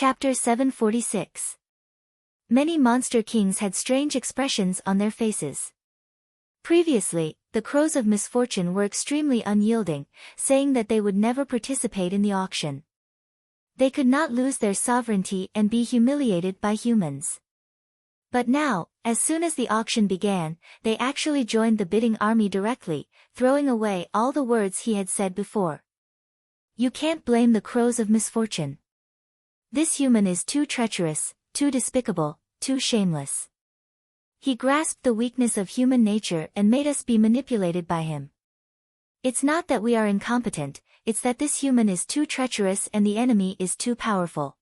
Chapter 746. Many monster kings had strange expressions on their faces. Previously, the crows of misfortune were extremely unyielding, saying that they would never participate in the auction. They could not lose their sovereignty and be humiliated by humans. But now, as soon as the auction began, they actually joined the bidding army directly, throwing away all the words he had said before. You can't blame the crows of misfortune. This human is too treacherous, too despicable, too shameless. He grasped the weakness of human nature and made us be manipulated by him. It's not that we are incompetent, it's that this human is too treacherous and the enemy is too powerful.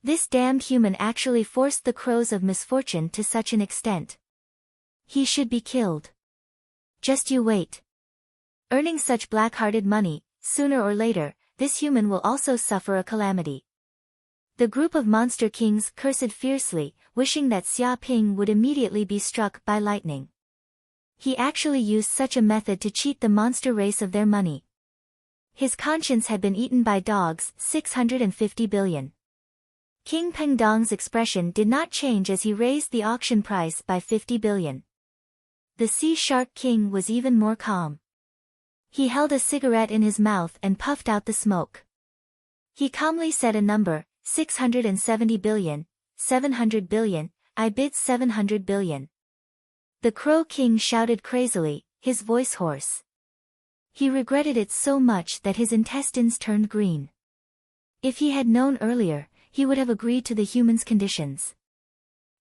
This damned human actually forced the crows of misfortune to such an extent. He should be killed. Just you wait. Earning such black-hearted money, sooner or later, this human will also suffer a calamity. The group of monster kings cursed fiercely, wishing that Xia Ping would immediately be struck by lightning. He actually used such a method to cheat the monster race of their money. His conscience had been eaten by dogs, 650 billion. King Pengdong's expression did not change as he raised the auction price by 50 billion. The Sea Shark King was even more calm. He held a cigarette in his mouth and puffed out the smoke. He calmly said a number, 670 billion, 700 billion, I bid 700 billion. The Crow King shouted crazily, his voice hoarse. He regretted it so much that his intestines turned green. If he had known earlier, he would have agreed to the human's conditions.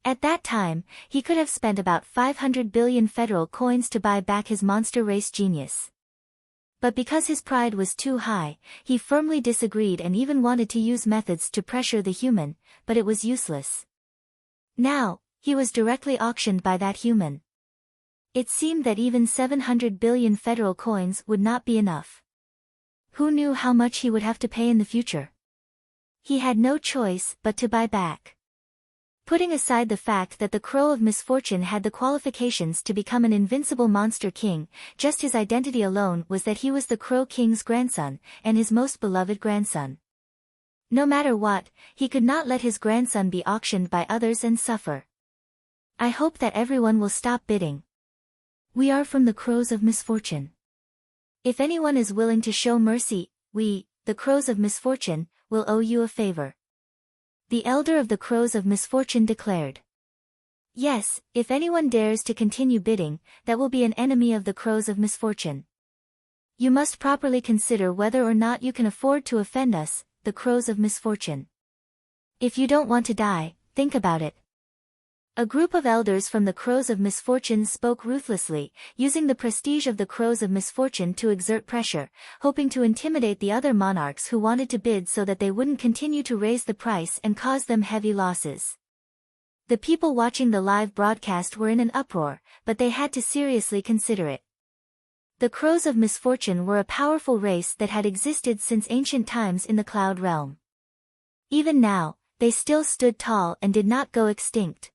At that time, he could have spent about 500 billion federal coins to buy back his monster race genius. But because his pride was too high, he firmly disagreed and even wanted to use methods to pressure the human, but it was useless. Now, he was directly auctioned by that human. It seemed that even 700 billion federal coins would not be enough. Who knew how much he would have to pay in the future? He had no choice but to buy back. Putting aside the fact that the Crow of Misfortune had the qualifications to become an invincible monster king, just his identity alone was that he was the Crow King's grandson, and his most beloved grandson. No matter what, he could not let his grandson be auctioned by others and suffer. I hope that everyone will stop bidding. We are from the Crows of Misfortune. If anyone is willing to show mercy, we, the Crows of Misfortune, will owe you a favor. The elder of the Crows of Misfortune declared. Yes, if anyone dares to continue bidding, that will be an enemy of the Crows of Misfortune. You must properly consider whether or not you can afford to offend us, the Crows of Misfortune. If you don't want to die, think about it. A group of elders from the Crows of Misfortune spoke ruthlessly, using the prestige of the Crows of Misfortune to exert pressure, hoping to intimidate the other monarchs who wanted to bid so that they wouldn't continue to raise the price and cause them heavy losses. The people watching the live broadcast were in an uproar, but they had to seriously consider it. The Crows of Misfortune were a powerful race that had existed since ancient times in the Cloud Realm. Even now, they still stood tall and did not go extinct.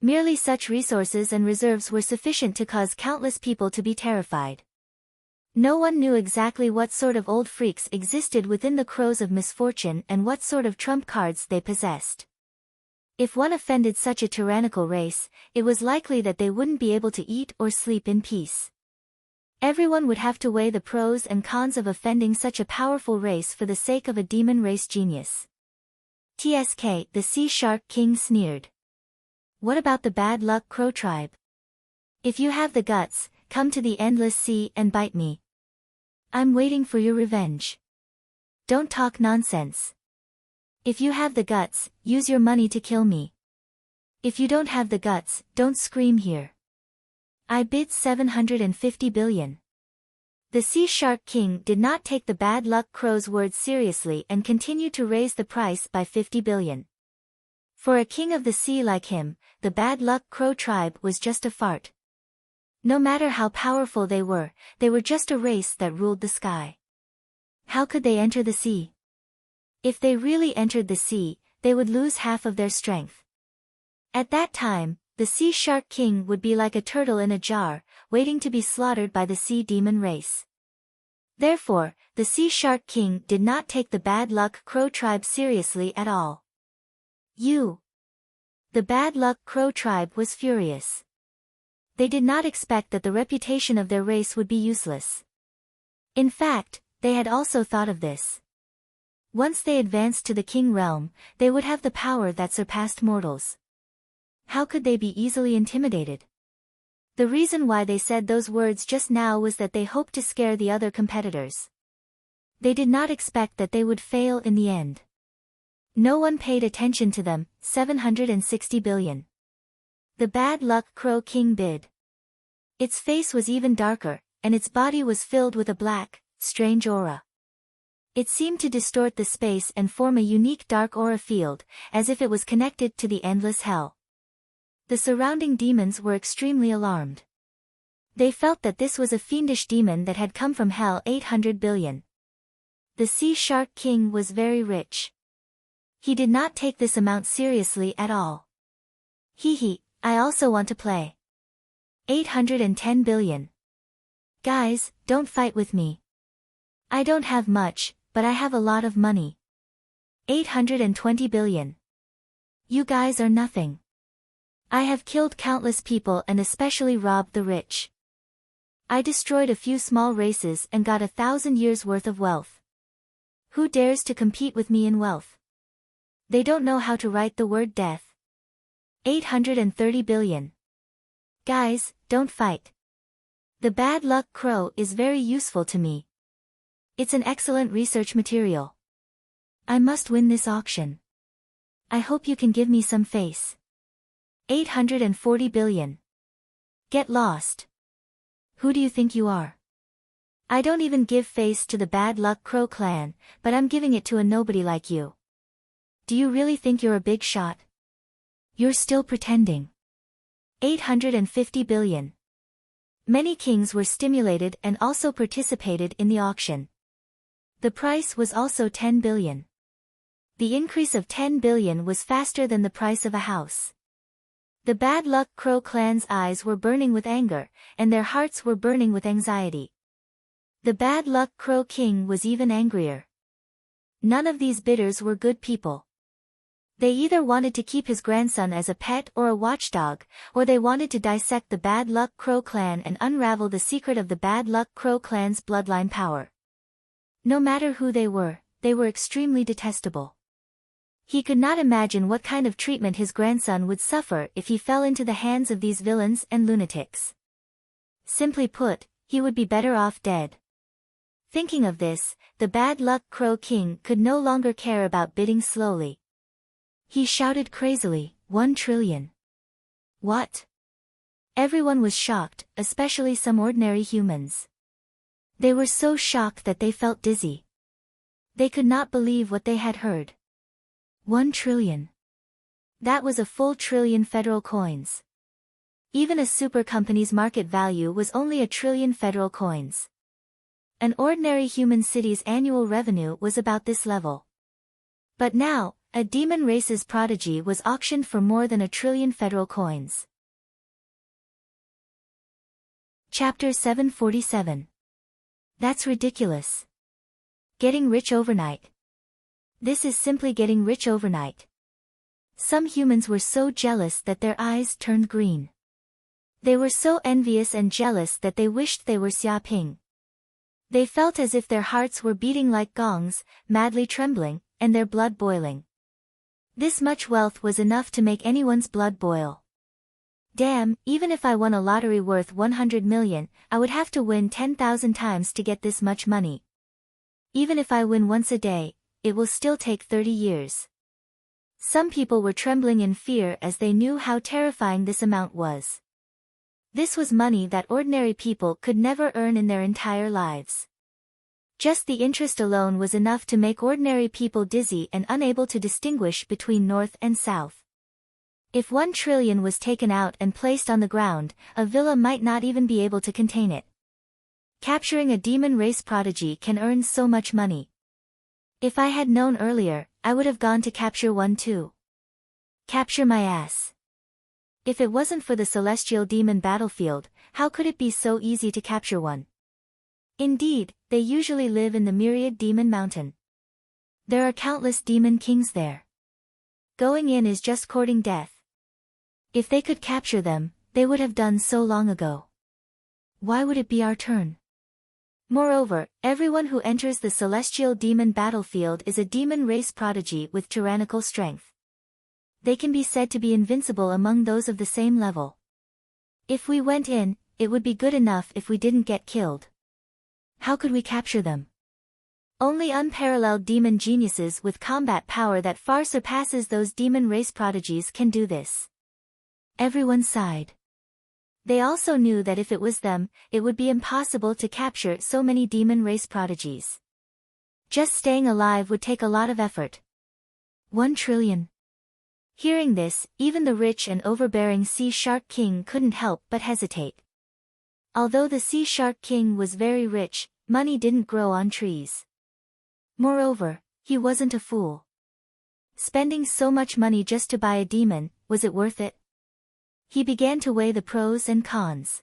Merely such resources and reserves were sufficient to cause countless people to be terrified. No one knew exactly what sort of old freaks existed within the Crows of Misfortune and what sort of trump cards they possessed. If one offended such a tyrannical race, it was likely that they wouldn't be able to eat or sleep in peace. Everyone would have to weigh the pros and cons of offending such a powerful race for the sake of a demon race genius. TSK, the Sea Shark King sneered. What about the bad luck Crow tribe? If you have the guts, come to the endless sea and bite me. I'm waiting for your revenge. Don't talk nonsense. If you have the guts, use your money to kill me. If you don't have the guts, don't scream here. I bid 750 billion. The Sea Shark King did not take the bad luck Crow's words seriously and continued to raise the price by 50 billion. For a king of the sea like him, the bad luck Crow tribe was just a fart. No matter how powerful they were just a race that ruled the sky. How could they enter the sea? If they really entered the sea, they would lose half of their strength. At that time, the Sea Shark King would be like a turtle in a jar, waiting to be slaughtered by the sea demon race. Therefore, the Sea Shark King did not take the Bad Luck Crow tribe seriously at all. The Bad Luck Crow tribe was furious. They did not expect that the reputation of their race would be useless. In fact, they had also thought of this. Once they advanced to the king realm, they would have the power that surpassed mortals. How could they be easily intimidated? The reason why they said those words just now was that they hoped to scare the other competitors. They did not expect that they would fail in the end. No one paid attention to them. 760 billion. The Bad Luck Crow King bid. Its face was even darker, and its body was filled with a black, strange aura. It seemed to distort the space and form a unique dark aura field, as if it was connected to the endless hell. The surrounding demons were extremely alarmed. They felt that this was a fiendish demon that had come from hell. 800 billion. The Sea Shark King was very rich. He did not take this amount seriously at all. I also want to play. 810 billion. Guys, don't fight with me. I don't have much, but I have a lot of money. 820 billion. You guys are nothing. I have killed countless people and especially robbed the rich. I destroyed a few small races and got 1,000 years worth of wealth. Who dares to compete with me in wealth? They don't know how to write the word death. 830 billion. Guys, don't fight. The Bad Luck Crow is very useful to me. It's an excellent research material. I must win this auction. I hope you can give me some face. 840 billion. Get lost. Who do you think you are? I don't even give face to the Bad Luck Crow clan, but I'm giving it to a nobody like you. Do you really think you're a big shot? You're still pretending. 850 billion. Many kings were stimulated and also participated in the auction. The price was also 10 billion. The increase of 10 billion was faster than the price of a house. The Bad Luck Crow clan's eyes were burning with anger, and their hearts were burning with anxiety. The Bad Luck Crow King was even angrier. None of these bidders were good people. They either wanted to keep his grandson as a pet or a watchdog, or they wanted to dissect the Bad Luck Crow clan and unravel the secret of the Bad Luck Crow clan's bloodline power. No matter who they were extremely detestable. He could not imagine what kind of treatment his grandson would suffer if he fell into the hands of these villains and lunatics. Simply put, he would be better off dead. Thinking of this, the Bad Luck Crow King could no longer care about bidding slowly. He shouted crazily, 1 trillion. What? Everyone was shocked, especially some ordinary humans. They were so shocked that they felt dizzy. They could not believe what they had heard. 1 trillion. That was a full trillion federal coins. Even a super company's market value was only 1 trillion federal coins. An ordinary human city's annual revenue was about this level. But now, a demon race's prodigy was auctioned for more than 1 trillion federal coins. Chapter 747. That's ridiculous. Getting rich overnight. This is simply getting rich overnight. Some humans were so jealous that their eyes turned green. They were so envious and jealous that they wished they were Xiaoping. They felt as if their hearts were beating like gongs, madly trembling, and their blood boiling. This much wealth was enough to make anyone's blood boil. Damn, even if I won a lottery worth 100 million, I would have to win 10,000 times to get this much money. Even if I win once a day, it will still take 30 years. Some people were trembling in fear as they knew how terrifying this amount was. This was money that ordinary people could never earn in their entire lives. Just the interest alone was enough to make ordinary people dizzy and unable to distinguish between north and south. If 1 trillion was taken out and placed on the ground, a villa might not even be able to contain it. Capturing a demon race prodigy can earn so much money. If I had known earlier, I would have gone to capture one too. Capture my ass. If it wasn't for the celestial demon battlefield, how could it be so easy to capture one? Indeed, they usually live in the myriad demon mountain. There are countless demon kings there. Going in is just courting death. If they could capture them, they would have done so long ago. Why would it be our turn? Moreover, everyone who enters the celestial demon battlefield is a demon race prodigy with tyrannical strength. They can be said to be invincible among those of the same level. If we went in, it would be good enough if we didn't get killed. How could we capture them? Only unparalleled demon geniuses with combat power that far surpasses those demon race prodigies can do this. Everyone sighed. They also knew that if it was them, it would be impossible to capture so many demon race prodigies. Just staying alive would take a lot of effort. 1 trillion. Hearing this, even the rich and overbearing Sea Shark King couldn't help but hesitate. Although the Sea Shark King was very rich, money didn't grow on trees. Moreover, he wasn't a fool. Spending so much money just to buy a demon, was it worth it? He began to weigh the pros and cons.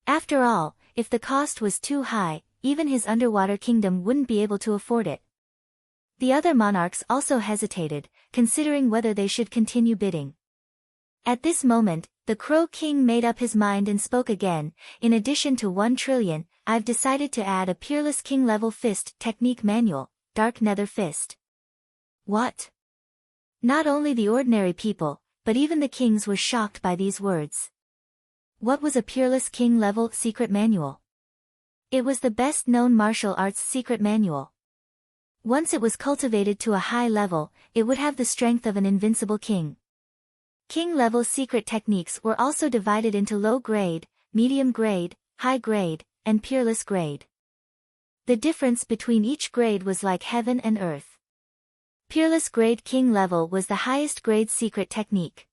After all, if the cost was too high, even his underwater kingdom wouldn't be able to afford it. The other monarchs also hesitated, considering whether they should continue bidding. At this moment, the Crow King made up his mind and spoke again. In addition to 1 trillion, I've decided to add a Peerless King level fist technique manual, Dark Nether Fist. What? Not only the ordinary people, but even the kings were shocked by these words. What was a Peerless King level secret manual? It was the best-known martial arts secret manual. Once it was cultivated to a high level, it would have the strength of an invincible king. King-level secret techniques were also divided into low grade, medium grade, high grade, and peerless grade. The difference between each grade was like heaven and earth. Peerless grade king level was the highest grade secret technique.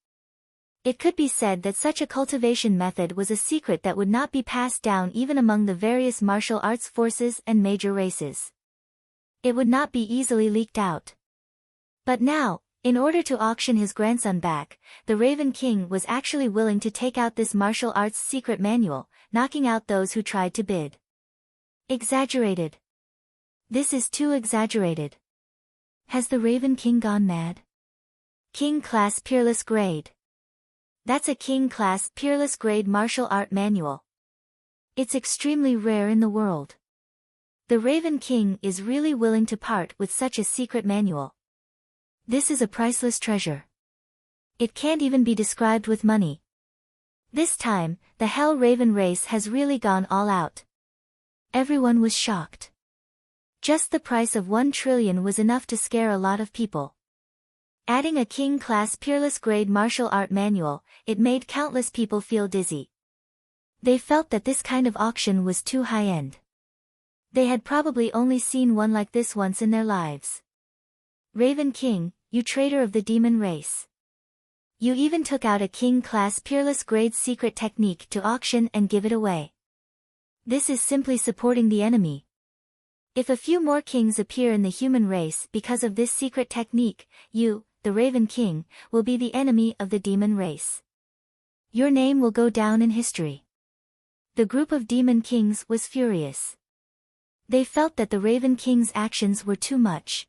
It could be said that such a cultivation method was a secret that would not be passed down even among the various martial arts forces and major races. It would not be easily leaked out. But now, in order to auction his grandson back, the Raven King was actually willing to take out this martial arts secret manual, knocking out those who tried to bid. Exaggerated. This is too exaggerated. Has the Raven King gone mad? King Class Peerless Grade. That's a King Class Peerless Grade martial art manual. It's extremely rare in the world. The Raven King is really willing to part with such a secret manual. This is a priceless treasure. It can't even be described with money. This time, the Hell Raven race has really gone all out. Everyone was shocked. Just the price of 1 trillion was enough to scare a lot of people. Adding a King-class Peerless Grade martial art manual, it made countless people feel dizzy. They felt that this kind of auction was too high-end. They had probably only seen one like this once in their lives. Raven King, you traitor of the demon race. You even took out a King-class Peerless Grade secret technique to auction and give it away. This is simply supporting the enemy. If a few more kings appear in the human race because of this secret technique, you, the Raven King, will be the enemy of the demon race. Your name will go down in history. The group of demon kings was furious. They felt that the Raven King's actions were too much.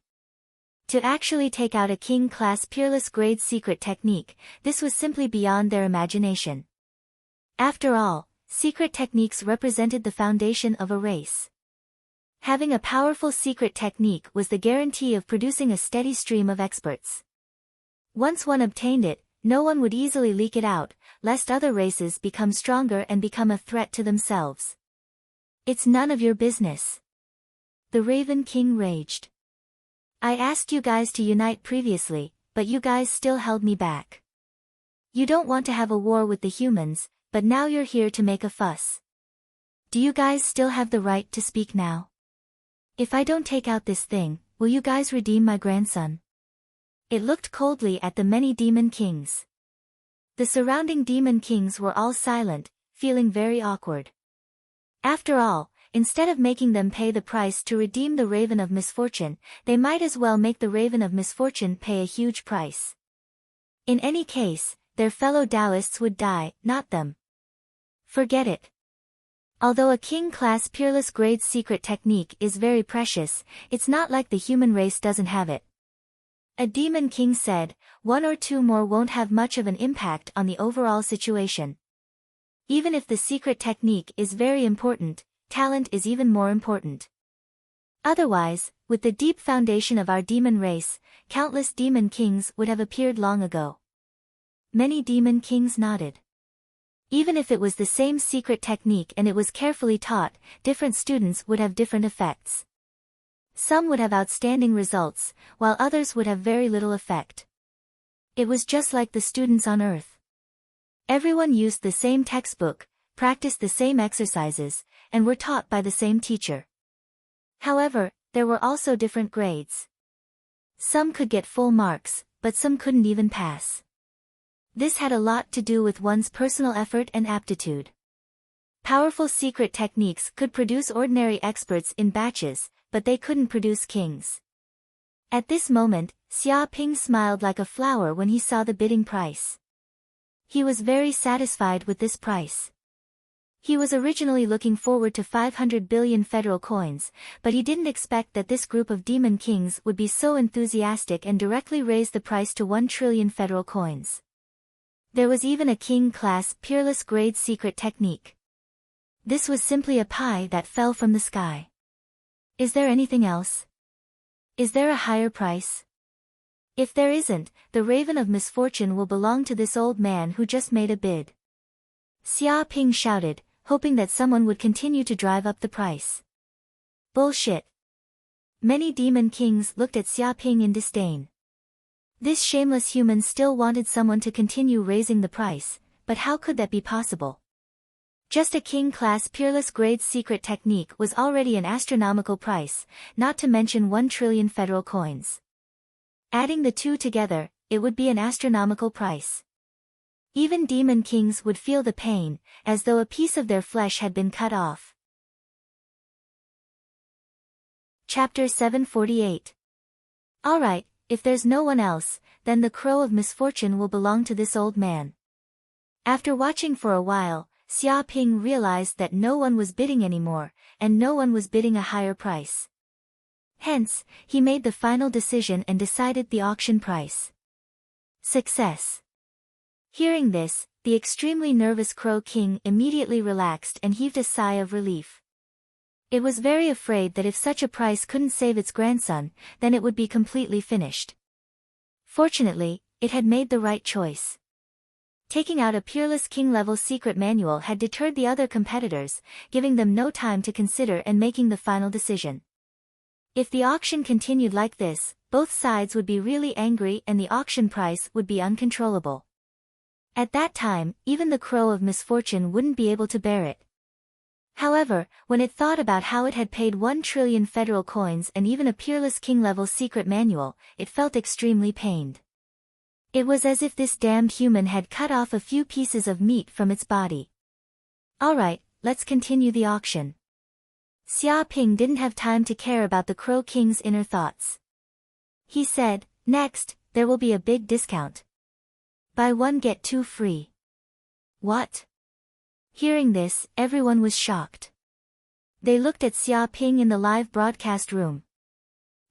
To actually take out a King-class Peerless Grade secret technique, this was simply beyond their imagination. After all, secret techniques represented the foundation of a race. Having a powerful secret technique was the guarantee of producing a steady stream of experts. Once one obtained it, no one would easily leak it out, lest other races become stronger and become a threat to themselves. It's none of your business. The Raven King raged. I asked you guys to unite previously, but you guys still held me back. You don't want to have a war with the humans, but now you're here to make a fuss. Do you guys still have the right to speak now? If I don't take out this thing, will you guys redeem my grandson? It looked coldly at the many demon kings. The surrounding demon kings were all silent, feeling very awkward. After all, instead of making them pay the price to redeem the Raven of Misfortune, they might as well make the Raven of Misfortune pay a huge price. In any case, their fellow Taoists would die, not them. Forget it. Although a king-class peerless grade secret technique is very precious, it's not like the human race doesn't have it. A demon king said, one or two more won't have much of an impact on the overall situation. Even if the secret technique is very important, talent is even more important. Otherwise, with the deep foundation of our demon race, countless demon kings would have appeared long ago. Many demon kings nodded. Even if it was the same secret technique and it was carefully taught, different students would have different effects. Some would have outstanding results, while others would have very little effect. It was just like the students on Earth. Everyone used the same textbook, practiced the same exercises, and were taught by the same teacher. However, there were also different grades. Some could get full marks, but some couldn't even pass. This had a lot to do with one's personal effort and aptitude. Powerful secret techniques could produce ordinary experts in batches, but they couldn't produce kings. At this moment, Xia Ping smiled like a flower when he saw the bidding price. He was very satisfied with this price. He was originally looking forward to 500 billion federal coins, but he didn't expect that this group of demon kings would be so enthusiastic and directly raise the price to 1 trillion federal coins. There was even a king-class peerless grade secret technique. This was simply a pie that fell from the sky. Is there anything else? Is there a higher price? If there isn't, the Raven of Misfortune will belong to this old man who just made a bid. Xia Ping shouted, hoping that someone would continue to drive up the price. Bullshit. Many demon kings looked at Xia Ping in disdain. This shameless human still wanted someone to continue raising the price, but how could that be possible? Just a king-class peerless grade secret technique was already an astronomical price, not to mention 1 trillion federal coins. Adding the two together, it would be an astronomical price. Even demon kings would feel the pain, as though a piece of their flesh had been cut off. Chapter 748. Alright, if there's no one else, then the Crow of Misfortune will belong to this old man. After watching for a while, Xia Ping realized that no one was bidding anymore, and no one was bidding a higher price. Hence, he made the final decision and decided the auction price. Success. Hearing this, the extremely nervous Crow King immediately relaxed and heaved a sigh of relief. It was very afraid that if such a price couldn't save its grandson, then it would be completely finished. Fortunately, it had made the right choice. Taking out a peerless king-level secret manual had deterred the other competitors, giving them no time to consider and making the final decision. If the auction continued like this, both sides would be really angry and the auction price would be uncontrollable. At that time, even the Crow of Misfortune wouldn't be able to bear it. However, when it thought about how it had paid 1 trillion federal coins and even a peerless king-level secret manual, it felt extremely pained. It was as if this damned human had cut off a few pieces of meat from its body. Alright, let's continue the auction. Xia Ping didn't have time to care about the Crow King's inner thoughts. He said, next, there will be a big discount. Buy one get two free. What? Hearing this, everyone was shocked. They looked at Xia Ping in the live broadcast room.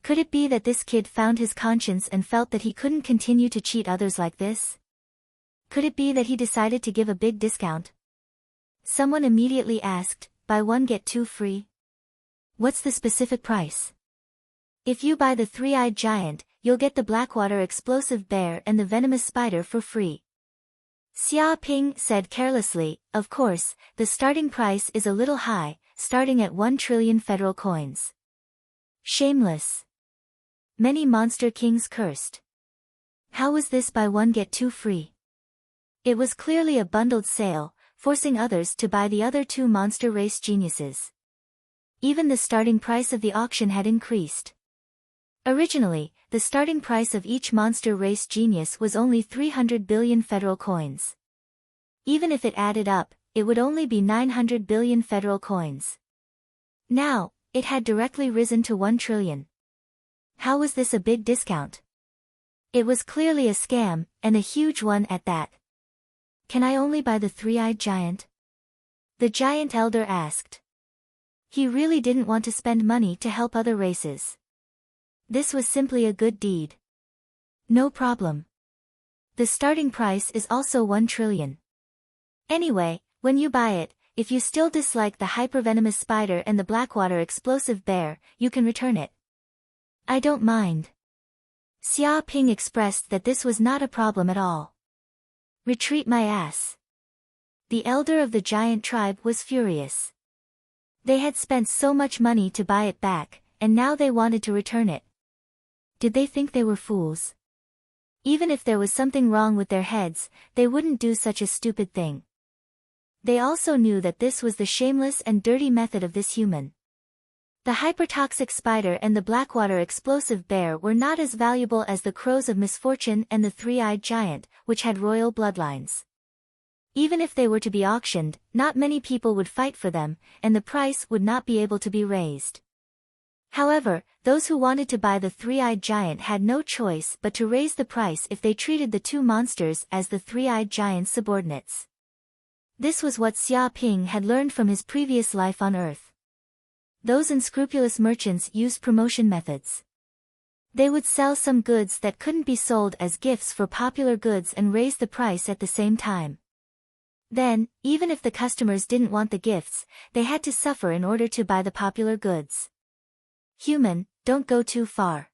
Could it be that this kid found his conscience and felt that he couldn't continue to cheat others like this? Could it be that he decided to give a big discount? Someone immediately asked, buy one get two free? What's the specific price? If you buy the three-eyed giant, you'll get the Blackwater explosive bear and the venomous spider for free. Xia Ping said carelessly, of course, the starting price is a little high, starting at 1 trillion federal coins. Shameless. Many monster kings cursed. How was this buy one get two free? It was clearly a bundled sale, forcing others to buy the other two monster race geniuses. Even the starting price of the auction had increased. Originally, the starting price of each monster race genius was only 300 billion federal coins. Even if it added up, it would only be 900 billion federal coins. Now, it had directly risen to 1 trillion. How was this a big discount? It was clearly a scam, and a huge one at that. Can I only buy the three-eyed giant? The giant elder asked. He really didn't want to spend money to help other races. This was simply a good deed. No problem. The starting price is also 1 trillion. Anyway, when you buy it, if you still dislike the hypervenomous spider and the blackwater explosive bear, you can return it. I don't mind. Xia Ping expressed that this was not a problem at all. Retreat my ass. The elder of the giant tribe was furious. They had spent so much money to buy it back, and now they wanted to return it. Did they think they were fools? Even if there was something wrong with their heads, they wouldn't do such a stupid thing. They also knew that this was the shameless and dirty method of this human. The hypertoxic spider and the blackwater explosive bear were not as valuable as the crows of misfortune and the three-eyed giant, which had royal bloodlines. Even if they were to be auctioned, not many people would fight for them, and the price would not be able to be raised. However, those who wanted to buy the three-eyed giant had no choice but to raise the price if they treated the two monsters as the three-eyed giant's subordinates. This was what Xia Ping had learned from his previous life on Earth. Those unscrupulous merchants used promotion methods. They would sell some goods that couldn't be sold as gifts for popular goods and raise the price at the same time. Then, even if the customers didn't want the gifts, they had to suffer in order to buy the popular goods. Human, don't go too far.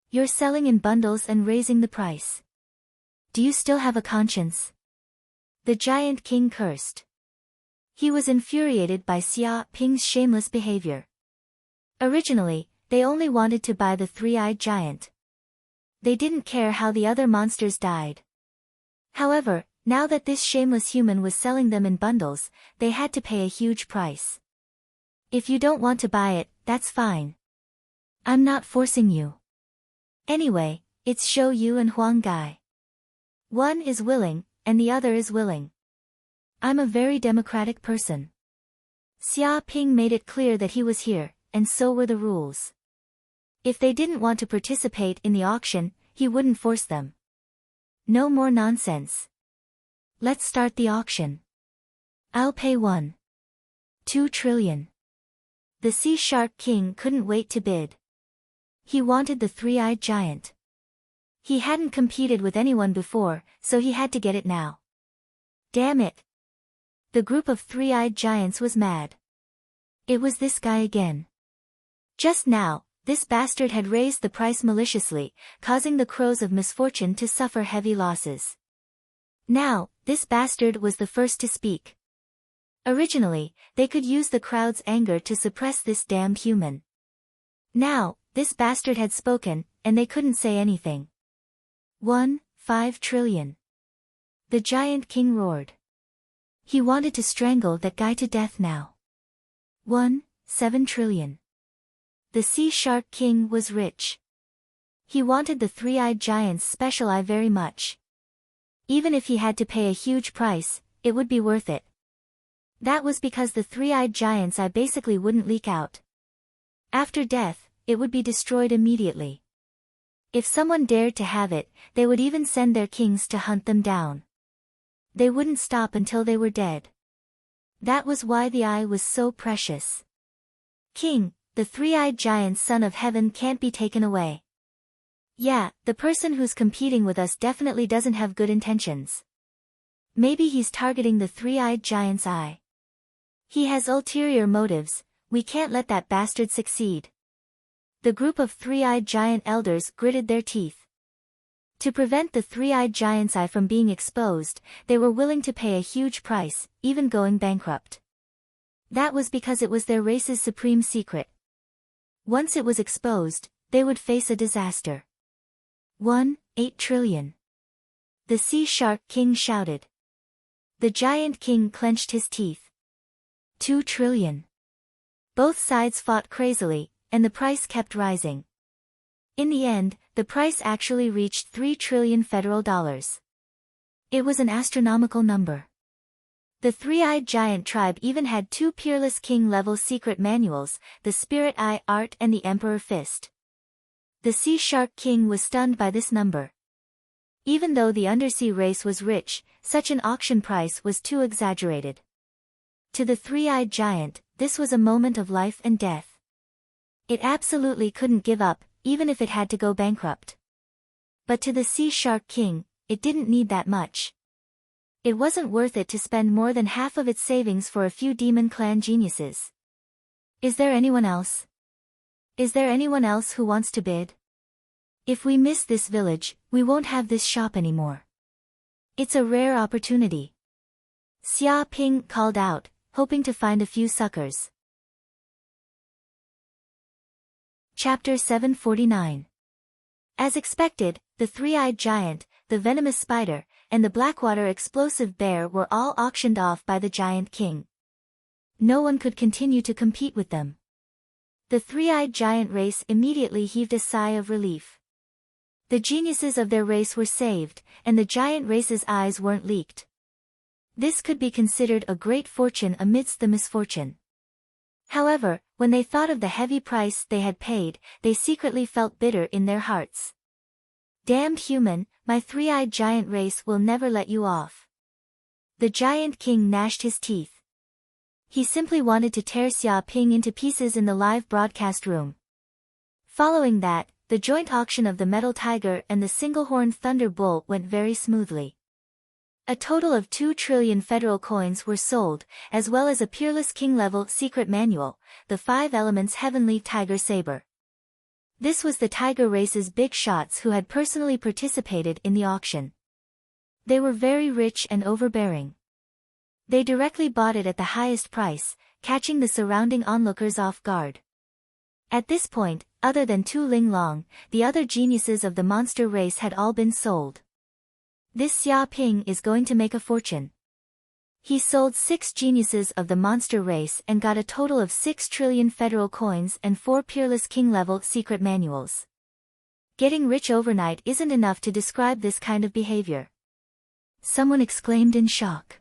You're selling in bundles and raising the price. Do you still have a conscience? The giant king cursed. He was infuriated by Xia Ping's shameless behavior. Originally, they only wanted to buy the three-eyed giant. They didn't care how the other monsters died. However, now that this shameless human was selling them in bundles, they had to pay a huge price. If you don't want to buy it, that's fine. I'm not forcing you. Anyway, it's Shou Yu and Huang Gai. One is willing, and the other is willing. I'm a very democratic person. Xia Ping made it clear that he was here, and so were the rules. If they didn't want to participate in the auction, he wouldn't force them. No more nonsense. Let's start the auction. I'll pay 1.2 trillion. The Sea Shark King couldn't wait to bid. He wanted the three-eyed giant. He hadn't competed with anyone before, so he had to get it now. Damn it! The group of three-eyed giants was mad. It was this guy again. Just now, this bastard had raised the price maliciously, causing the crows of misfortune to suffer heavy losses. Now, this bastard was the first to speak. Originally, they could use the crowd's anger to suppress this damned human. Now, this bastard had spoken, and they couldn't say anything. 1.5 trillion. The giant king roared. He wanted to strangle that guy to death now. 1.7 trillion. The Sea Shark King was rich. He wanted the three-eyed giant's special eye very much. Even if he had to pay a huge price, it would be worth it. That was because the three-eyed giant's eye basically wouldn't leak out. After death, it would be destroyed immediately. If someone dared to have it, they would even send their kings to hunt them down. They wouldn't stop until they were dead. That was why the eye was so precious. King, the three-eyed giant's son of heaven can't be taken away. Yeah, the person who's competing with us definitely doesn't have good intentions. Maybe he's targeting the three-eyed giant's eye. He has ulterior motives, we can't let that bastard succeed. The group of three-eyed giant elders gritted their teeth. To prevent the three-eyed giant's eye from being exposed, they were willing to pay a huge price, even going bankrupt. That was because it was their race's supreme secret. Once it was exposed, they would face a disaster. 1.8 trillion. The Sea Shark King shouted. The giant king clenched his teeth. 2 trillion. Both sides fought crazily, and the price kept rising. In the end, the price actually reached 3 trillion federal dollars. It was an astronomical number. The three-eyed giant tribe even had 2 peerless king-level secret manuals, the Spirit Eye Art and the Emperor Fist. The Sea Shark King was stunned by this number. Even though the undersea race was rich, such an auction price was too exaggerated. To the three-eyed giant, this was a moment of life and death. It absolutely couldn't give up, even if it had to go bankrupt. But to the Sea Shark King, it didn't need that much. It wasn't worth it to spend more than half of its savings for a few Demon Clan geniuses. Is there anyone else? Is there anyone else who wants to bid? If we miss this village, we won't have this shop anymore. It's a rare opportunity. Xia Ping called out, hoping to find a few suckers. Chapter 749. As expected, the three-eyed giant, the venomous spider, and the blackwater explosive bear were all auctioned off by the giant king. No one could continue to compete with them. The three-eyed giant race immediately heaved a sigh of relief. The geniuses of their race were saved, and the giant race's eyes weren't leaked. This could be considered a great fortune amidst the misfortune. However, when they thought of the heavy price they had paid, they secretly felt bitter in their hearts. Damned human, my three-eyed giant race will never let you off. The giant king gnashed his teeth. He simply wanted to tear Xia Ping into pieces in the live broadcast room. Following that, the joint auction of the Metal Tiger and the Single-Horned Thunder Bull went very smoothly. A total of 2 trillion federal coins were sold, as well as a Peerless King-level secret manual, the 5 Elements Heavenly Tiger Saber. This was the tiger race's big shots who had personally participated in the auction. They were very rich and overbearing. They directly bought it at the highest price, catching the surrounding onlookers off guard. At this point, other than Tu Ling Long, the other geniuses of the monster race had all been sold. This Xia Ping is going to make a fortune. He sold 6 geniuses of the monster race and got a total of 6 trillion federal coins and 4 Peerless King-level secret manuals. Getting rich overnight isn't enough to describe this kind of behavior. Someone exclaimed in shock.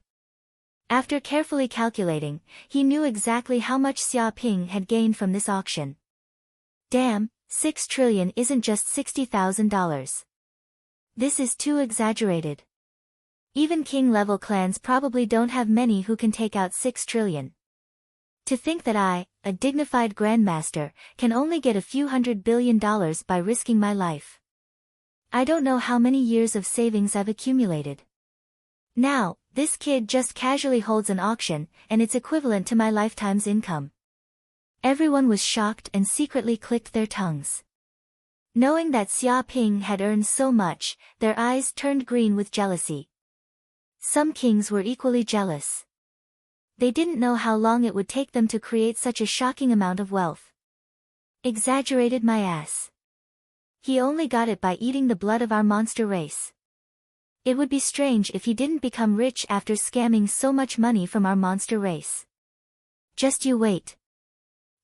After carefully calculating, he knew exactly how much Xia Ping had gained from this auction. Damn, 6 trillion isn't just $60,000. This is too exaggerated. Even king-level clans probably don't have many who can take out 6 trillion. To think that I, a dignified grandmaster, can only get a few $100 billion by risking my life. I don't know how many years of savings I've accumulated. Now, this kid just casually holds an auction, and it's equivalent to my lifetime's income. Everyone was shocked and secretly clicked their tongues. Knowing that Xia Ping had earned so much, their eyes turned green with jealousy. Some kings were equally jealous. They didn't know how long it would take them to create such a shocking amount of wealth. Exaggerated my ass. He only got it by eating the blood of our monster race. It would be strange if he didn't become rich after scamming so much money from our monster race. Just you wait.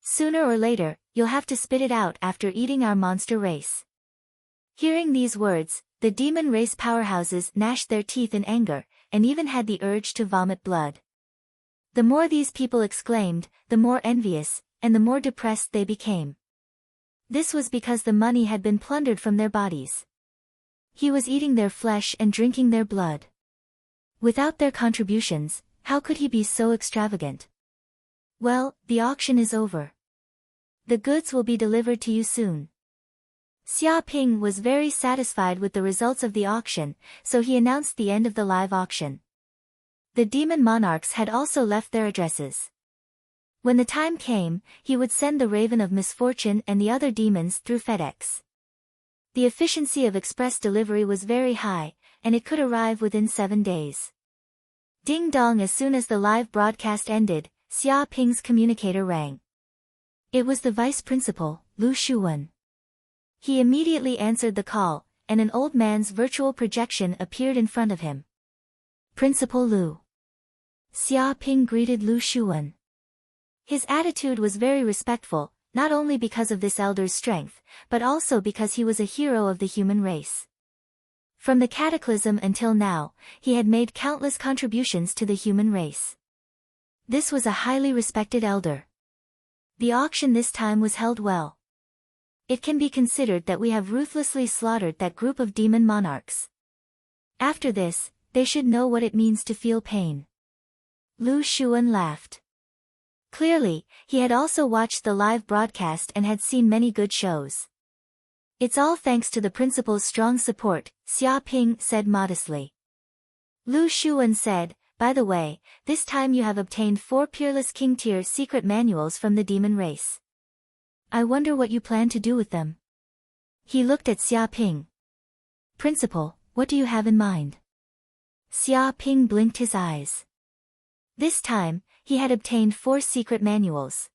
Sooner or later, you'll have to spit it out after eating our monster race. Hearing these words, the demon race powerhouses gnashed their teeth in anger, and even had the urge to vomit blood. The more these people exclaimed, the more envious, and the more depressed they became. This was because the money had been plundered from their bodies. He was eating their flesh and drinking their blood. Without their contributions, how could he be so extravagant? Well, the auction is over. The goods will be delivered to you soon. Xia Ping was very satisfied with the results of the auction, so he announced the end of the live auction. The demon monarchs had also left their addresses. When the time came, he would send the Raven of Misfortune and the other demons through FedEx. The efficiency of express delivery was very high, and it could arrive within 7 days. Ding dong, as soon as the live broadcast ended, Xia Ping's communicator rang. It was the vice principal, Lu Shuwen. He immediately answered the call, and an old man's virtual projection appeared in front of him. Principal Lu. Xia Ping greeted Lu Shuwen. His attitude was very respectful, not only because of this elder's strength, but also because he was a hero of the human race. From the cataclysm until now, he had made countless contributions to the human race. This was a highly respected elder. The auction this time was held well. It can be considered that we have ruthlessly slaughtered that group of demon monarchs. After this, they should know what it means to feel pain. Lu Shuan laughed. Clearly, he had also watched the live broadcast and had seen many good shows. It's all thanks to the principal's strong support, Xia Ping said modestly. Lu Shuan said, by the way, this time you have obtained 4 Peerless King tier secret manuals from the demon race. I wonder what you plan to do with them. He looked at Xia Ping. Principal, what do you have in mind? Xia Ping blinked his eyes. This time, he had obtained 4 secret manuals.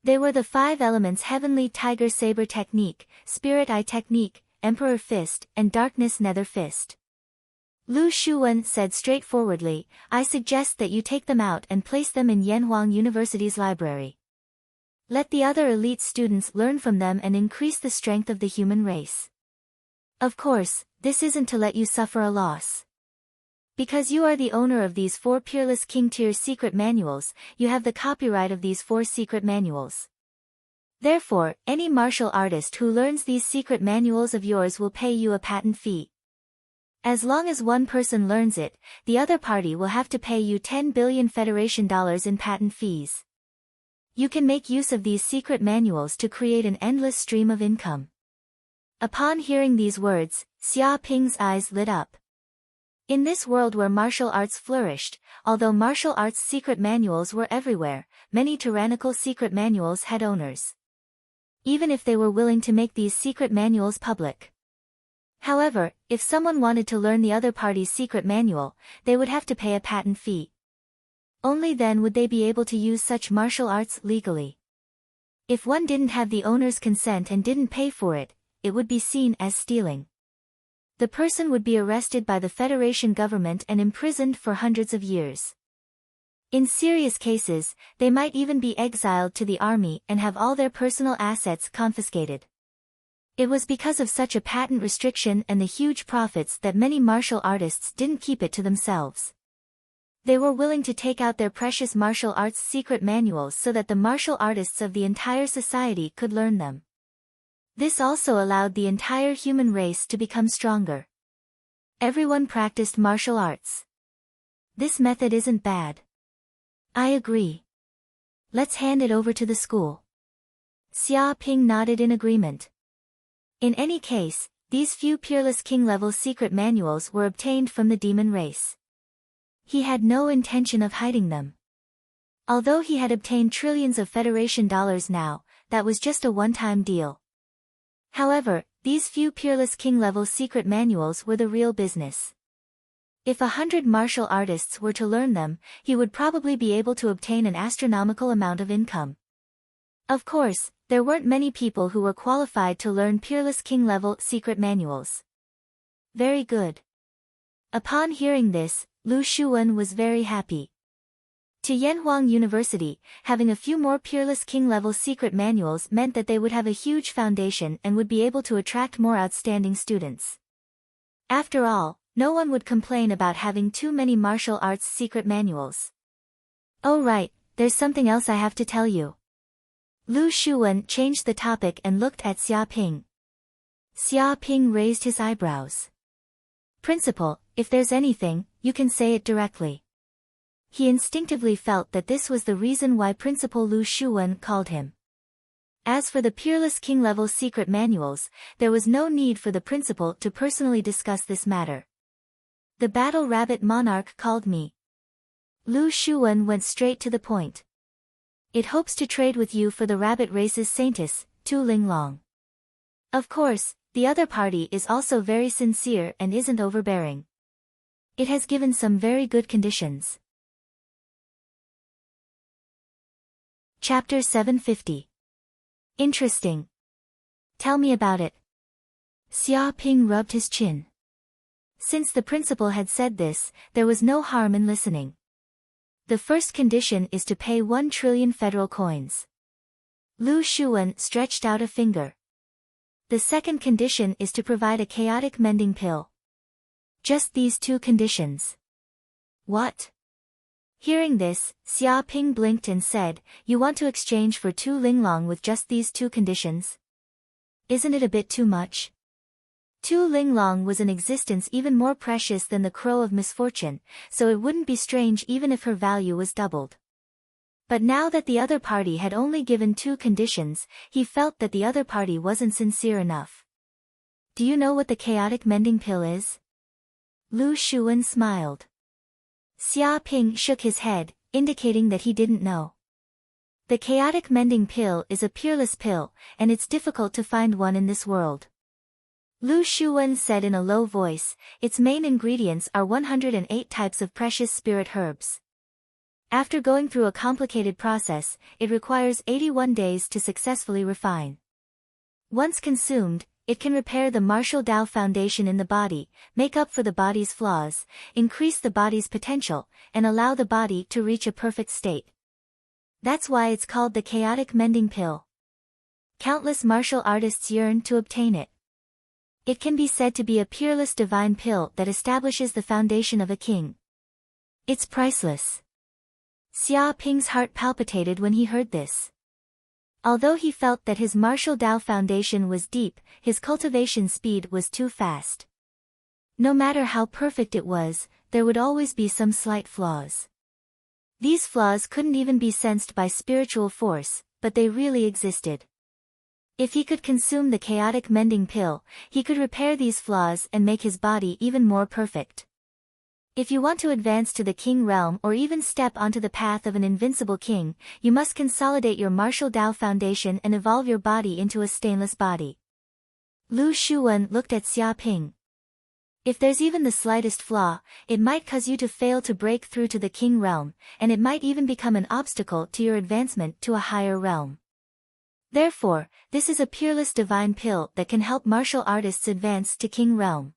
They were the 5 elements Heavenly Tiger Saber Technique, Spirit Eye Technique, Emperor Fist, and Darkness Nether Fist. Lu Shuan said straightforwardly, I suggest that you take them out and place them in Yanhuang University's library. Let the other elite students learn from them and increase the strength of the human race. Of course, this isn't to let you suffer a loss. Because you are the owner of these 4 Peerless King tier secret manuals, you have the copyright of these 4 secret manuals. Therefore, any martial artist who learns these secret manuals of yours will pay you a patent fee. As long as one person learns it, the other party will have to pay you 10 billion Federation dollars in patent fees. You can make use of these secret manuals to create an endless stream of income. Upon hearing these words, Xia Ping's eyes lit up. In this world where martial arts flourished, although martial arts secret manuals were everywhere, many tyrannical secret manuals had owners. Even if they were willing to make these secret manuals public. However, if someone wanted to learn the other party's secret manual, they would have to pay a patent fee. Only then would they be able to use such martial arts legally. If one didn't have the owner's consent and didn't pay for it, it would be seen as stealing. The person would be arrested by the Federation government and imprisoned for hundreds of years. In serious cases, they might even be exiled to the army and have all their personal assets confiscated. It was because of such a patent restriction and the huge profits that many martial artists didn't keep it to themselves. They were willing to take out their precious martial arts secret manuals so that the martial artists of the entire society could learn them. This also allowed the entire human race to become stronger. Everyone practiced martial arts. This method isn't bad. I agree. Let's hand it over to the school. Xia Ping nodded in agreement. In any case, these few Peerless King level secret manuals were obtained from the demon race. He had no intention of hiding them. Although he had obtained trillions of Federation dollars now, that was just a one-time deal. However, these few Peerless King level secret manuals were the real business. If 100 martial artists were to learn them, he would probably be able to obtain an astronomical amount of income. Of course, there weren't many people who were qualified to learn Peerless King level secret manuals. Very good. Upon hearing this, Lu Shuan was very happy. To Yanhuang University, having a few more Peerless King level secret manuals meant that they would have a huge foundation and would be able to attract more outstanding students. After all, no one would complain about having too many martial arts secret manuals. Oh right, there's something else I have to tell you. Lu Shuan changed the topic and looked at Xia Ping. Xia Ping raised his eyebrows. Principal, if there's anything, you can say it directly. He instinctively felt that this was the reason why Principal Lu Shuan called him. As for the Peerless King level secret manuals, there was no need for the principal to personally discuss this matter. The Battle Rabbit Monarch called me. Lu Shuan went straight to the point. It hopes to trade with you for the rabbit race's saintess, Tu Linglong. Of course, the other party is also very sincere and isn't overbearing. It has given some very good conditions. Chapter 750. Interesting. Tell me about it. Xia Ping rubbed his chin. Since the principal had said this, there was no harm in listening. The first condition is to pay 1 trillion federal coins. Lu Shuan stretched out a finger. The second condition is to provide a chaotic mending pill. Just these 2 conditions. What? Hearing this, Xia Ping blinked and said, you want to exchange for Tu Linglong with just these 2 conditions? Isn't it a bit too much? Tu Linglong was an existence even more precious than the crow of misfortune, so it wouldn't be strange even if her value was doubled. But now that the other party had only given 2 conditions, he felt that the other party wasn't sincere enough. Do you know what the chaotic mending pill is? Lu Shuwen smiled. Xia Ping shook his head, indicating that he didn't know. The chaotic mending pill is a peerless pill, and it's difficult to find one in this world. Lu Shuwen said in a low voice, its main ingredients are 108 types of precious spirit herbs. After going through a complicated process, it requires 81 days to successfully refine. Once consumed, it can repair the martial Tao foundation in the body, make up for the body's flaws, increase the body's potential, and allow the body to reach a perfect state. That's why it's called the chaotic mending pill. Countless martial artists yearn to obtain it. It can be said to be a peerless divine pill that establishes the foundation of a king. It's priceless. Xia Ping's heart palpitated when he heard this. Although he felt that his martial Tao foundation was deep, his cultivation speed was too fast. No matter how perfect it was, there would always be some slight flaws. These flaws couldn't even be sensed by spiritual force, but they really existed. If he could consume the chaotic mending pill, he could repair these flaws and make his body even more perfect. If you want to advance to the king realm or even step onto the path of an invincible king, you must consolidate your martial Tao foundation and evolve your body into a stainless body. Lu Shuwen looked at Xia Ping. If there's even the slightest flaw, it might cause you to fail to break through to the king realm, and it might even become an obstacle to your advancement to a higher realm. Therefore, this is a peerless divine pill that can help martial artists advance to king realm.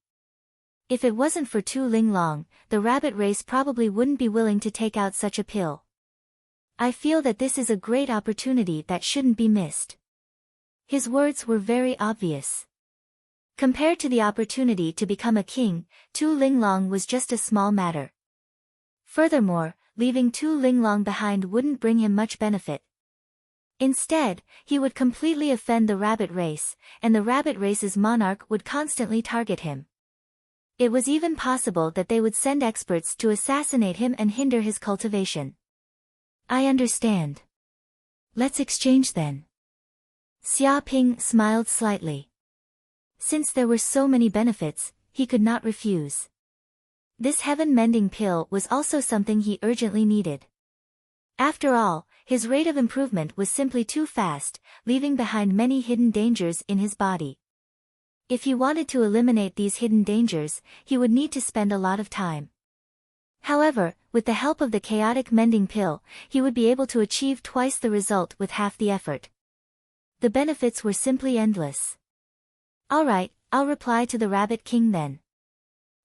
If it wasn't for Tu Linglong, the rabbit race probably wouldn't be willing to take out such a pill. I feel that this is a great opportunity that shouldn't be missed. His words were very obvious. Compared to the opportunity to become a king, Tu Linglong was just a small matter. Furthermore, leaving Tu Linglong behind wouldn't bring him much benefit. Instead, he would completely offend the rabbit race, and the rabbit race's monarch would constantly target him. It was even possible that they would send experts to assassinate him and hinder his cultivation. I understand. Let's exchange then. Xia Ping smiled slightly. Since there were so many benefits, he could not refuse. This heaven-mending pill was also something he urgently needed. After all, his rate of improvement was simply too fast, leaving behind many hidden dangers in his body. If he wanted to eliminate these hidden dangers, he would need to spend a lot of time. However, with the help of the chaotic mending pill, he would be able to achieve twice the result with half the effort. The benefits were simply endless. Alright, I'll reply to the Rabbit King then.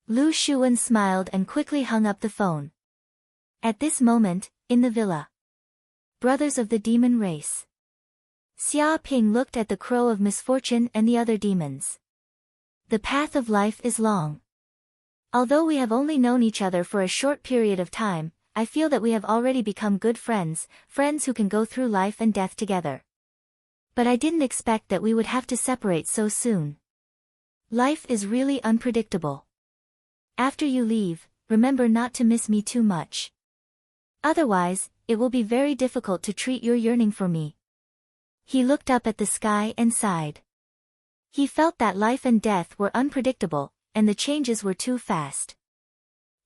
Lu Shuwen smiled and quickly hung up the phone. At this moment, in the villa. Brothers of the demon race. Xia Ping looked at the crow of misfortune and the other demons. The path of life is long. Although we have only known each other for a short period of time, I feel that we have already become good friends, friends who can go through life and death together. But I didn't expect that we would have to separate so soon. Life is really unpredictable. After you leave, remember not to miss me too much. Otherwise, it will be very difficult to treat your yearning for me. He looked up at the sky and sighed. He felt that life and death were unpredictable, and the changes were too fast.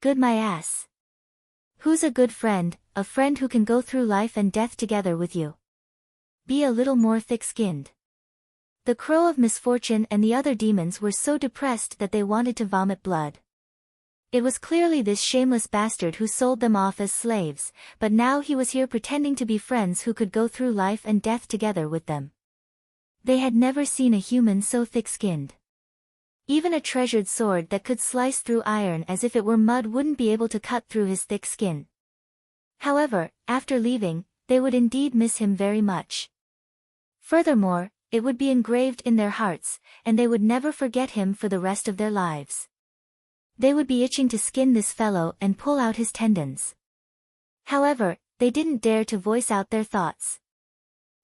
Good my ass. Who's a good friend, a friend who can go through life and death together with you? Be a little more thick-skinned. The crow of misfortune and the other demons were so depressed that they wanted to vomit blood. It was clearly this shameless bastard who sold them off as slaves, but now he was here pretending to be friends who could go through life and death together with them. They had never seen a human so thick-skinned. Even a treasured sword that could slice through iron as if it were mud wouldn't be able to cut through his thick skin. However, after leaving, they would indeed miss him very much. Furthermore, it would be engraved in their hearts, and they would never forget him for the rest of their lives. They would be itching to skin this fellow and pull out his tendons. However, they didn't dare to voice out their thoughts.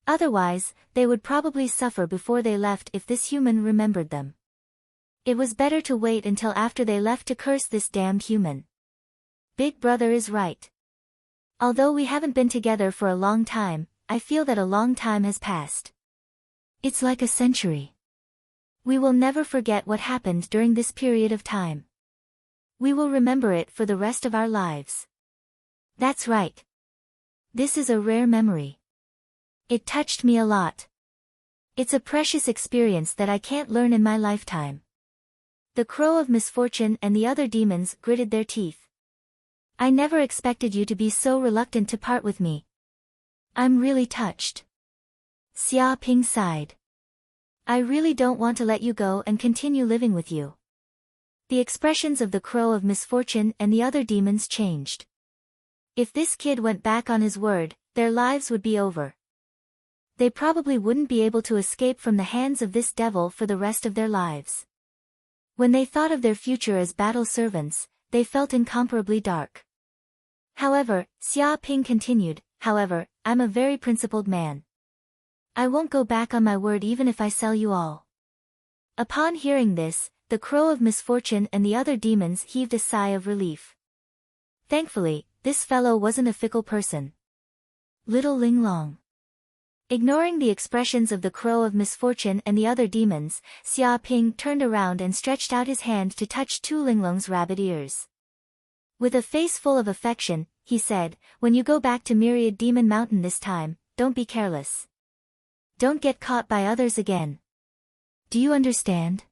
Otherwise, they would probably suffer before they left if this human remembered them. It was better to wait until after they left to curse this damned human. Big brother is right. Although we haven't been together for a long time, I feel that a long time has passed. It's like a century. We will never forget what happened during this period of time. We will remember it for the rest of our lives. That's right. This is a rare memory. It touched me a lot. It's a precious experience that I can't learn in my lifetime. The crow of misfortune and the other demons gritted their teeth. I never expected you to be so reluctant to part with me. I'm really touched. Xia Ping sighed. I really don't want to let you go and continue living with you. The expressions of the crow of misfortune and the other demons changed. If this kid went back on his word, their lives would be over. They probably wouldn't be able to escape from the hands of this devil for the rest of their lives. When they thought of their future as battle servants, they felt incomparably dark. However, Xia Ping continued, however, I'm a very principled man. I won't go back on my word even if I sell you all. Upon hearing this, the crow of misfortune and the other demons heaved a sigh of relief. Thankfully, this fellow wasn't a fickle person. Little Ling Long. Ignoring the expressions of the crow of misfortune and the other demons, Xia Ping turned around and stretched out his hand to touch Tu Linglong's rabbit ears. With a face full of affection, he said, when you go back to Myriad Demon Mountain this time, don't be careless. Don't get caught by others again. Do you understand?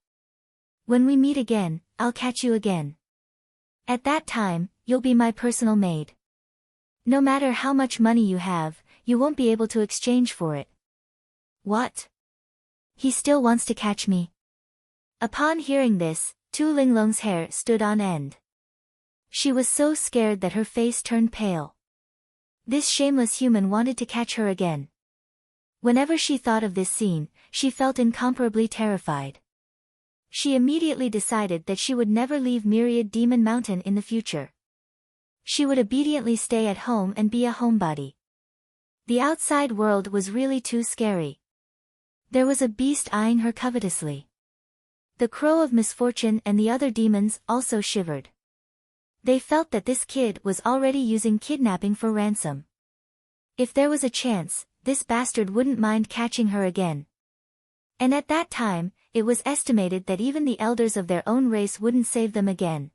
When we meet again, I'll catch you again. At that time, you'll be my personal maid. No matter how much money you have, you won't be able to exchange for it. What? He still wants to catch me? Upon hearing this, Tu Linglong's hair stood on end. She was so scared that her face turned pale. This shameless human wanted to catch her again. Whenever she thought of this scene, she felt incomparably terrified. She immediately decided that she would never leave Myriad Demon Mountain in the future. She would obediently stay at home and be a homebody. The outside world was really too scary. There was a beast eyeing her covetously. The crow of misfortune and the other demons also shivered. They felt that this kid was already using kidnapping for ransom. If there was a chance, this bastard wouldn't mind catching her again. And at that time, it was estimated that even the elders of their own race wouldn't save them again.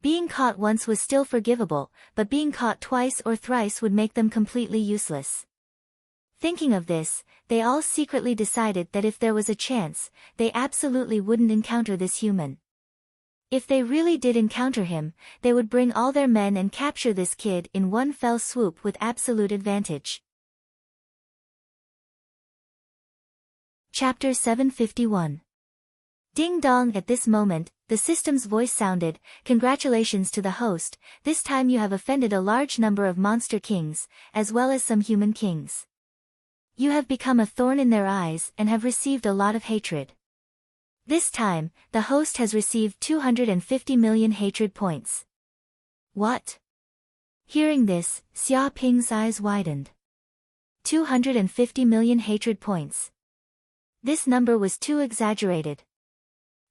Being caught once was still forgivable, but being caught twice or thrice would make them completely useless. Thinking of this, they all secretly decided that if there was a chance, they absolutely wouldn't encounter this human. If they really did encounter him, they would bring all their men and capture this kid in one fell swoop with absolute advantage. Chapter 751. Ding dong. At this moment, the system's voice sounded, congratulations to the host, this time you have offended a large number of monster kings, as well as some human kings. You have become a thorn in their eyes and have received a lot of hatred. This time, the host has received 250 million hatred points. What? Hearing this, Xia Ping's eyes widened. 250 million hatred points. This number was too exaggerated.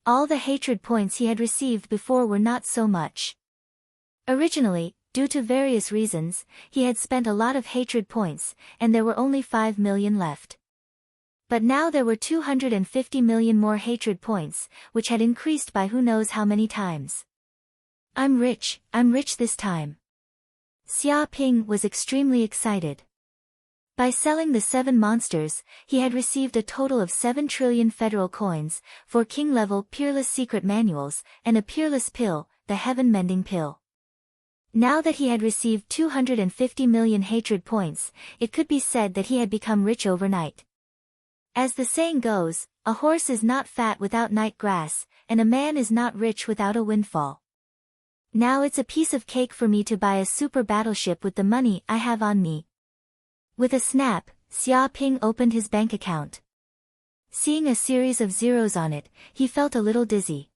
All the hatred points he had received before were not so much. Originally, due to various reasons, he had spent a lot of hatred points, and there were only 5 million left. But now there were 250 million more hatred points, which had increased by who knows how many times. I'm rich this time. Xia Ping was extremely excited. By selling the 7 monsters, he had received a total of 7 trillion federal coins, 4 king-level peerless secret manuals, and a peerless pill, the heaven-mending pill. Now that he had received 250 million hatred points, it could be said that he had become rich overnight. As the saying goes, a horse is not fat without night grass, and a man is not rich without a windfall. Now it's a piece of cake for me to buy a super battleship with the money I have on me. With a snap, Xia Ping opened his bank account. Seeing a series of zeros on it, he felt a little dizzy.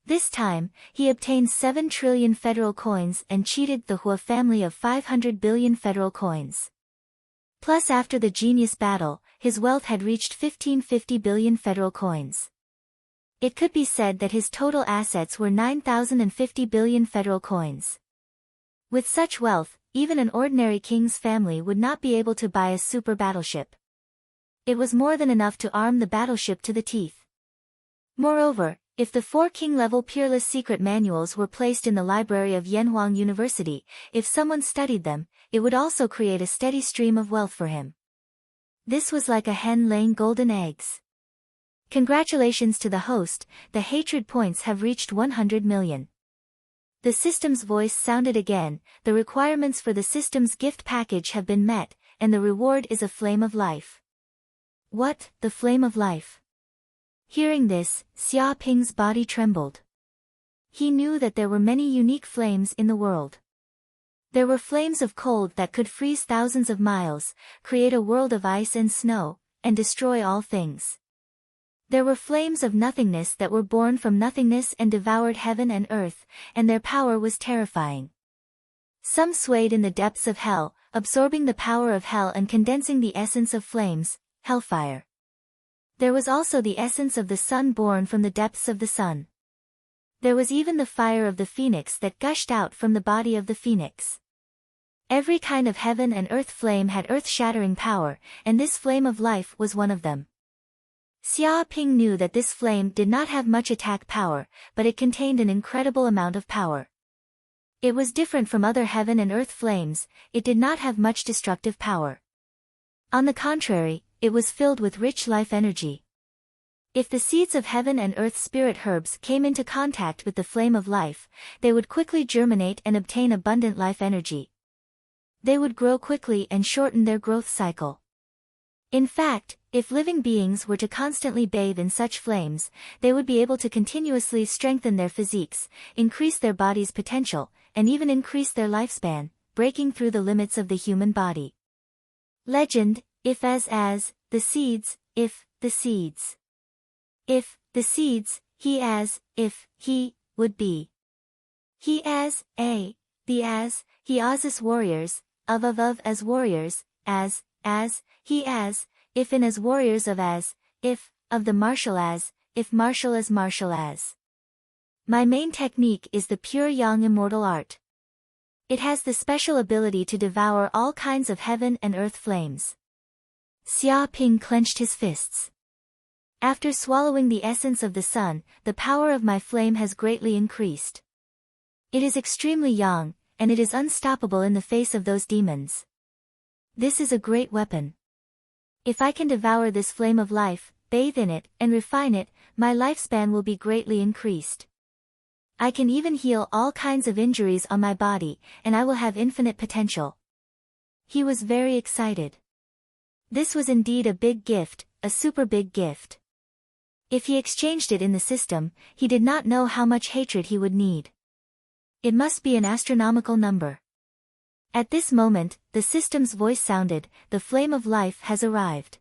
This time, he obtained 7 trillion federal coins and cheated the Hua family of 500 billion federal coins. Plus after the genius battle, his wealth had reached 1550 billion federal coins. It could be said that his total assets were 9,050 billion federal coins. With such wealth, even an ordinary king's family would not be able to buy a super battleship. It was more than enough to arm the battleship to the teeth. Moreover, if the 4 king-level peerless secret manuals were placed in the library of Yanhuang University, if someone studied them, it would also create a steady stream of wealth for him. This was like a hen laying golden eggs. Congratulations to the host, the hatred points have reached 100 million. The system's voice sounded again, the requirements for the system's gift package have been met, and the reward is a flame of life. What, the flame of life? Hearing this, Xia Ping's body trembled. He knew that there were many unique flames in the world. There were flames of cold that could freeze thousands of miles, create a world of ice and snow, and destroy all things. There were flames of nothingness that were born from nothingness and devoured heaven and earth, and their power was terrifying. Some swayed in the depths of hell, absorbing the power of hell and condensing the essence of flames, hellfire. There was also the essence of the sun born from the depths of the sun. There was even the fire of the phoenix that gushed out from the body of the phoenix. Every kind of heaven and earth flame had earth-shattering power, and this flame of life was one of them. Xia Ping knew that this flame did not have much attack power, but it contained an incredible amount of power. It was different from other heaven and earth flames, it did not have much destructive power. On the contrary, it was filled with rich life energy. If the seeds of heaven and earth spirit herbs came into contact with the flame of life, they would quickly germinate and obtain abundant life energy. They would grow quickly and shorten their growth cycle. In fact, if living beings were to constantly bathe in such flames, they would be able to continuously strengthen their physiques, increase their body's potential, and even increase their lifespan, breaking through the limits of the human body. Legend, if as, the seeds, if, the seeds. If, the seeds, he as, if, he, would be. He as, the as, he as warriors, of as warriors, as, he as, if in as warriors of as, if, of the martial as, if martial as. My main technique is the pure yang immortal art. It has the special ability to devour all kinds of heaven and earth flames. Xia Ping clenched his fists. After swallowing the essence of the sun, the power of my flame has greatly increased. It is extremely yang, and it is unstoppable in the face of those demons. This is a great weapon. If I can devour this flame of life, bathe in it, and refine it, my lifespan will be greatly increased. I can even heal all kinds of injuries on my body, and I will have infinite potential. He was very excited. This was indeed a big gift, a super big gift. If he exchanged it in the system, he did not know how much hatred he would need. It must be an astronomical number. At this moment, the system's voice sounded, the flame of life has arrived.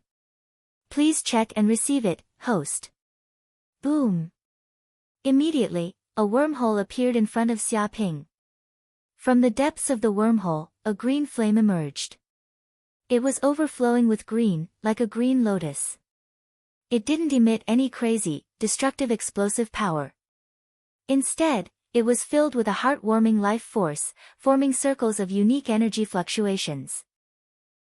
Please check and receive it, host. Boom. Immediately, a wormhole appeared in front of Xia Ping. From the depths of the wormhole, a green flame emerged. It was overflowing with green, like a green lotus. It didn't emit any crazy, destructive explosive power. Instead, it was filled with a heartwarming life force, forming circles of unique energy fluctuations.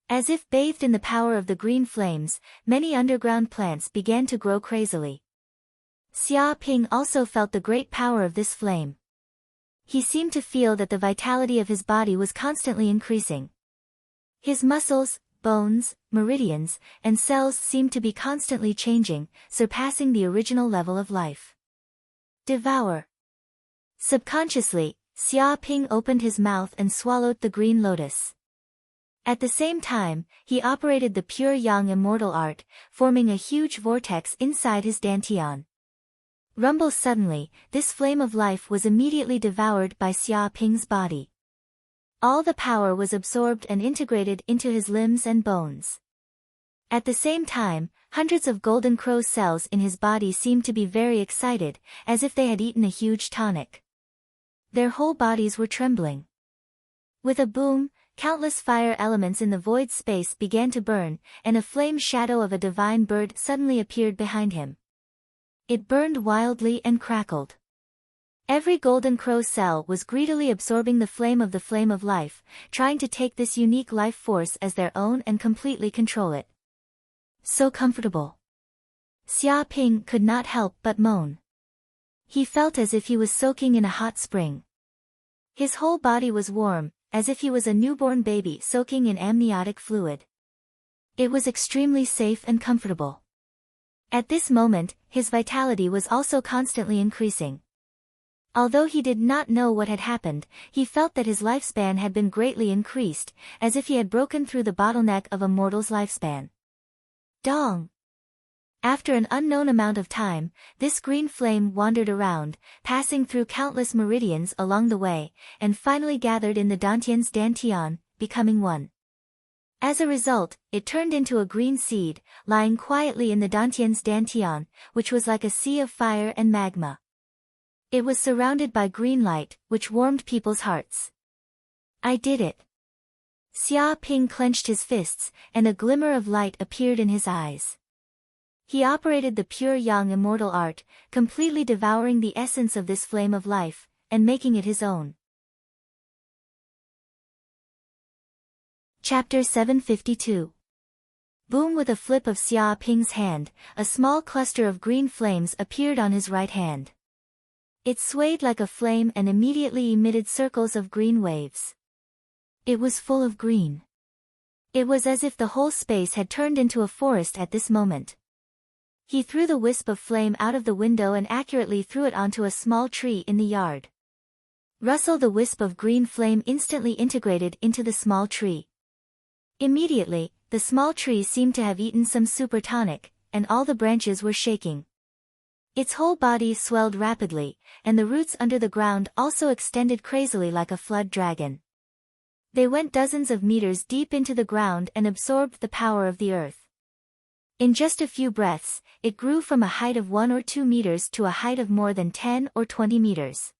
As if bathed in the power of the green flames, many underground plants began to grow crazily. Xia Ping also felt the great power of this flame. He seemed to feel that the vitality of his body was constantly increasing. His muscles, bones, meridians, and cells seemed to be constantly changing, surpassing the original level of life. Devour. Subconsciously, Xia Ping opened his mouth and swallowed the green lotus. At the same time, he operated the pure yang immortal art, forming a huge vortex inside his dantian. Rumble suddenly, this flame of life was immediately devoured by Xia Ping's body. All the power was absorbed and integrated into his limbs and bones. At the same time, hundreds of golden crow cells in his body seemed to be very excited, as if they had eaten a huge tonic. Their whole bodies were trembling. With a boom, countless fire elements in the void space began to burn, and a flame shadow of a divine bird suddenly appeared behind him. It burned wildly and crackled. Every golden crow cell was greedily absorbing the flame of life, trying to take this unique life force as their own and completely control it. So comfortable. Xia Ping could not help but moan. He felt as if he was soaking in a hot spring. His whole body was warm, as if he was a newborn baby soaking in amniotic fluid. It was extremely safe and comfortable. At this moment, his vitality was also constantly increasing. Although he did not know what had happened, he felt that his lifespan had been greatly increased, as if he had broken through the bottleneck of a mortal's lifespan. Dong! After an unknown amount of time, this green flame wandered around, passing through countless meridians along the way, and finally gathered in the Dantian's Dantian, becoming one. As a result, it turned into a green seed, lying quietly in the Dantian's Dantian, which was like a sea of fire and magma. It was surrounded by green light, which warmed people's hearts. I did it. Xia Ping clenched his fists, and a glimmer of light appeared in his eyes. He operated the pure yang immortal art, completely devouring the essence of this flame of life, and making it his own. Chapter 752. Boom! With a flip of Xia Ping's hand, a small cluster of green flames appeared on his right hand. It swayed like a flame and immediately emitted circles of green waves. It was full of green. It was as if the whole space had turned into a forest at this moment. He threw the wisp of flame out of the window and accurately threw it onto a small tree in the yard. Rustle! The wisp of green flame instantly integrated into the small tree. Immediately, the small tree seemed to have eaten some super tonic, and all the branches were shaking. Its whole body swelled rapidly, and the roots under the ground also extended crazily like a flood dragon. They went dozens of meters deep into the ground and absorbed the power of the earth. In just a few breaths, it grew from a height of 1 or 2 meters to a height of more than 10 or 20 meters.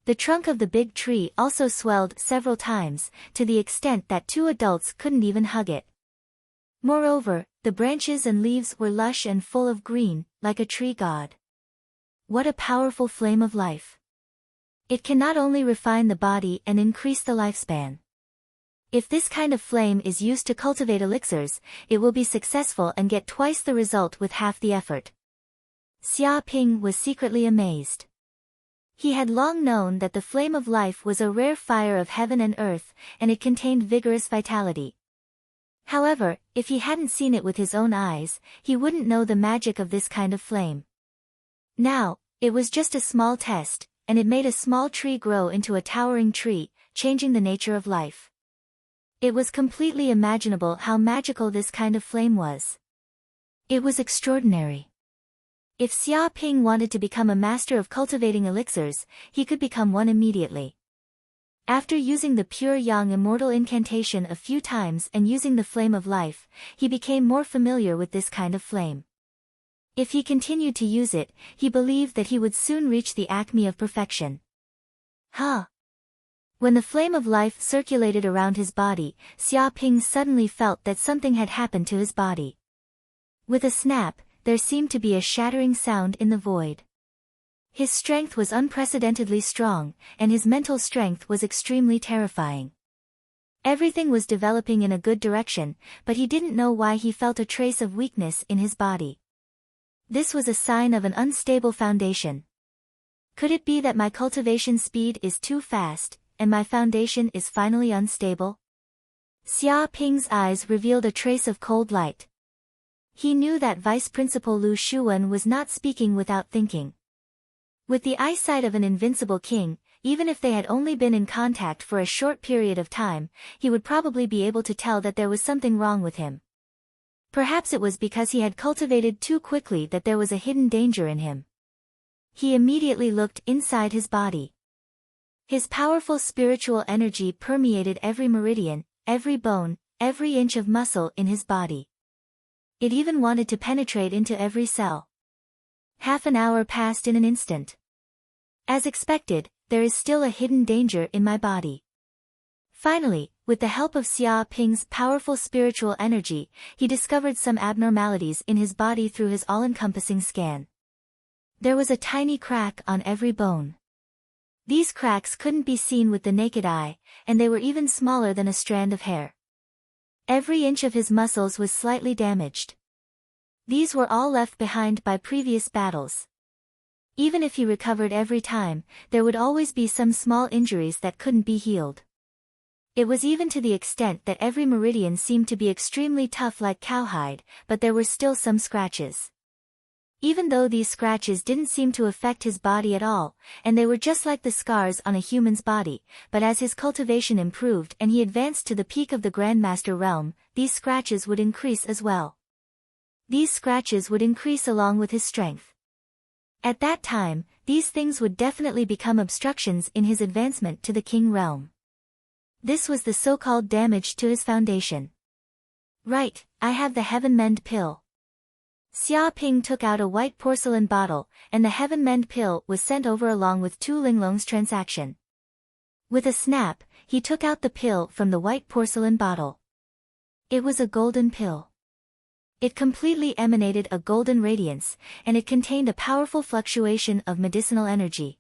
The trunk of the big tree also swelled several times, to the extent that 2 adults couldn't even hug it. Moreover, the branches and leaves were lush and full of green, like a tree god. What a powerful flame of life! It can not only refine the body and increase the lifespan. If this kind of flame is used to cultivate elixirs, it will be successful and get twice the result with half the effort. Xia Ping was secretly amazed. He had long known that the flame of life was a rare fire of heaven and earth, and it contained vigorous vitality. However, if he hadn't seen it with his own eyes, he wouldn't know the magic of this kind of flame. Now, it was just a small test, and it made a small tree grow into a towering tree, changing the nature of life. It was completely imaginable how magical this kind of flame was. It was extraordinary. If Xia Ping wanted to become a master of cultivating elixirs, he could become one immediately. After using the pure yang immortal incantation a few times and using the flame of life, he became more familiar with this kind of flame. If he continued to use it, he believed that he would soon reach the acme of perfection. When the flame of life circulated around his body, Xia Ping suddenly felt that something had happened to his body. With a snap, there seemed to be a shattering sound in the void. His strength was unprecedentedly strong, and his mental strength was extremely terrifying. Everything was developing in a good direction, but he didn't know why he felt a trace of weakness in his body. This was a sign of an unstable foundation. Could it be that my cultivation speed is too fast, and my foundation is finally unstable? Xia Ping's eyes revealed a trace of cold light. He knew that Vice Principal Lu Shuwen was not speaking without thinking. With the eyesight of an invincible king, even if they had only been in contact for a short period of time, he would probably be able to tell that there was something wrong with him. Perhaps it was because he had cultivated too quickly that there was a hidden danger in him. He immediately looked inside his body. His powerful spiritual energy permeated every meridian, every bone, every inch of muscle in his body. It even wanted to penetrate into every cell. Half an hour passed in an instant. As expected, there is still a hidden danger in my body. Finally, with the help of Xia Ping's powerful spiritual energy, he discovered some abnormalities in his body through his all-encompassing scan. There was a tiny crack on every bone. These cracks couldn't be seen with the naked eye, and they were even smaller than a strand of hair. Every inch of his muscles was slightly damaged. These were all left behind by previous battles. Even if he recovered every time, there would always be some small injuries that couldn't be healed. It was even to the extent that every meridian seemed to be extremely tough like cowhide, but there were still some scratches. Even though these scratches didn't seem to affect his body at all, and they were just like the scars on a human's body, but as his cultivation improved and he advanced to the peak of the Grandmaster realm, these scratches would increase as well. These scratches would increase along with his strength. At that time, these things would definitely become obstructions in his advancement to the king realm. This was the so-called damage to his foundation. Right, I have the Heaven Mend pill. Xia Ping took out a white porcelain bottle, and the Heaven Mend pill was sent over along with Tu Linglong's transaction. With a snap, he took out the pill from the white porcelain bottle. It was a golden pill. It completely emanated a golden radiance, and it contained a powerful fluctuation of medicinal energy.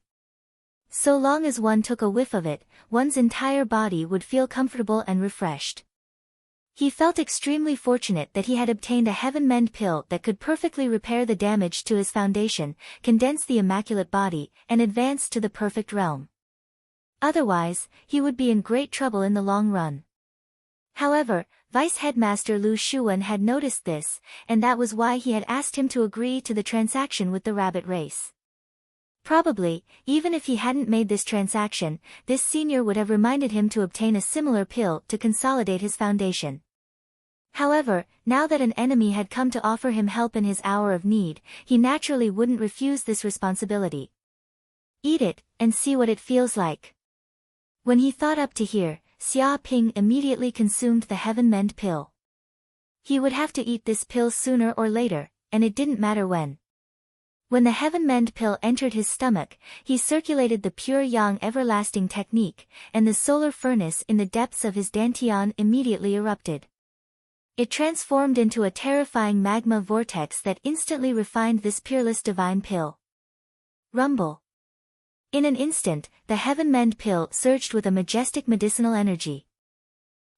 So long as one took a whiff of it, one's entire body would feel comfortable and refreshed. He felt extremely fortunate that he had obtained a Heaven Mend pill that could perfectly repair the damage to his foundation, condense the immaculate body, and advance to the perfect realm. Otherwise, he would be in great trouble in the long run. However, Vice Headmaster Lu Shuwen had noticed this, and that was why he had asked him to agree to the transaction with the rabbit race. Probably, even if he hadn't made this transaction, this senior would have reminded him to obtain a similar pill to consolidate his foundation. However, now that an enemy had come to offer him help in his hour of need, he naturally wouldn't refuse this responsibility. Eat it, and see what it feels like. When he thought up to here, Xia Ping immediately consumed the Heaven Mend pill. He would have to eat this pill sooner or later, and it didn't matter when. When the Heaven Mend pill entered his stomach, he circulated the pure yang everlasting technique, and the solar furnace in the depths of his dantian immediately erupted. It transformed into a terrifying magma vortex that instantly refined this peerless divine pill. Rumble. In an instant, the Heaven Mend pill surged with a majestic medicinal energy.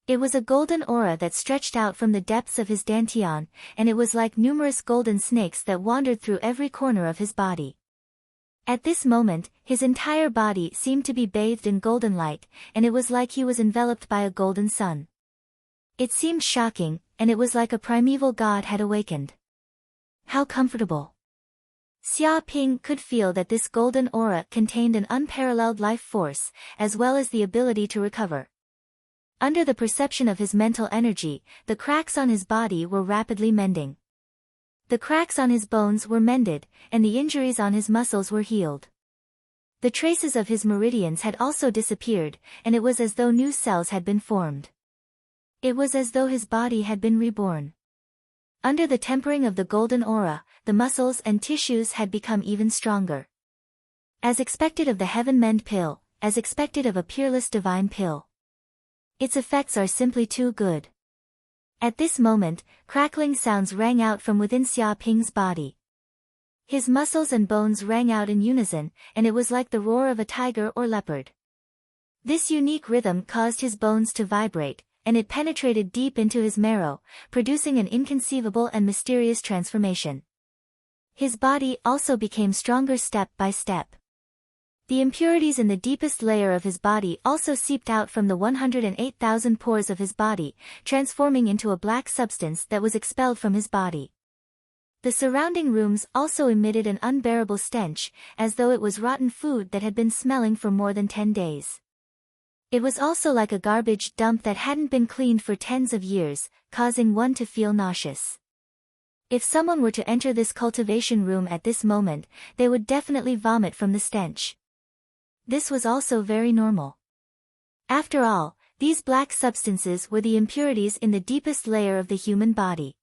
It was a golden aura that stretched out from the depths of his dantian, and it was like numerous golden snakes that wandered through every corner of his body. At this moment, his entire body seemed to be bathed in golden light, and it was like he was enveloped by a golden sun. It seemed shocking, and it was like a primeval god had awakened. How comfortable! Xia Ping could feel that this golden aura contained an unparalleled life force, as well as the ability to recover. Under the perception of his mental energy, the cracks on his body were rapidly mending. The cracks on his bones were mended, and the injuries on his muscles were healed. The traces of his meridians had also disappeared, and it was as though new cells had been formed. It was as though his body had been reborn. Under the tempering of the golden aura, the muscles and tissues had become even stronger. As expected of the Heaven Mend pill, as expected of a peerless divine pill. Its effects are simply too good. At this moment, crackling sounds rang out from within Xia Ping's body. His muscles and bones rang out in unison, and it was like the roar of a tiger or leopard. This unique rhythm caused his bones to vibrate, and it penetrated deep into his marrow, producing an inconceivable and mysterious transformation. His body also became stronger step by step. The impurities in the deepest layer of his body also seeped out from the 108,000 pores of his body, transforming into a black substance that was expelled from his body. The surrounding rooms also emitted an unbearable stench, as though it was rotten food that had been smelling for more than 10 days. It was also like a garbage dump that hadn't been cleaned for tens of years, causing one to feel nauseous. If someone were to enter this cultivation room at this moment, they would definitely vomit from the stench. This was also very normal. After all, these black substances were the impurities in the deepest layer of the human body.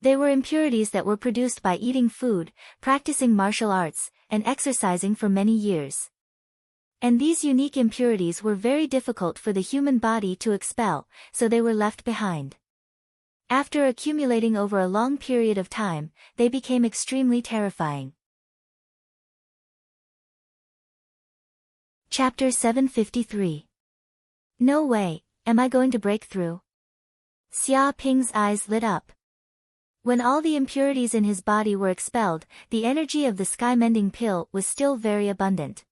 They were impurities that were produced by eating food, practicing martial arts, and exercising for many years. And these unique impurities were very difficult for the human body to expel, so they were left behind. After accumulating over a long period of time, they became extremely terrifying. Chapter 753. No way, am I going to break through? Xia Ping's eyes lit up. When all the impurities in his body were expelled, the energy of the sky-mending pill was still very abundant.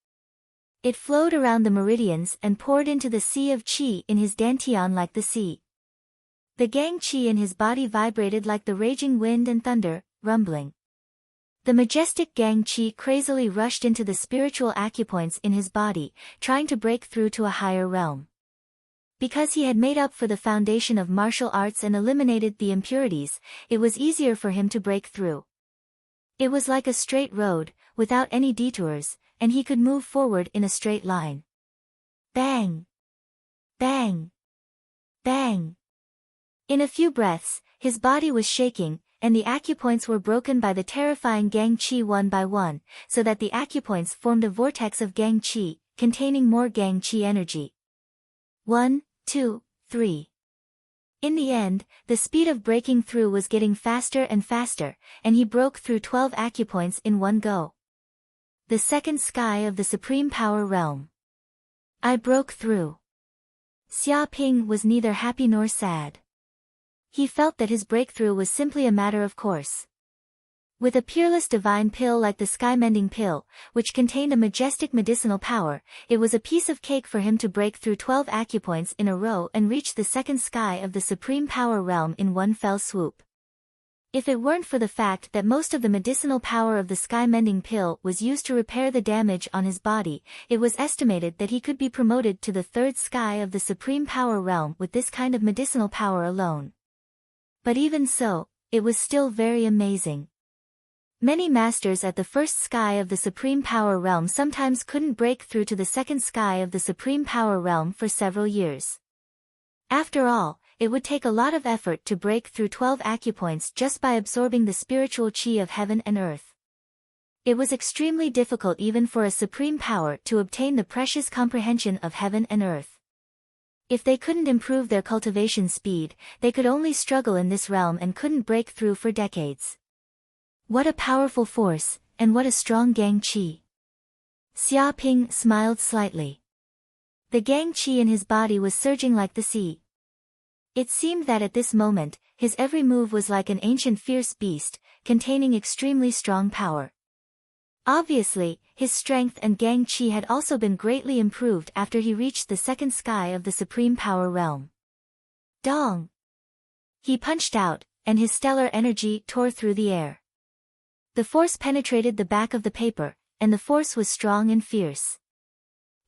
It flowed around the meridians and poured into the sea of qi in his dantian like the sea. The gang qi in his body vibrated like the raging wind and thunder, rumbling. The majestic gang qi crazily rushed into the spiritual acupoints in his body, trying to break through to a higher realm. Because he had made up for the foundation of martial arts and eliminated the impurities, it was easier for him to break through. It was like a straight road, without any detours, and he could move forward in a straight line. Bang! Bang! Bang! In a few breaths, his body was shaking, and the acupoints were broken by the terrifying gang qi one by one, so that the acupoints formed a vortex of gang qi, containing more gang qi energy. 1, 2, 3. In the end, the speed of breaking through was getting faster and faster, and he broke through 12 acupoints in one go. The second sky of the Supreme Power Realm. I broke through. Xia Ping was neither happy nor sad. He felt that his breakthrough was simply a matter of course. With a peerless divine pill like the sky-mending pill, which contained a majestic medicinal power, it was a piece of cake for him to break through 12 acupoints in a row and reach the second sky of the Supreme Power Realm in one fell swoop. If it weren't for the fact that most of the medicinal power of the sky-mending pill was used to repair the damage on his body, it was estimated that he could be promoted to the third sky of the Supreme Power Realm with this kind of medicinal power alone. But even so, it was still very amazing. Many masters at the first sky of the Supreme Power Realm sometimes couldn't break through to the second sky of the Supreme Power Realm for several years. After all, it would take a lot of effort to break through 12 acupoints just by absorbing the spiritual qi of heaven and earth. It was extremely difficult even for a supreme power to obtain the precious comprehension of heaven and earth. If they couldn't improve their cultivation speed, they could only struggle in this realm and couldn't break through for decades. What a powerful force, and what a strong gang qi. Xia Ping smiled slightly. The gang qi in his body was surging like the sea. It seemed that at this moment, his every move was like an ancient fierce beast, containing extremely strong power. Obviously, his strength and gang qi had also been greatly improved after he reached the second sky of the Supreme Power Realm. Dong! He punched out, and his stellar energy tore through the air. The force penetrated the back of the paper, and the force was strong and fierce.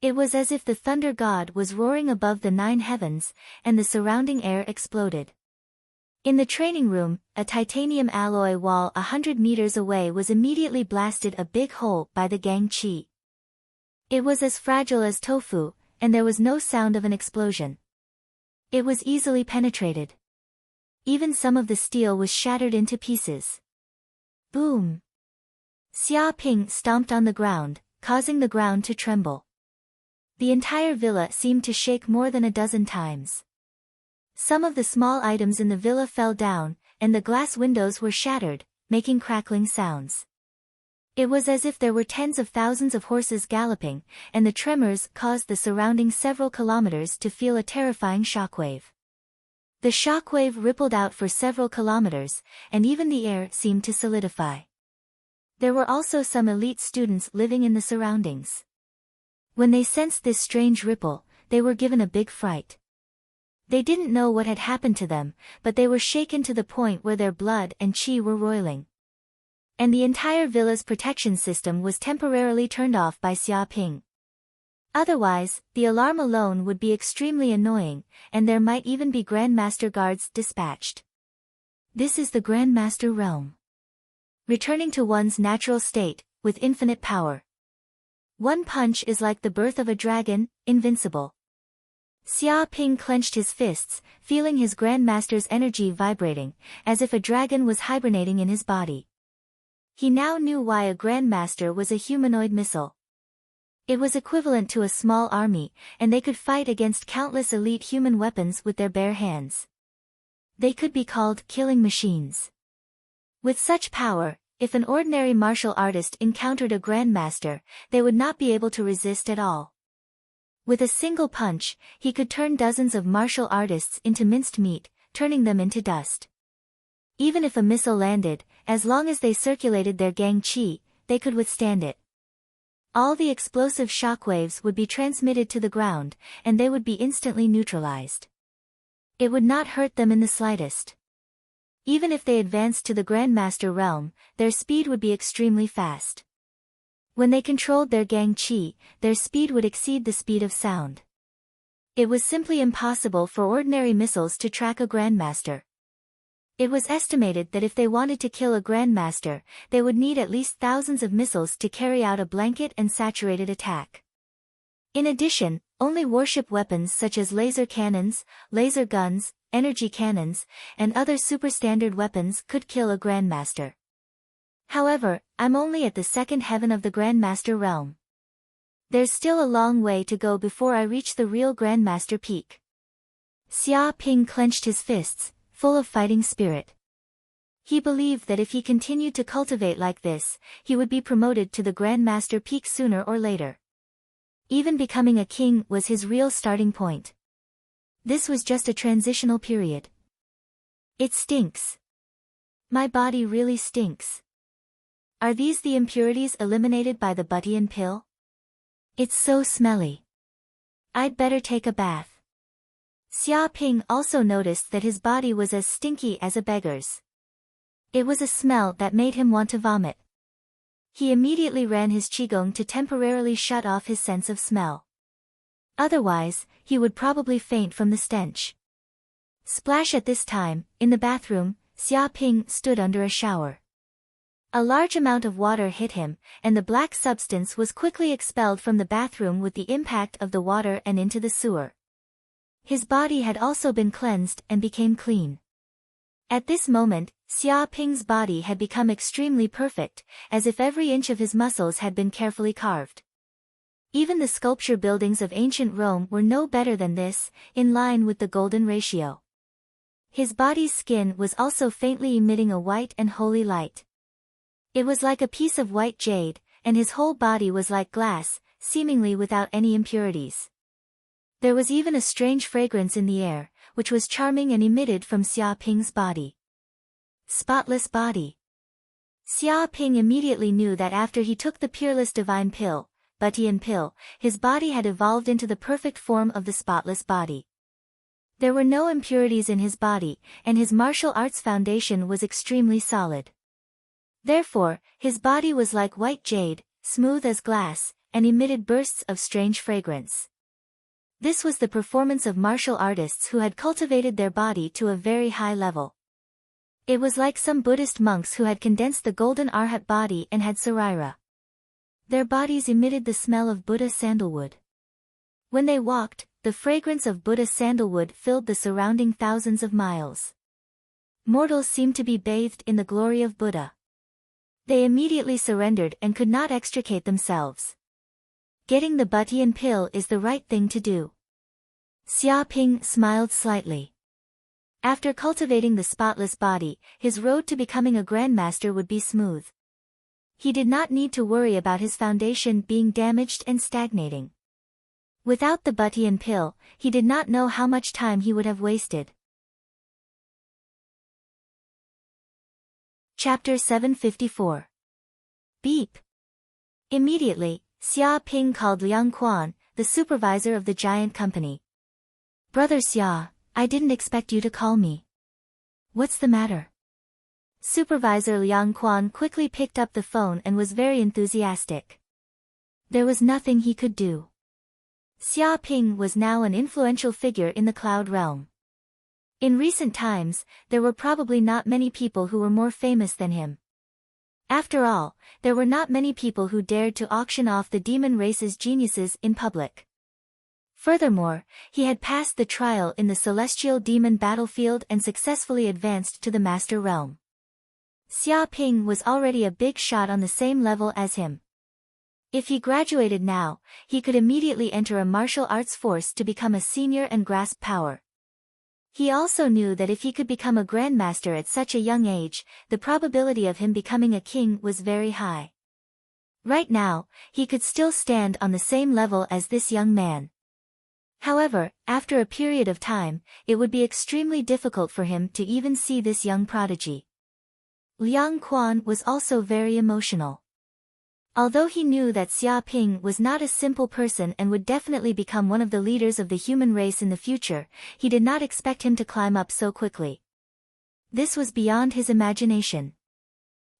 It was as if the thunder god was roaring above the 9 heavens, and the surrounding air exploded. In the training room, a titanium alloy wall 100 meters away was immediately blasted a big hole by the gang qi. It was as fragile as tofu, and there was no sound of an explosion. It was easily penetrated. Even some of the steel was shattered into pieces. Boom! Xia Ping stomped on the ground, causing the ground to tremble. The entire villa seemed to shake more than a dozen times. Some of the small items in the villa fell down, and the glass windows were shattered, making crackling sounds. It was as if there were tens of thousands of horses galloping, and the tremors caused the surrounding several kilometers to feel a terrifying shockwave. The shockwave rippled out for several kilometers, and even the air seemed to solidify. There were also some elite students living in the surroundings. When they sensed this strange ripple, they were given a big fright. They didn't know what had happened to them, but they were shaken to the point where their blood and qi were roiling. And the entire villa's protection system was temporarily turned off by Xia Ping. Otherwise, the alarm alone would be extremely annoying, and there might even be Grandmaster guards dispatched. This is the Grandmaster realm. Returning to one's natural state, with infinite power. One punch is like the birth of a dragon, invincible. Xia Ping clenched his fists, feeling his Grandmaster's energy vibrating, as if a dragon was hibernating in his body. He now knew why a Grandmaster was a humanoid missile. It was equivalent to a small army, and they could fight against countless elite human weapons with their bare hands. They could be called killing machines. With such power, if an ordinary martial artist encountered a Grandmaster, they would not be able to resist at all. With a single punch, he could turn dozens of martial artists into minced meat, turning them into dust. Even if a missile landed, as long as they circulated their gang chi, they could withstand it. All the explosive shockwaves would be transmitted to the ground, and they would be instantly neutralized. It would not hurt them in the slightest. Even if they advanced to the Grandmaster realm, their speed would be extremely fast. When they controlled their gang chi, their speed would exceed the speed of sound. It was simply impossible for ordinary missiles to track a Grandmaster. It was estimated that if they wanted to kill a Grandmaster, they would need at least thousands of missiles to carry out a blanket and saturated attack. In addition, only warship weapons such as laser cannons, laser guns, energy cannons, and other superstandard weapons could kill a Grandmaster. However, I'm only at the second heaven of the Grandmaster realm. There's still a long way to go before I reach the real Grandmaster peak. Xia Ping clenched his fists, full of fighting spirit. He believed that if he continued to cultivate like this, he would be promoted to the Grandmaster peak sooner or later. Even becoming a king was his real starting point. This was just a transitional period. It stinks. My body really stinks. Are these the impurities eliminated by the Butian pill? It's so smelly. I'd better take a bath. Xia Ping also noticed that his body was as stinky as a beggar's. It was a smell that made him want to vomit. He immediately ran his qigong to temporarily shut off his sense of smell. Otherwise, he would probably faint from the stench. Splash! At this time, in the bathroom, Xia Ping stood under a shower. A large amount of water hit him, and the black substance was quickly expelled from the bathroom with the impact of the water and into the sewer. His body had also been cleansed and became clean. At this moment, Xia Ping's body had become extremely perfect, as if every inch of his muscles had been carefully carved. Even the sculpture buildings of ancient Rome were no better than this, in line with the golden ratio. His body's skin was also faintly emitting a white and holy light. It was like a piece of white jade, and his whole body was like glass, seemingly without any impurities. There was even a strange fragrance in the air, which was charming and emitted from Xia Ping's body. Spotless body. Xia Ping immediately knew that after he took the peerless divine pill, Butian pill, his body had evolved into the perfect form of the spotless body. There were no impurities in his body, and his martial arts foundation was extremely solid. Therefore, his body was like white jade, smooth as glass, and emitted bursts of strange fragrance. This was the performance of martial artists who had cultivated their body to a very high level. It was like some Buddhist monks who had condensed the golden arhat body and had sarira. Their bodies emitted the smell of Buddha sandalwood. When they walked, the fragrance of Buddha sandalwood filled the surrounding thousands of miles. Mortals seemed to be bathed in the glory of Buddha. They immediately surrendered and could not extricate themselves. Getting the Butian pill is the right thing to do. Xia Ping smiled slightly. After cultivating the spotless body, his road to becoming a Grandmaster would be smooth. He did not need to worry about his foundation being damaged and stagnating. Without the Butian pill, he did not know how much time he would have wasted. Chapter 754. Beep. Immediately, Xia Ping called Liang Quan, the supervisor of the giant company. Brother Xia, I didn't expect you to call me. What's the matter? Supervisor Liang Quan quickly picked up the phone and was very enthusiastic. There was nothing he could do. Xia Ping was now an influential figure in the cloud realm. In recent times, there were probably not many people who were more famous than him. After all, there were not many people who dared to auction off the demon race's geniuses in public. Furthermore, he had passed the trial in the celestial demon battlefield and successfully advanced to the master realm. Xia Ping was already a big shot on the same level as him. If he graduated now, he could immediately enter a martial arts force to become a senior and grasp power. He also knew that if he could become a grandmaster at such a young age, the probability of him becoming a king was very high. Right now, he could still stand on the same level as this young man. However, after a period of time, it would be extremely difficult for him to even see this young prodigy. Liang Quan was also very emotional. Although he knew that Xia Ping was not a simple person and would definitely become one of the leaders of the human race in the future, he did not expect him to climb up so quickly. This was beyond his imagination.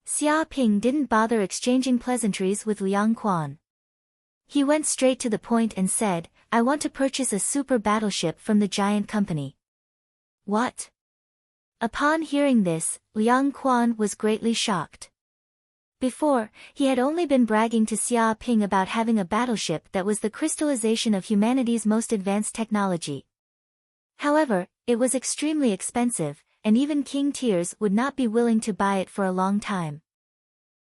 Xia Ping didn't bother exchanging pleasantries with Liang Quan. He went straight to the point and said, "I want to purchase a super battleship from the giant company." What? Upon hearing this, Liang Quan was greatly shocked. Before, he had only been bragging to Xia Ping about having a battleship that was the crystallization of humanity's most advanced technology. However, it was extremely expensive, and even king tiers would not be willing to buy it for a long time.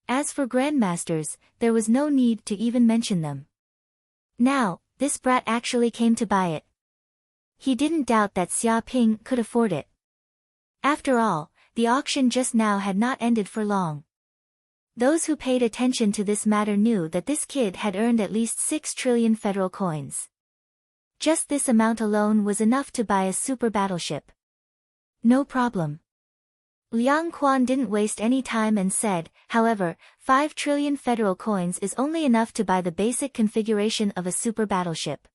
As for grandmasters, there was no need to even mention them. Now, this brat actually came to buy it. He didn't doubt that Xia Ping could afford it. After all, the auction just now had not ended for long. Those who paid attention to this matter knew that this kid had earned at least 6 trillion federal coins. Just this amount alone was enough to buy a super battleship. No problem. Liang Quan didn't waste any time and said, however, 5 trillion federal coins is only enough to buy the basic configuration of a super battleship.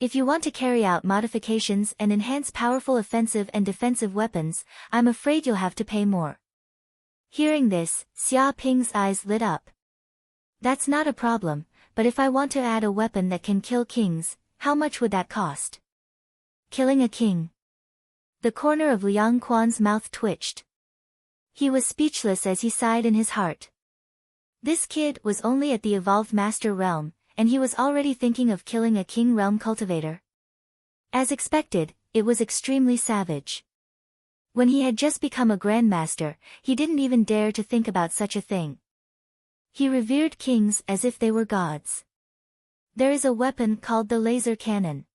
If you want to carry out modifications and enhance powerful offensive and defensive weapons, I'm afraid you'll have to pay more. Hearing this, Xia Ping's eyes lit up. That's not a problem, but if I want to add a weapon that can kill kings, how much would that cost? Killing a king. The corner of Liang Quan's mouth twitched. He was speechless as he sighed in his heart. This kid was only at the evolved master realm, and he was already thinking of killing a king realm cultivator. As expected, it was extremely savage. When he had just become a grandmaster, he didn't even dare to think about such a thing. He revered kings as if they were gods. There is a weapon called the laser cannon.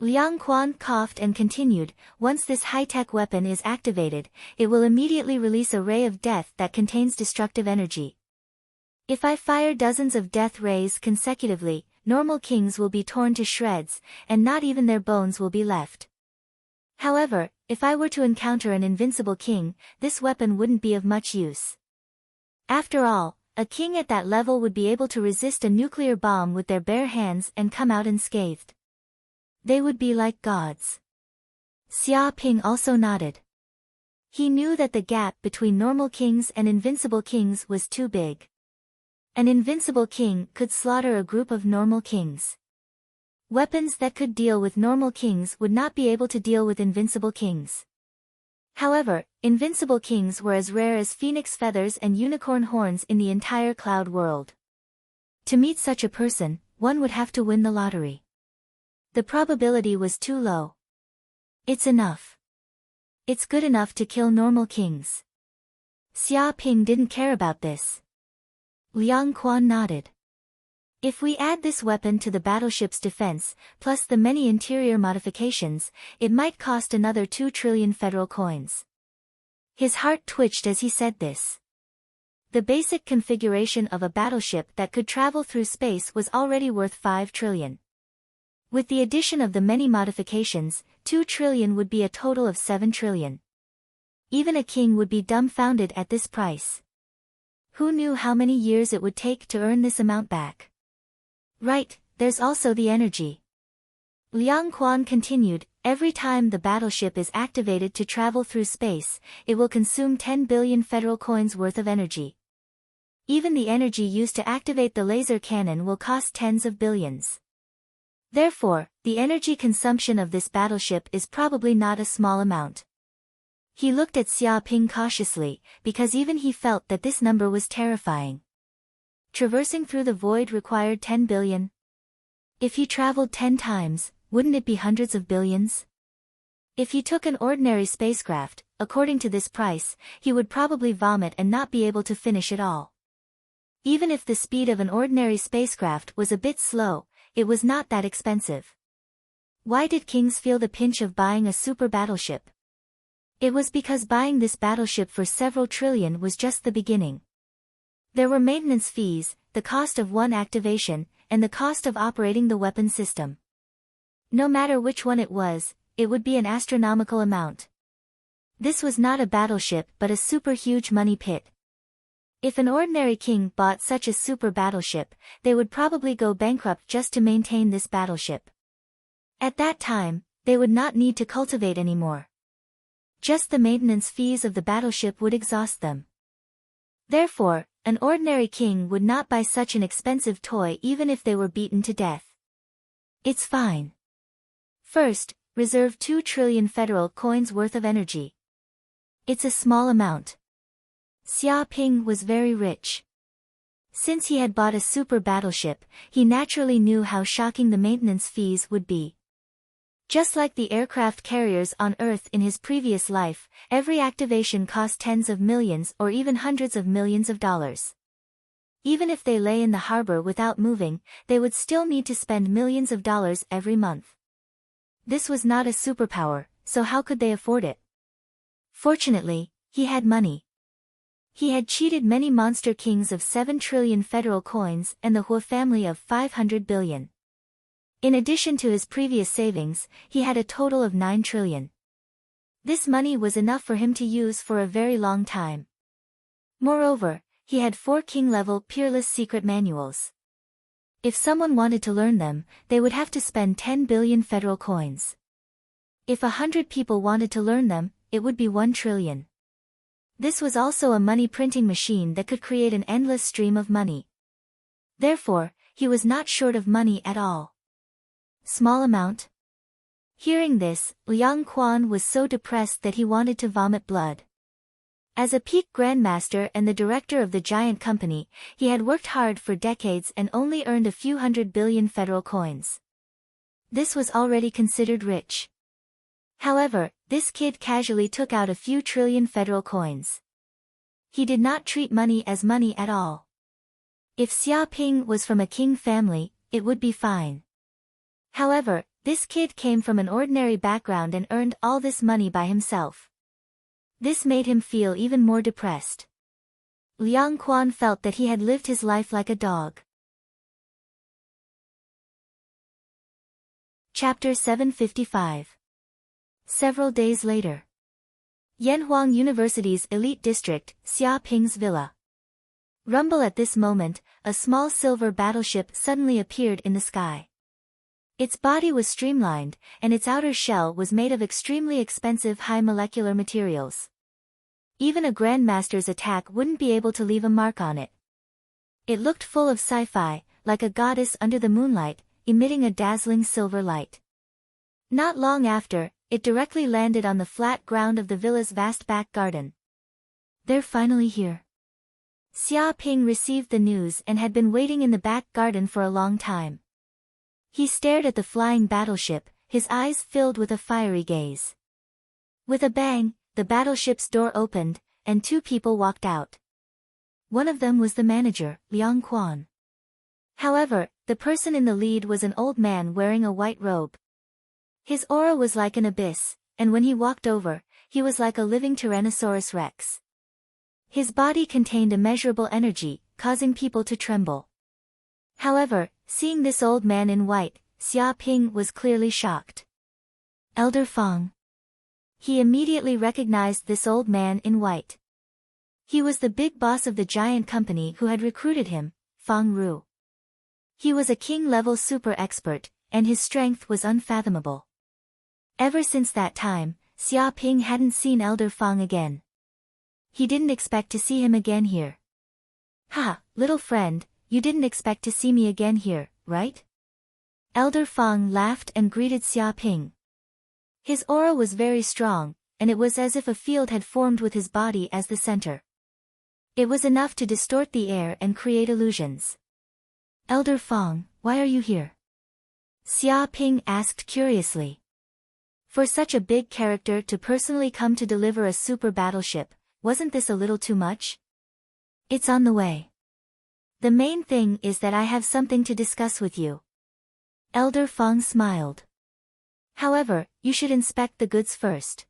Liang Quan coughed and continued, once this high-tech weapon is activated, it will immediately release a ray of death that contains destructive energy. If I fire dozens of death rays consecutively, normal kings will be torn to shreds, and not even their bones will be left. However, if I were to encounter an invincible king, this weapon wouldn't be of much use. After all, a king at that level would be able to resist a nuclear bomb with their bare hands and come out unscathed. They would be like gods. Xia Ping also nodded. He knew that the gap between normal kings and invincible kings was too big. An invincible king could slaughter a group of normal kings. Weapons that could deal with normal kings would not be able to deal with invincible kings. However, invincible kings were as rare as phoenix feathers and unicorn horns in the entire cloud world. To meet such a person, one would have to win the lottery. The probability was too low. It's enough. It's good enough to kill normal kings. Xia Ping didn't care about this. Liang Quan nodded. If we add this weapon to the battleship's defense, plus the many interior modifications, it might cost another 2 trillion federal coins. His heart twitched as he said this. The basic configuration of a battleship that could travel through space was already worth 5 trillion. With the addition of the many modifications, 2 trillion would be a total of 7 trillion. Even a king would be dumbfounded at this price. Who knew how many years it would take to earn this amount back? Right, there's also the energy. Liang Quan continued, every time the battleship is activated to travel through space, it will consume 10 billion federal coins worth of energy. Even the energy used to activate the laser cannon will cost tens of billions. Therefore, the energy consumption of this battleship is probably not a small amount. He looked at Xia Ping cautiously, because even he felt that this number was terrifying. Traversing through the void required 10 billion. If he traveled 10 times, wouldn't it be hundreds of billions? If he took an ordinary spacecraft, according to this price, he would probably vomit and not be able to finish it all. Even if the speed of an ordinary spacecraft was a bit slow, it was not that expensive. Why did kings feel the pinch of buying a super battleship? It was because buying this battleship for several trillion was just the beginning. There were maintenance fees, the cost of one activation, and the cost of operating the weapon system. No matter which one it would be an astronomical amount. This was not a battleship but a super huge money pit. If an ordinary king bought such a super battleship, they would probably go bankrupt just to maintain this battleship. At that time, they would not need to cultivate anymore. Just the maintenance fees of the battleship would exhaust them. Therefore, an ordinary king would not buy such an expensive toy even if they were beaten to death. It's fine. First, reserve 2 trillion federal coins worth of energy. It's a small amount. Xia Ping was very rich. Since he had bought a super battleship, he naturally knew how shocking the maintenance fees would be. Just like the aircraft carriers on Earth in his previous life, every activation cost tens of millions or even hundreds of millions of dollars. Even if they lay in the harbor without moving, they would still need to spend millions of dollars every month. This was not a superpower, so how could they afford it? Fortunately, he had money. He had cheated many monster kings of 7 trillion federal coins and the Hua family of 500 billion. In addition to his previous savings, he had a total of 9 trillion. This money was enough for him to use for a very long time. Moreover, he had 4 king-level peerless secret manuals. If someone wanted to learn them, they would have to spend 10 billion federal coins. If 100 people wanted to learn them, it would be 1 trillion. This was also a money printing machine that could create an endless stream of money. Therefore, he was not short of money at all. Small amount? Hearing this, Liang Quan was so depressed that he wanted to vomit blood. As a peak grandmaster and the director of the giant company, he had worked hard for decades and only earned a few 100 billion federal coins. This was already considered rich. However, this kid casually took out a few trillion federal coins. He did not treat money as money at all. If Xia Ping was from a king family, it would be fine. However, this kid came from an ordinary background and earned all this money by himself. This made him feel even more depressed. Liang Quan felt that he had lived his life like a dog. Chapter 755. Several days later. Yanhuang University's elite district, Xia Ping's villa. Rumble at this moment, a small silver battleship suddenly appeared in the sky. Its body was streamlined, and its outer shell was made of extremely expensive high molecular materials. Even a grandmaster's attack wouldn't be able to leave a mark on it. It looked full of sci-fi, like a goddess under the moonlight, emitting a dazzling silver light. Not long after, it directly landed on the flat ground of the villa's vast back garden. They're finally here. Xia Ping received the news and had been waiting in the back garden for a long time. He stared at the flying battleship, his eyes filled with a fiery gaze. With a bang, the battleship's door opened, and 2 people walked out. One of them was the manager, Liang Quan. However, the person in the lead was an old man wearing a white robe. His aura was like an abyss, and when he walked over, he was like a living Tyrannosaurus Rex. His body contained immeasurable energy, causing people to tremble. However, seeing this old man in white, Xia Ping was clearly shocked. Elder Fang. He immediately recognized this old man in white. He was the big boss of the giant company who had recruited him, Fang Ru. He was a king-level super expert, and his strength was unfathomable. Ever since that time, Xia Ping hadn't seen Elder Fang again. He didn't expect to see him again here. Ha, little friend, you didn't expect to see me again here, right? Elder Fang laughed and greeted Xia Ping. His aura was very strong, and it was as if a field had formed with his body as the center. It was enough to distort the air and create illusions. Elder Fang, why are you here? Xia Ping asked curiously. For such a big character to personally come to deliver a super battleship, wasn't this a little too much? It's on the way. The main thing is that I have something to discuss with you. Elder Fang smiled. However, you should inspect the goods first.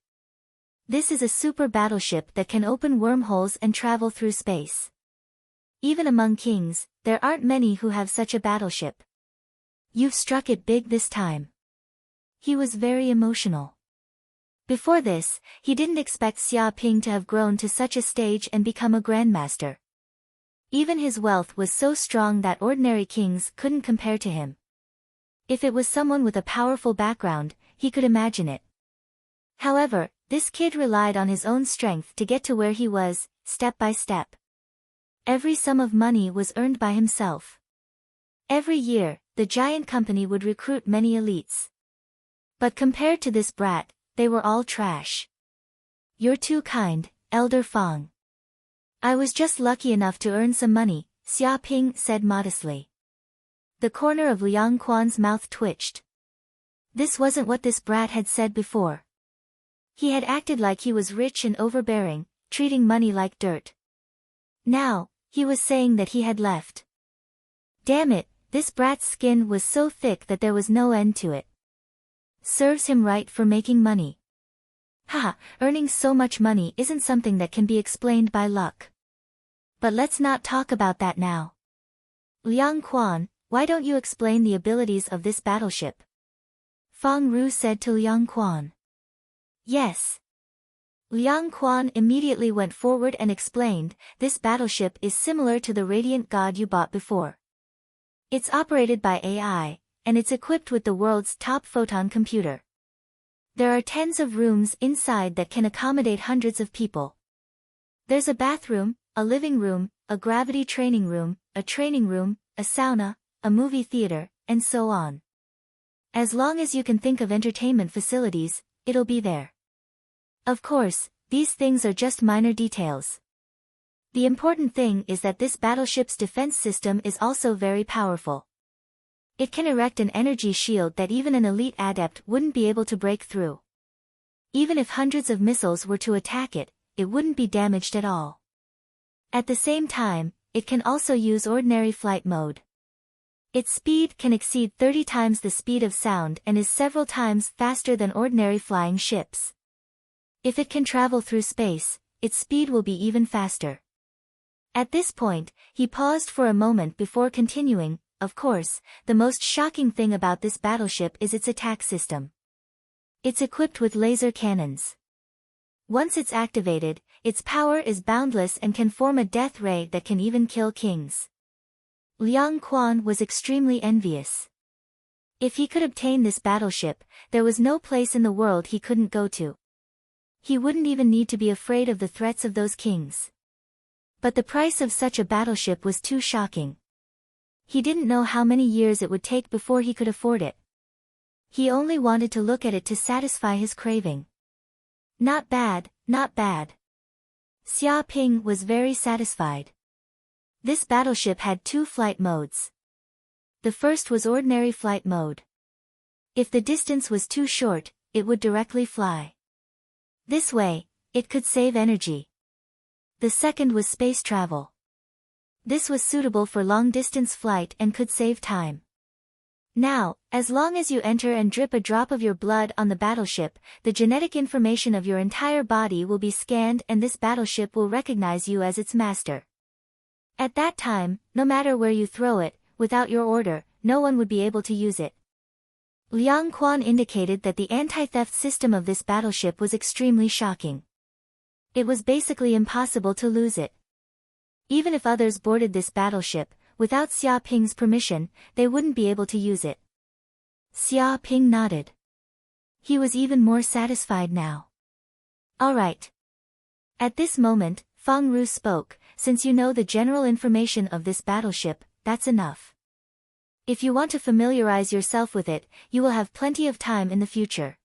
This is a super battleship that can open wormholes and travel through space. Even among kings, there aren't many who have such a battleship. You've struck it big this time. he was very emotional. Before this, he didn't expect Xia Ping to have grown to such a stage and become a grandmaster. Even his wealth was so strong that ordinary kings couldn't compare to him. If it was someone with a powerful background, he could imagine it. However, this kid relied on his own strength to get to where he was, step by step. Every sum of money was earned by himself. Every year, the giant company would recruit many elites. But compared to this brat, they were all trash. "You're too kind, Elder Fang. I was just lucky enough to earn some money," Xia Ping said modestly. The corner of Liang Quan's mouth twitched. This wasn't what this brat had said before. He had acted like he was rich and overbearing, treating money like dirt. Now, he was saying that he had left. Damn it, this brat's skin was so thick that there was no end to it. Serves him right for making money. Haha, earning so much money isn't something that can be explained by luck. But let's not talk about that now. Liang Quan, why don't you explain the abilities of this battleship? Fang Ru said to Liang Quan. Yes. Liang Quan immediately went forward and explained, this battleship is similar to the Radiant God you bought before. It's operated by AI, and it's equipped with the world's top photon computer. There are tens of rooms inside that can accommodate hundreds of people. There's a bathroom, a living room, a gravity training room, a sauna, a movie theater, and so on. As long as you can think of entertainment facilities, it'll be there. Of course, these things are just minor details. The important thing is that this battleship's defense system is also very powerful. It can erect an energy shield that even an elite adept wouldn't be able to break through. Even if hundreds of missiles were to attack it, it wouldn't be damaged at all. At the same time, it can also use ordinary flight mode. Its speed can exceed 30 times the speed of sound and is several times faster than ordinary flying ships. If it can travel through space, its speed will be even faster. At this point, he paused for a moment before continuing. Of course, the most shocking thing about this battleship is its attack system. It's equipped with laser cannons. Once it's activated, its power is boundless and can form a death ray that can even kill kings. Liang Quan was extremely envious. If he could obtain this battleship, there was no place in the world he couldn't go to. He wouldn't even need to be afraid of the threats of those kings. But the price of such a battleship was too shocking. He didn't know how many years it would take before he could afford it. He only wanted to look at it to satisfy his craving. Not bad, not bad. Xia Ping was very satisfied. This battleship had 2 flight modes. The first was ordinary flight mode. If the distance was too short, it would directly fly. This way, it could save energy. The second was space travel. This was suitable for long-distance flight and could save time. Now, as long as you enter and drip a drop of your blood on the battleship, the genetic information of your entire body will be scanned and this battleship will recognize you as its master. At that time, no matter where you throw it, without your order, no one would be able to use it. Liang Quan indicated that the anti-theft system of this battleship was extremely shocking. It was basically impossible to lose it. Even if others boarded this battleship, without Xia Ping's permission, they wouldn't be able to use it. Xia Ping nodded. He was even more satisfied now. All right. At this moment, Fang Ru spoke, since you know the general information of this battleship, that's enough. If you want to familiarize yourself with it, you will have plenty of time in the future.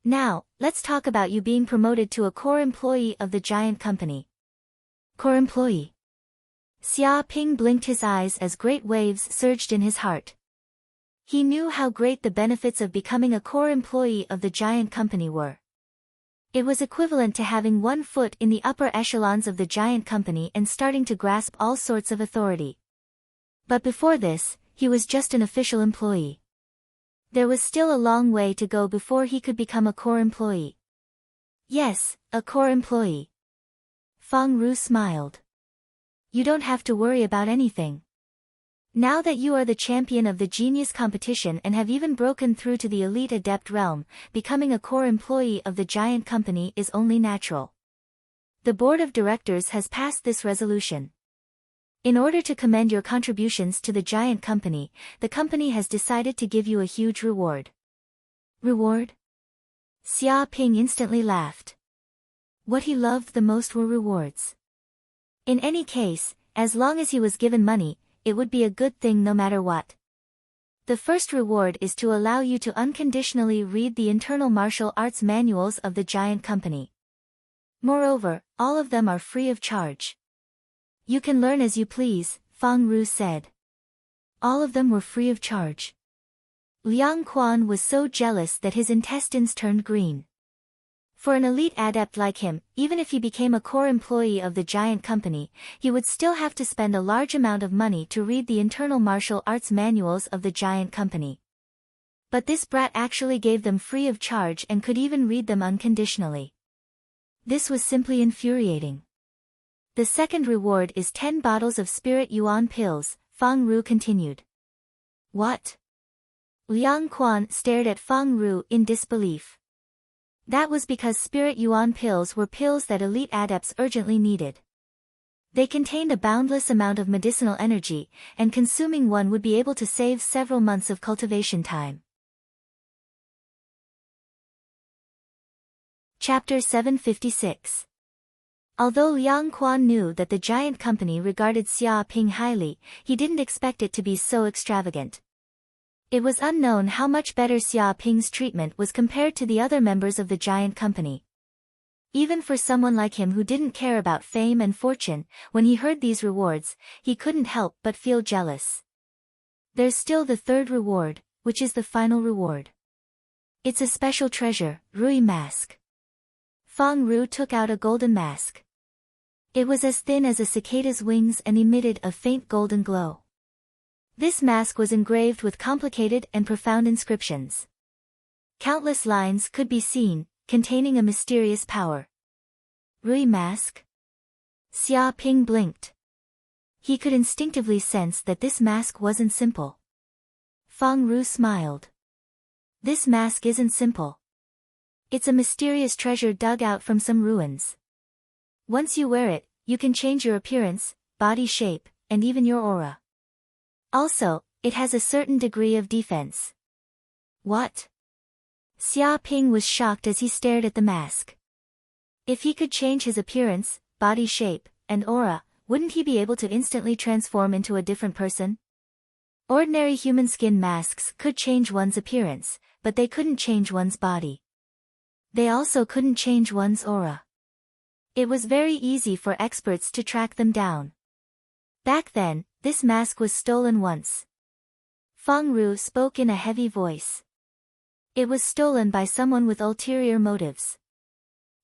Now, let's talk about you being promoted to a core employee of the giant company. Core employee. Xia Ping blinked his eyes as great waves surged in his heart. He knew how great the benefits of becoming a core employee of the giant company were. It was equivalent to having one foot in the upper echelons of the giant company and starting to grasp all sorts of authority. But before this, he was just an official employee. There was still a long way to go before he could become a core employee. Yes, a core employee. Fang Ru smiled. You don't have to worry about anything. Now that you are the champion of the genius competition and have even broken through to the elite adept realm, becoming a core employee of the giant company is only natural. The board of directors has passed this resolution. In order to commend your contributions to the giant company, the company has decided to give you a huge reward. Reward? Xia Ping instantly laughed. What he loved the most were rewards. In any case, as long as he was given money, it would be a good thing no matter what. The first reward is to allow you to unconditionally read the internal martial arts manuals of the giant company. Moreover, all of them are free of charge. You can learn as you please, Fang Ru said. All of them were free of charge. Liang Quan was so jealous that his intestines turned green. For an elite adept like him, even if he became a core employee of the giant company, he would still have to spend a large amount of money to read the internal martial arts manuals of the giant company. But this brat actually gave them free of charge and could even read them unconditionally. This was simply infuriating. The second reward is 10 bottles of spirit yuan pills, Fang Ru continued. What? Liang Quan stared at Fang Ru in disbelief. That was because spirit yuan pills were pills that elite adepts urgently needed. They contained a boundless amount of medicinal energy, and consuming one would be able to save several months of cultivation time. Chapter 756. Although Liang Quan knew that the giant company regarded Xia Ping highly, he didn't expect it to be so extravagant. It was unknown how much better Xia Ping's treatment was compared to the other members of the giant company. Even for someone like him who didn't care about fame and fortune, when he heard these rewards, he couldn't help but feel jealous. There's still the third reward, which is the final reward. It's a special treasure, Rui mask. Fang Ru took out a golden mask. It was as thin as a cicada's wings and emitted a faint golden glow. This mask was engraved with complicated and profound inscriptions. Countless lines could be seen, containing a mysterious power. Rui mask? Xia Ping blinked. He could instinctively sense that this mask wasn't simple. Fang Ru smiled. This mask isn't simple. It's a mysterious treasure dug out from some ruins. Once you wear it, you can change your appearance, body shape, and even your aura. Also, it has a certain degree of defense. What? Xia Ping was shocked as he stared at the mask. If he could change his appearance, body shape, and aura, wouldn't he be able to instantly transform into a different person? Ordinary human skin masks could change one's appearance, but they couldn't change one's body. They also couldn't change one's aura. It was very easy for experts to track them down. Back then, this mask was stolen once. Fang Ru spoke in a heavy voice. It was stolen by someone with ulterior motives.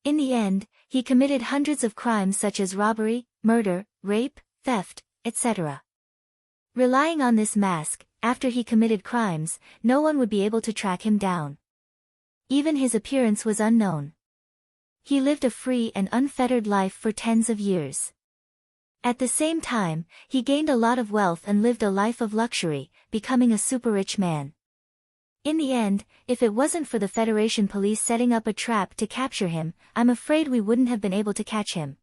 In the end, he committed hundreds of crimes such as robbery, murder, rape, theft, etc. Relying on this mask, after he committed crimes, no one would be able to track him down. Even his appearance was unknown. He lived a free and unfettered life for tens of years. At the same time, he gained a lot of wealth and lived a life of luxury, becoming a super rich man. In the end, if it wasn't for the Federation police setting up a trap to capture him, I'm afraid we wouldn't have been able to catch him.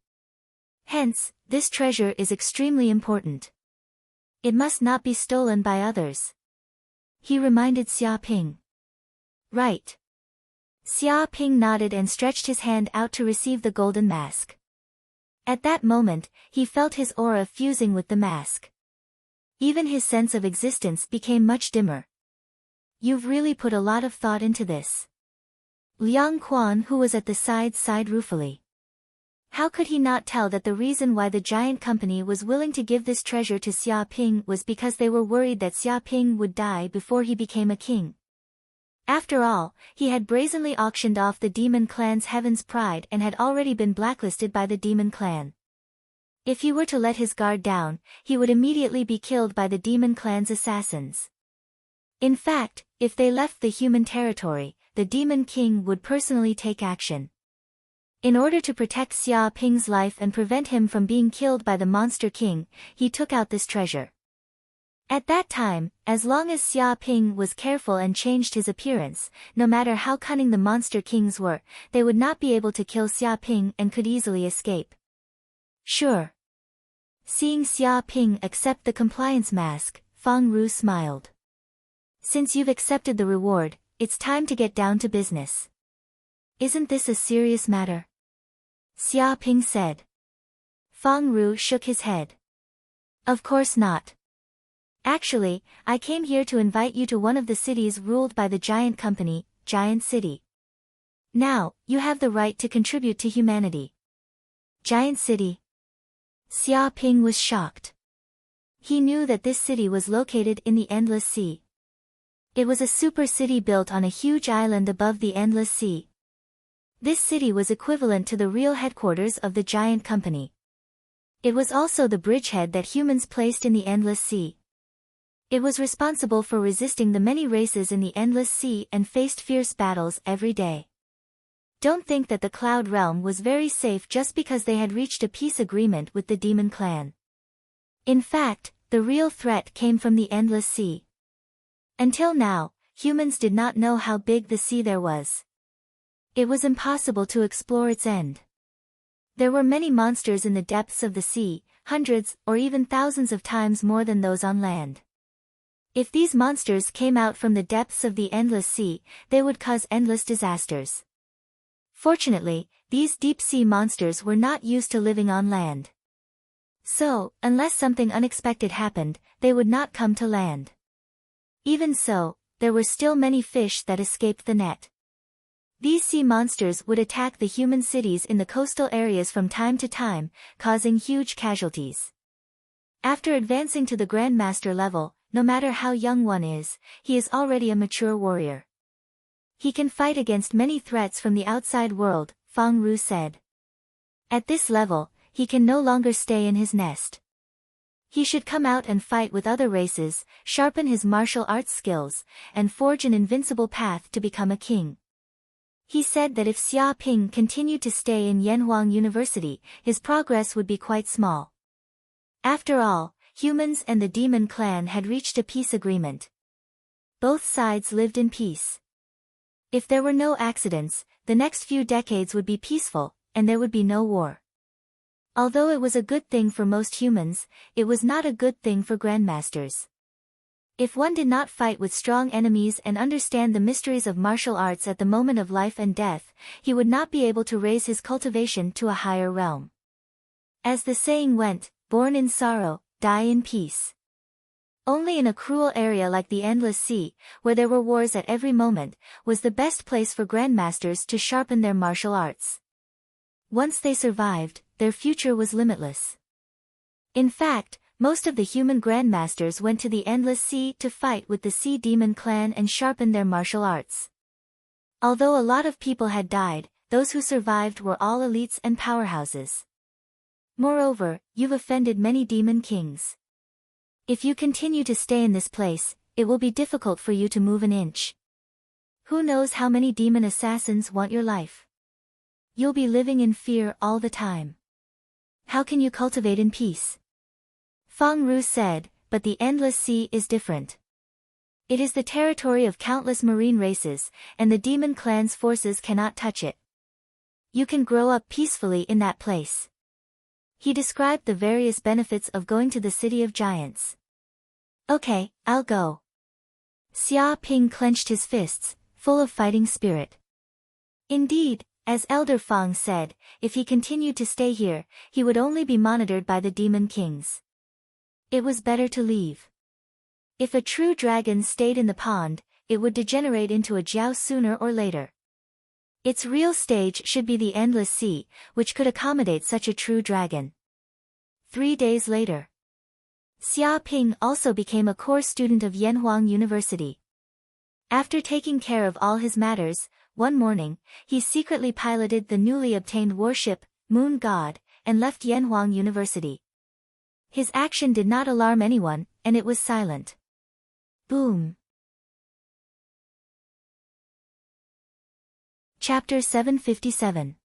Hence, this treasure is extremely important. It must not be stolen by others. He reminded Xia Ping. Right. Xia Ping nodded and stretched his hand out to receive the golden mask. At that moment, he felt his aura fusing with the mask. Even his sense of existence became much dimmer. You've really put a lot of thought into this. Liang Quan, who was at the side, sighed ruefully. How could he not tell that the reason why the giant company was willing to give this treasure to Xia Ping was because they were worried that Xia Ping would die before he became a king? After all, he had brazenly auctioned off the demon clan's heaven's pride and had already been blacklisted by the demon clan. If he were to let his guard down, he would immediately be killed by the demon clan's assassins. In fact, if they left the human territory, the demon king would personally take action. In order to protect Xia Ping's life and prevent him from being killed by the monster king, he took out this treasure. At that time, as long as Xia Ping was careful and changed his appearance, no matter how cunning the monster kings were, they would not be able to kill Xia Ping and could easily escape. Sure. Seeing Xia Ping accept the compliance mask, Fang Ru smiled. Since you've accepted the reward, it's time to get down to business. Isn't this a serious matter? Xia Ping said. Fang Ru shook his head. Of course not. Actually, I came here to invite you to one of the cities ruled by the giant company, Giant City. Now, you have the right to contribute to humanity. Giant City? Xia Ping was shocked. He knew that this city was located in the Endless Sea. It was a super city built on a huge island above the Endless Sea. This city was equivalent to the real headquarters of the giant company. It was also the bridgehead that humans placed in the Endless Sea. It was responsible for resisting the many races in the Endless Sea and faced fierce battles every day. Don't think that the Cloud Realm was very safe just because they had reached a peace agreement with the Demon Clan. In fact, the real threat came from the Endless Sea. Until now, humans did not know how big the sea there was. It was impossible to explore its end. There were many monsters in the depths of the sea, hundreds or even thousands of times more than those on land. If these monsters came out from the depths of the Endless Sea, they would cause endless disasters. Fortunately, these deep-sea monsters were not used to living on land. So, unless something unexpected happened, they would not come to land. Even so, there were still many fish that escaped the net. These sea monsters would attack the human cities in the coastal areas from time to time, causing huge casualties. After advancing to the Grandmaster level, no matter how young one is, he is already a mature warrior. He can fight against many threats from the outside world, Fang Ru said. At this level, he can no longer stay in his nest. He should come out and fight with other races, sharpen his martial arts skills, and forge an invincible path to become a king. He said that if Xia Ping continued to stay in Yanhuang University, his progress would be quite small. After all, humans and the Demon Clan had reached a peace agreement. Both sides lived in peace. If there were no accidents, the next few decades would be peaceful, and there would be no war. Although it was a good thing for most humans, it was not a good thing for Grandmasters. If one did not fight with strong enemies and understand the mysteries of martial arts at the moment of life and death, he would not be able to raise his cultivation to a higher realm. As the saying went, born in sorrow, die in peace. Only in a cruel area like the Endless Sea, where there were wars at every moment, was the best place for Grandmasters to sharpen their martial arts. Once they survived, their future was limitless. In fact, most of the human Grandmasters went to the Endless Sea to fight with the Sea Demon Clan and sharpen their martial arts. Although a lot of people had died, those who survived were all elites and powerhouses. Moreover, you've offended many demon kings. If you continue to stay in this place, it will be difficult for you to move an inch. Who knows how many demon assassins want your life? You'll be living in fear all the time. How can you cultivate in peace? Fang Ru said, but the Endless Sea is different. It is the territory of countless marine races, and the demon clan's forces cannot touch it. You can grow up peacefully in that place. He described the various benefits of going to the City of Giants. Okay, I'll go. Xia Ping clenched his fists, full of fighting spirit. Indeed, as Elder Fang said, if he continued to stay here, he would only be monitored by the demon kings. It was better to leave. If a true dragon stayed in the pond, it would degenerate into a jiao sooner or later. Its real stage should be the Endless Sea, which could accommodate such a true dragon. 3 days later, Xia Ping also became a core student of Yanhuang University. After taking care of all his matters, one morning, he secretly piloted the newly obtained warship, Moon God, and left Yanhuang University. His action did not alarm anyone, and it was silent. Boom. Chapter 757.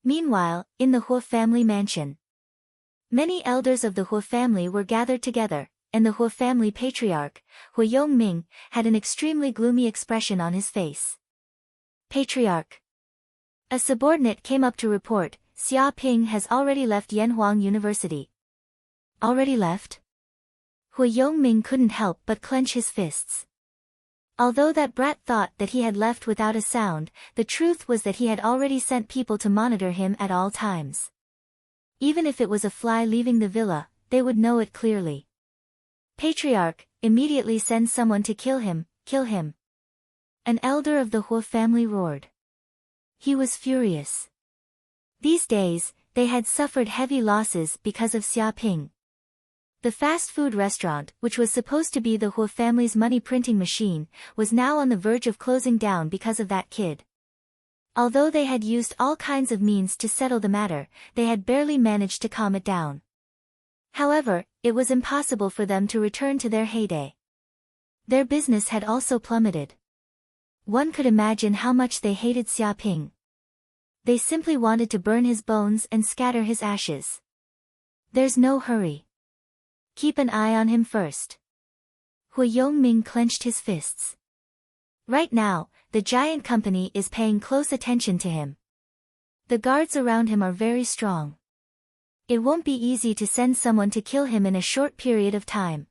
Meanwhile, in the Huo family mansion. Many elders of the Huo family were gathered together, and the Hua family patriarch, Hua Yongming, had an extremely gloomy expression on his face. Patriarch. A subordinate came up to report, Xia Ping has already left Yanhuang University. Already left? Hua Yongming couldn't help but clench his fists. Although that brat thought that he had left without a sound, the truth was that he had already sent people to monitor him at all times. Even if it was a fly leaving the villa, they would know it clearly. Patriarch, immediately send someone to kill him, kill him. An elder of the Hua family roared. He was furious. These days, they had suffered heavy losses because of Xia Ping. The fast food restaurant, which was supposed to be the Hua family's money-printing machine, was now on the verge of closing down because of that kid. Although they had used all kinds of means to settle the matter, they had barely managed to calm it down. However, it was impossible for them to return to their heyday. Their business had also plummeted. One could imagine how much they hated Xia Ping. They simply wanted to burn his bones and scatter his ashes. There's no hurry. Keep an eye on him first. Hua Yongming clenched his fists. Right now, the giant company is paying close attention to him. The guards around him are very strong. It won't be easy to send someone to kill him in a short period of time.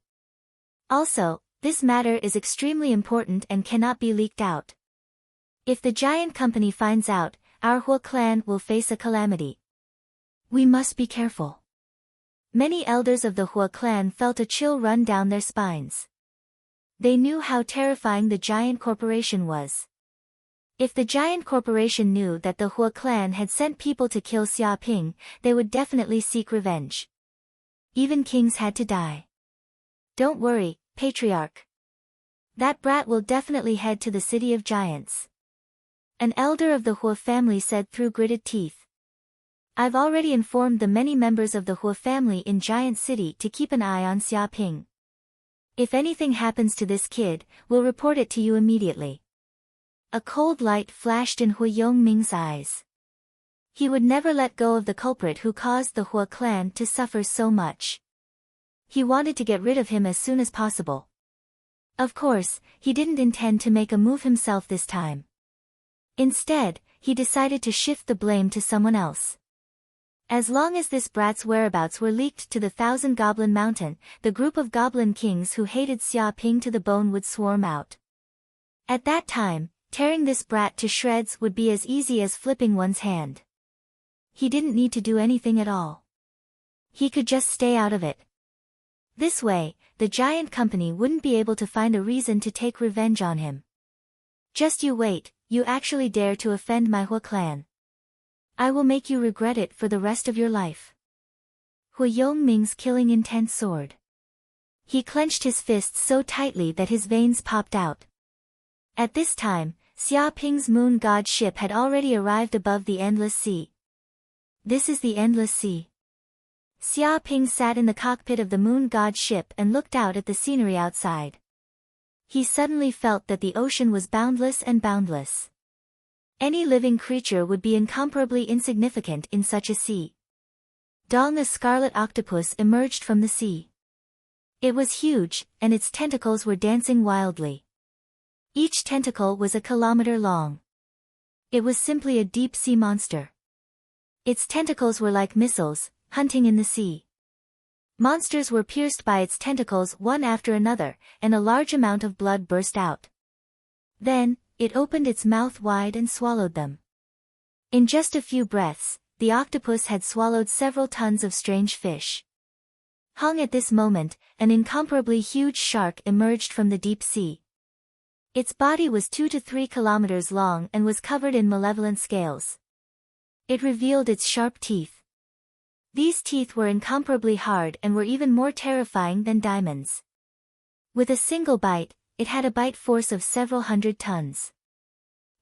Also, this matter is extremely important and cannot be leaked out. If the giant company finds out, our Hua clan will face a calamity. We must be careful. Many elders of the Hua clan felt a chill run down their spines. They knew how terrifying the giant corporation was. If the giant corporation knew that the Hua clan had sent people to kill Xia Ping, they would definitely seek revenge. Even kings had to die. Don't worry, Patriarch. That brat will definitely head to the City of Giants. An elder of the Hua family said through gritted teeth. I've already informed the many members of the Hua family in Giant City to keep an eye on Xia Ping. If anything happens to this kid, we'll report it to you immediately. A cold light flashed in Hua Yongming's eyes. He would never let go of the culprit who caused the Hua clan to suffer so much. He wanted to get rid of him as soon as possible. Of course, he didn't intend to make a move himself this time. Instead, he decided to shift the blame to someone else. As long as this brat's whereabouts were leaked to the Thousand Goblin Mountain, the group of goblin kings who hated Xia Ping to the bone would swarm out. At that time, tearing this brat to shreds would be as easy as flipping one's hand. He didn't need to do anything at all. He could just stay out of it. This way, the giant company wouldn't be able to find a reason to take revenge on him. Just you wait, you actually dare to offend my Hua clan. I will make you regret it for the rest of your life. Hua Yongming's killing intent soared. He clenched his fists so tightly that his veins popped out. At this time, Xia Ping's moon god ship had already arrived above the endless sea. This is the endless sea. Xia Ping sat in the cockpit of the moon god ship and looked out at the scenery outside. He suddenly felt that the ocean was boundless and boundless. Any living creature would be incomparably insignificant in such a sea. Dong, a scarlet octopus, emerged from the sea. It was huge, and its tentacles were dancing wildly. Each tentacle was a kilometer long. It was simply a deep-sea monster. Its tentacles were like missiles, hunting in the sea. Monsters were pierced by its tentacles one after another, and a large amount of blood burst out. Then, it opened its mouth wide and swallowed them. In just a few breaths, the octopus had swallowed several tons of strange fish. Hung at this moment, an incomparably huge shark emerged from the deep sea. Its body was 2 to 3 kilometers long and was covered in malevolent scales. It revealed its sharp teeth. These teeth were incomparably hard and were even more terrifying than diamonds. With a single bite, it had a bite force of several hundred tons.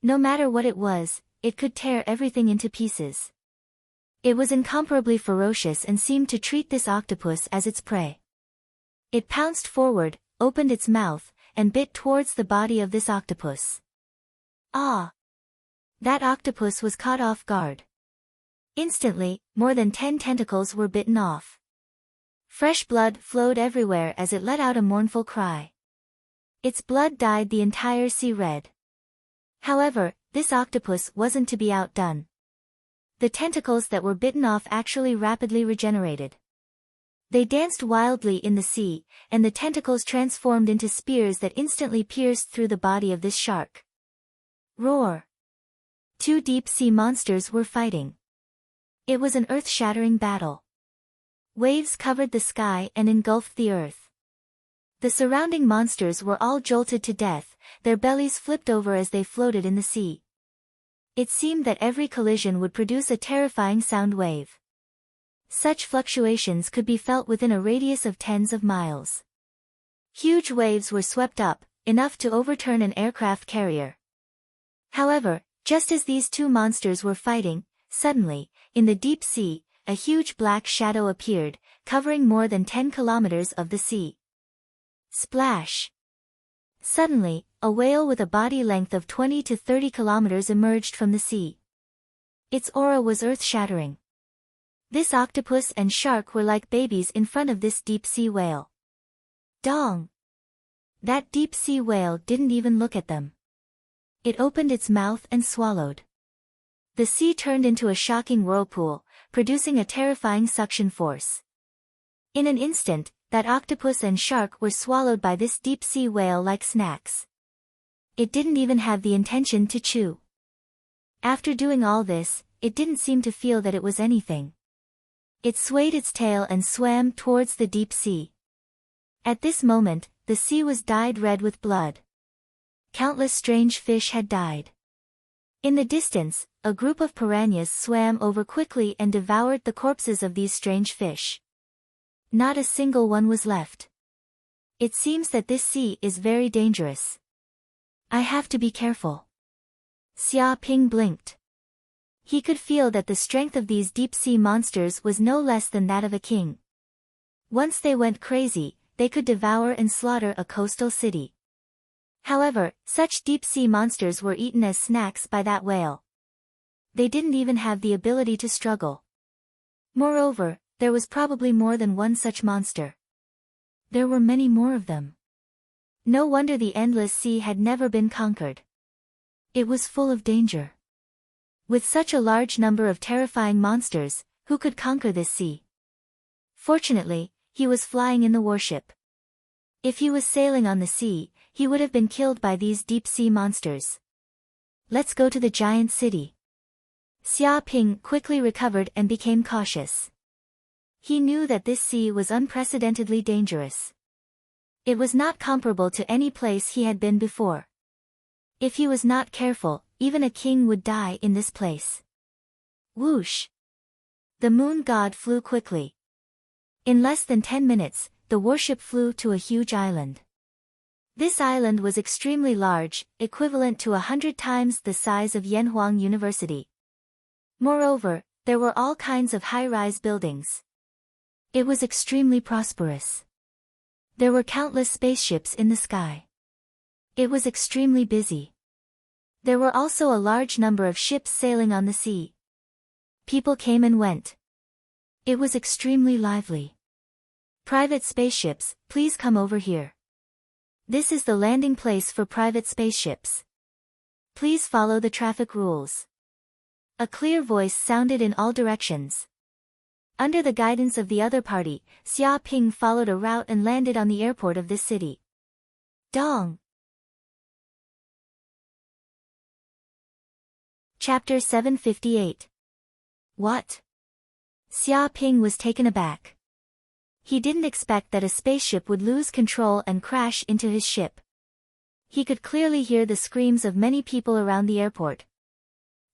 No matter what it was, it could tear everything into pieces. It was incomparably ferocious and seemed to treat this octopus as its prey. It pounced forward, opened its mouth, and bit towards the body of this octopus. Ah! That octopus was caught off guard. Instantly, more than 10 tentacles were bitten off. Fresh blood flowed everywhere as it let out a mournful cry. Its blood dyed the entire sea red. However, this octopus wasn't to be outdone. The tentacles that were bitten off actually rapidly regenerated. They danced wildly in the sea, and the tentacles transformed into spears that instantly pierced through the body of this shark. Roar! Two deep-sea monsters were fighting. It was an earth-shattering battle. Waves covered the sky and engulfed the earth. The surrounding monsters were all jolted to death, their bellies flipped over as they floated in the sea. It seemed that every collision would produce a terrifying sound wave. Such fluctuations could be felt within a radius of tens of miles. Huge waves were swept up, enough to overturn an aircraft carrier. However, just as these two monsters were fighting, suddenly, in the deep sea, a huge black shadow appeared, covering more than 10 kilometers of the sea. Splash! Suddenly, a whale with a body length of 20 to 30 kilometers emerged from the sea. Its aura was earth-shattering. This octopus and shark were like babies in front of this deep-sea whale. Dong! That deep-sea whale didn't even look at them. It opened its mouth and swallowed. The sea turned into a shocking whirlpool, producing a terrifying suction force. In an instant, that octopus and shark were swallowed by this deep-sea whale like snacks. It didn't even have the intention to chew. After doing all this, it didn't seem to feel that it was anything. It swayed its tail and swam towards the deep sea. At this moment, the sea was dyed red with blood. Countless strange fish had died. In the distance, a group of piranhas swam over quickly and devoured the corpses of these strange fish. Not a single one was left. It seems that this sea is very dangerous. I have to be careful. Xia Ping blinked. He could feel that the strength of these deep-sea monsters was no less than that of a king. Once they went crazy, they could devour and slaughter a coastal city. However, such deep-sea monsters were eaten as snacks by that whale. They didn't even have the ability to struggle. Moreover, there was probably more than one such monster. There were many more of them. No wonder the endless sea had never been conquered. It was full of danger. With such a large number of terrifying monsters, who could conquer this sea? Fortunately, he was flying in the warship. If he was sailing on the sea, he would have been killed by these deep-sea monsters. Let's go to the giant city. Xia Ping quickly recovered and became cautious. He knew that this sea was unprecedentedly dangerous. It was not comparable to any place he had been before. If he was not careful, even a king would die in this place. Whoosh! The moon god flew quickly. In less than 10 minutes, the warship flew to a huge island. This island was extremely large, equivalent to 100 times the size of Yanhuang University. Moreover, there were all kinds of high-rise buildings. It was extremely prosperous. There were countless spaceships in the sky. It was extremely busy. There were also a large number of ships sailing on the sea. People came and went. It was extremely lively. Private spaceships, please come over here. This is the landing place for private spaceships. Please follow the traffic rules. A clear voice sounded in all directions. Under the guidance of the other party, Xia Ping followed a route and landed on the airport of this city. Dong! Chapter 758. What? Xia Ping was taken aback. He didn't expect that a spaceship would lose control and crash into his ship. He could clearly hear the screams of many people around the airport.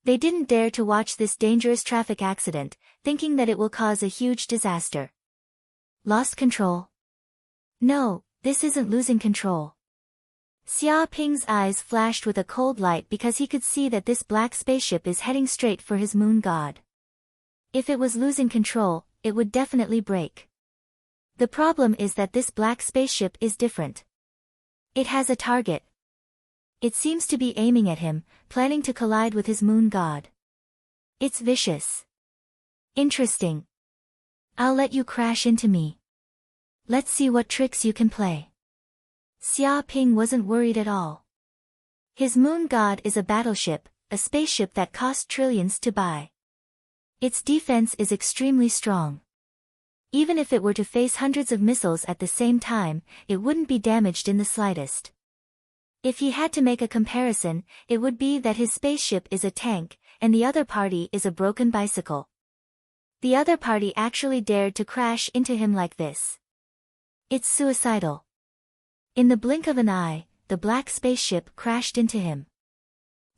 They didn't dare to watch this dangerous traffic accident, thinking that it will cause a huge disaster. Lost control? No, this isn't losing control. Xia Ping's eyes flashed with a cold light because he could see that this black spaceship is heading straight for his moon god. If it was losing control, it would definitely break. The problem is that this black spaceship is different. It has a target. It seems to be aiming at him, planning to collide with his moon god. It's vicious. Interesting. I'll let you crash into me. Let's see what tricks you can play. Xia Ping wasn't worried at all. His moon god is a battleship, a spaceship that cost trillions to buy. Its defense is extremely strong. Even if it were to face hundreds of missiles at the same time, it wouldn't be damaged in the slightest. If he had to make a comparison, it would be that his spaceship is a tank, and the other party is a broken bicycle. The other party actually dared to crash into him like this. It's suicidal. In the blink of an eye, the black spaceship crashed into him.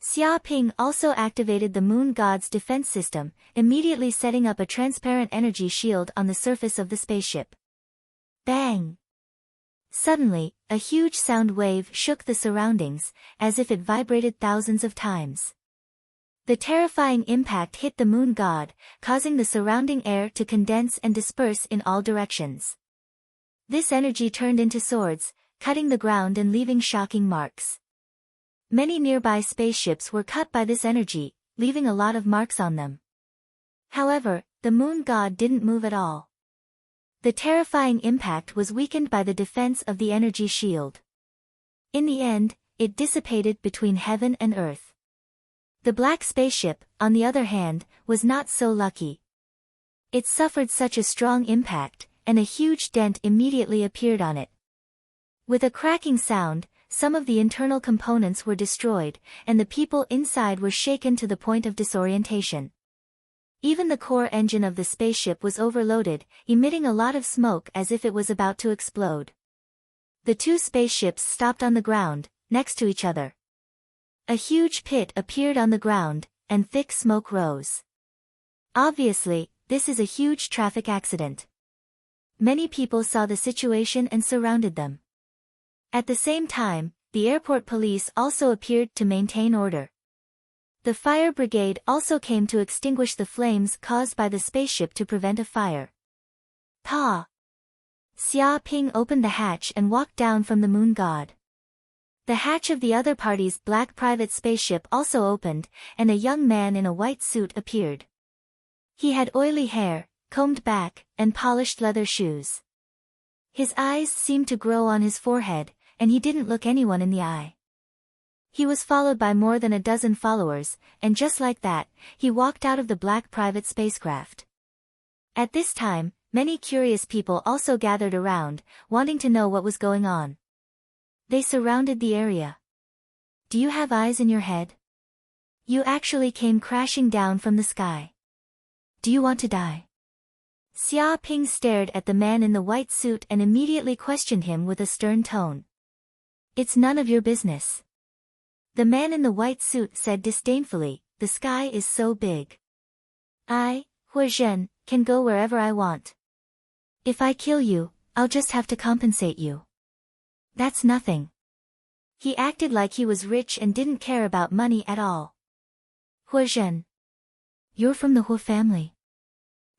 Xia Ping also activated the moon god's defense system, immediately setting up a transparent energy shield on the surface of the spaceship. Bang! Suddenly, a huge sound wave shook the surroundings, as if it vibrated thousands of times. The terrifying impact hit the moon god, causing the surrounding air to condense and disperse in all directions. This energy turned into swords, cutting the ground and leaving shocking marks. Many nearby spaceships were cut by this energy, leaving a lot of marks on them. However, the moon god didn't move at all. The terrifying impact was weakened by the defense of the energy shield. In the end, it dissipated between heaven and earth. The black spaceship, on the other hand, was not so lucky. It suffered such a strong impact, and a huge dent immediately appeared on it. With a cracking sound, some of the internal components were destroyed, and the people inside were shaken to the point of disorientation. Even the core engine of the spaceship was overloaded, emitting a lot of smoke as if it was about to explode. The two spaceships stopped on the ground, next to each other. A huge pit appeared on the ground, and thick smoke rose. Obviously, this is a huge traffic accident. Many people saw the situation and surrounded them. At the same time, the airport police also appeared to maintain order. The fire brigade also came to extinguish the flames caused by the spaceship to prevent a fire. Pa! Xia Ping opened the hatch and walked down from the moon god. The hatch of the other party's black private spaceship also opened, and a young man in a white suit appeared. He had oily hair, combed back, and polished leather shoes. His eyes seemed to grow on his forehead, and he didn't look anyone in the eye. He was followed by more than a dozen followers, and just like that, he walked out of the black private spacecraft. At this time, many curious people also gathered around, wanting to know what was going on. They surrounded the area. Do you have eyes in your head? You actually came crashing down from the sky. Do you want to die? Xia Ping stared at the man in the white suit and immediately questioned him with a stern tone. It's none of your business. The man in the white suit said disdainfully, the sky is so big. I, Hu Zhen, can go wherever I want. If I kill you, I'll just have to compensate you. That's nothing. He acted like he was rich and didn't care about money at all. Hu Zhen. You're from the Hu family.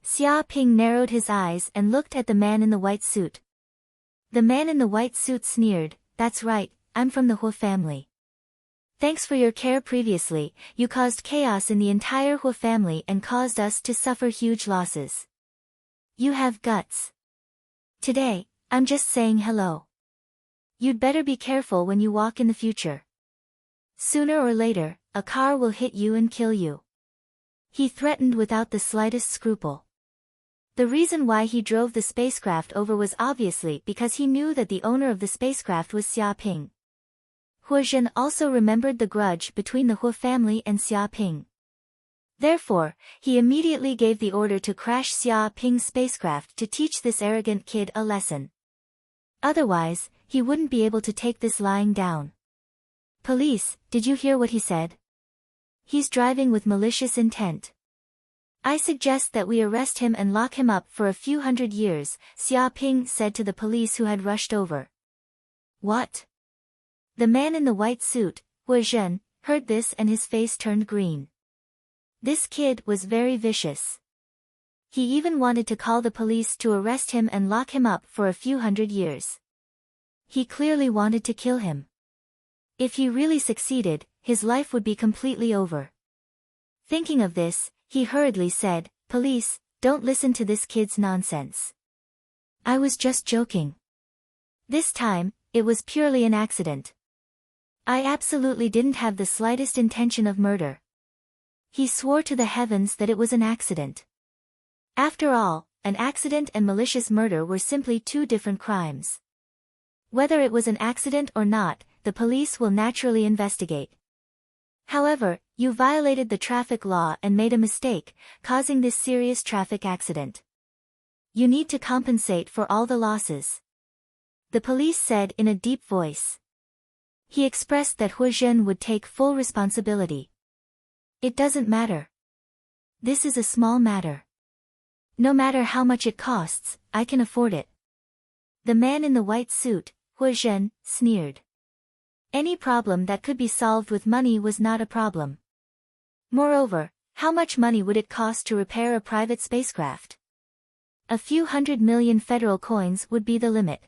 Xia Ping narrowed his eyes and looked at the man in the white suit. The man in the white suit sneered, that's right, I'm from the Hu family. Thanks for your care previously, you caused chaos in the entire Hu family and caused us to suffer huge losses. You have guts. Today, I'm just saying hello. You'd better be careful when you walk in the future. Sooner or later, a car will hit you and kill you. He threatened without the slightest scruple. The reason why he drove the spacecraft over was obviously because he knew that the owner of the spacecraft was Xia Ping. Hu Zhen also remembered the grudge between the Hu family and Xia Ping. Therefore, he immediately gave the order to crash Xia Ping's spacecraft to teach this arrogant kid a lesson. Otherwise, he wouldn't be able to take this lying down. Police, did you hear what he said? He's driving with malicious intent. I suggest that we arrest him and lock him up for a few hundred years, Xia Ping said to the police who had rushed over. What? The man in the white suit, Hu Zhen, heard this and his face turned green. This kid was very vicious. He even wanted to call the police to arrest him and lock him up for a few hundred years. He clearly wanted to kill him. If he really succeeded, his life would be completely over. Thinking of this, he hurriedly said, Police, don't listen to this kid's nonsense. I was just joking. This time, it was purely an accident. I absolutely didn't have the slightest intention of murder. He swore to the heavens that it was an accident. After all, an accident and malicious murder were simply two different crimes. Whether it was an accident or not, the police will naturally investigate. However, you violated the traffic law and made a mistake, causing this serious traffic accident. You need to compensate for all the losses. The police said in a deep voice. He expressed that Hu Zhen would take full responsibility. It doesn't matter. This is a small matter. No matter how much it costs, I can afford it. The man in the white suit, Hu Zhen, sneered. Any problem that could be solved with money was not a problem. Moreover, how much money would it cost to repair a private spacecraft? A few $100 million federal coins would be the limit.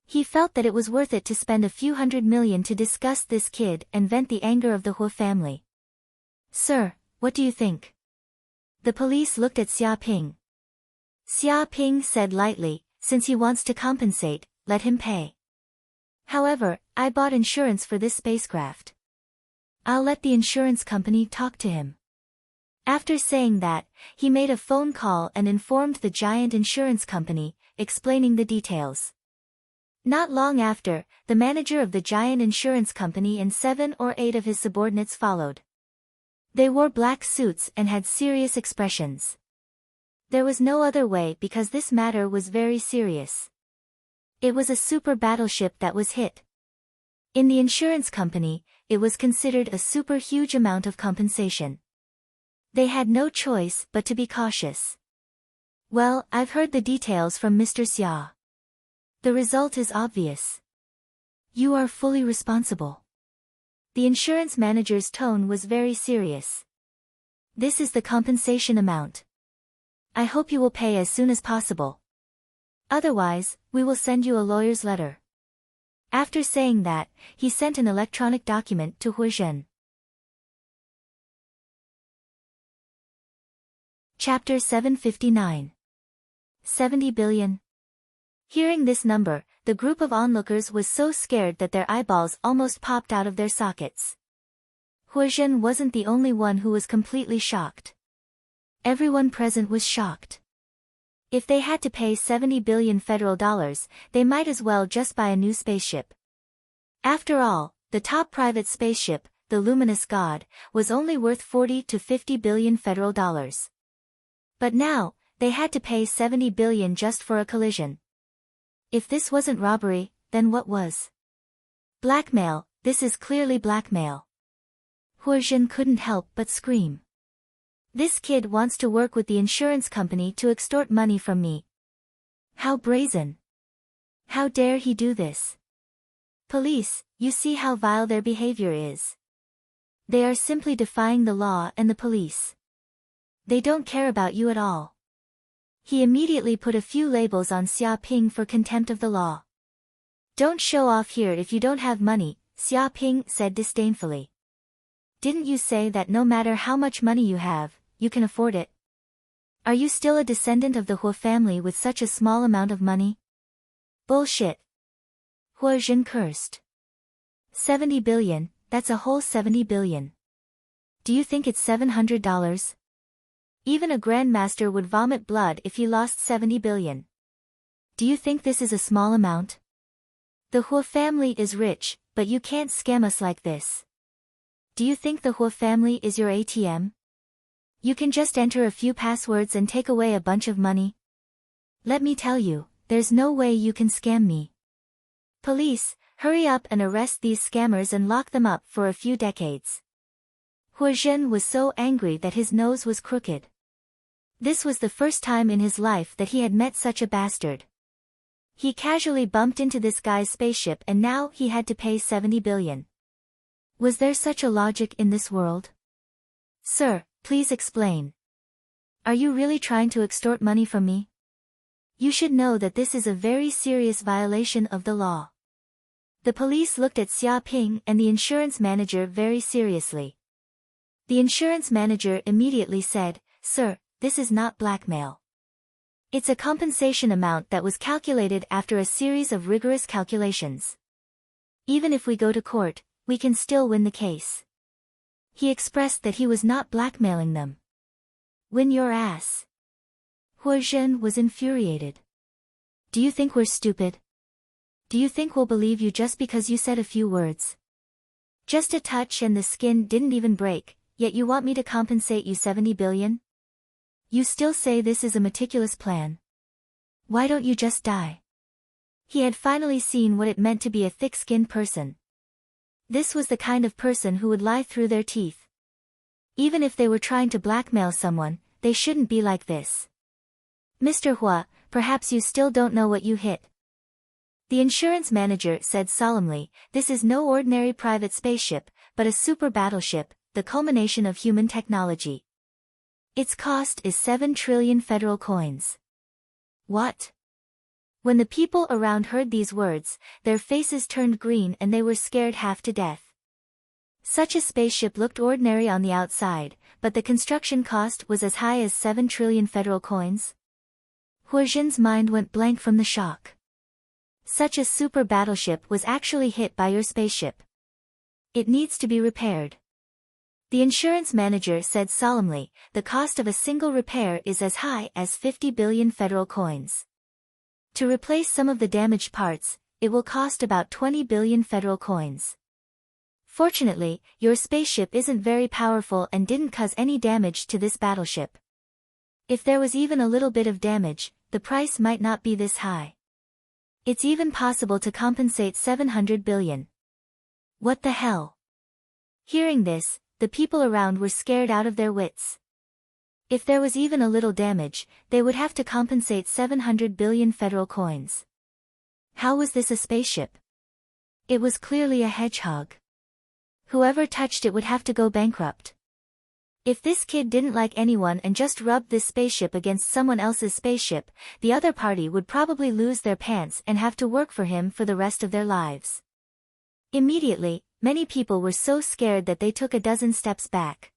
He felt that it was worth it to spend a few $100 million to disgust this kid and vent the anger of the Hu family. Sir, what do you think? The police looked at Xia Ping. Xia Ping said lightly, since he wants to compensate, let him pay. However, I bought insurance for this spacecraft. I'll let the insurance company talk to him. After saying that, he made a phone call and informed the giant insurance company, explaining the details. Not long after, the manager of the giant insurance company and 7 or 8 of his subordinates followed. They wore black suits and had serious expressions. There was no other way because this matter was very serious. It was a super battleship that was hit. In the insurance company, it was considered a super huge amount of compensation. They had no choice but to be cautious. Well, I've heard the details from Mr. Xia. The result is obvious. You are fully responsible. The insurance manager's tone was very serious. This is the compensation amount. I hope you will pay as soon as possible. Otherwise, we will send you a lawyer's letter. After saying that, he sent an electronic document to Hu Zhen. Chapter 759. 70 billion. Hearing this number, the group of onlookers was so scared that their eyeballs almost popped out of their sockets. Hu Zhen wasn't the only one who was completely shocked. Everyone present was shocked. If they had to pay 70 billion federal dollars, they might as well just buy a new spaceship. After all, the top private spaceship, the Luminous God, was only worth 40 to 50 billion federal dollars. But now, they had to pay 70 billion just for a collision. If this wasn't robbery, then what was? Blackmail. This is clearly blackmail. Hu Zhen couldn't help but scream. This kid wants to work with the insurance company to extort money from me. How brazen. How dare he do this? Police, you see how vile their behavior is. They are simply defying the law and the police. They don't care about you at all. He immediately put a few labels on Xia Ping for contempt of the law. Don't show off here if you don't have money, Xia Ping said disdainfully. Didn't you say that no matter how much money you have, you can afford it? Are you still a descendant of the Hu family with such a small amount of money? Bullshit. Hu Zhen cursed. 70 billion, that's a whole 70 billion. Do you think it's $700? Even a grandmaster would vomit blood if he lost 70 billion. Do you think this is a small amount? The Hu family is rich, but you can't scam us like this. Do you think the Hu family is your ATM? You can just enter a few passwords and take away a bunch of money? Let me tell you, there's no way you can scam me. Police, hurry up and arrest these scammers and lock them up for a few decades. Hu Zhen was so angry that his nose was crooked. This was the first time in his life that he had met such a bastard. He casually bumped into this guy's spaceship and now he had to pay 70 billion. Was there such a logic in this world? Sir, please explain. Are you really trying to extort money from me? You should know that this is a very serious violation of the law. The police looked at Xia Ping and the insurance manager very seriously. The insurance manager immediately said, Sir, this is not blackmail. It's a compensation amount that was calculated after a series of rigorous calculations. Even if we go to court, we can still win the case. He expressed that he was not blackmailing them. Win your ass. Huo Zhen was infuriated. Do you think we're stupid? Do you think we'll believe you just because you said a few words? Just a touch and the skin didn't even break, yet you want me to compensate you 70 billion? You still say this is a meticulous plan. Why don't you just die? He had finally seen what it meant to be a thick-skinned person. This was the kind of person who would lie through their teeth. Even if they were trying to blackmail someone, they shouldn't be like this. Mr. Hua, perhaps you still don't know what you hit. The insurance manager said solemnly, this is no ordinary private spaceship, but a super battleship, the culmination of human technology. Its cost is 7 trillion federal coins. What? When the people around heard these words, their faces turned green and they were scared half to death. Such a spaceship looked ordinary on the outside, but the construction cost was as high as 7 trillion federal coins. Huo Zhen's mind went blank from the shock. Such a super battleship was actually hit by your spaceship. It needs to be repaired. The insurance manager said solemnly, the cost of a single repair is as high as 50 billion federal coins. To replace some of the damaged parts, it will cost about 20 billion federal coins. Fortunately, your spaceship isn't very powerful and didn't cause any damage to this battleship. If there was even a little bit of damage, the price might not be this high. It's even possible to compensate 700 billion. What the hell? Hearing this, the people around were scared out of their wits. If there was even a little damage, they would have to compensate 700 billion federal coins. How was this a spaceship? It was clearly a hedgehog. Whoever touched it would have to go bankrupt. If this kid didn't like anyone and just rubbed this spaceship against someone else's spaceship, the other party would probably lose their pants and have to work for him for the rest of their lives. Immediately, many people were so scared that they took a dozen steps back.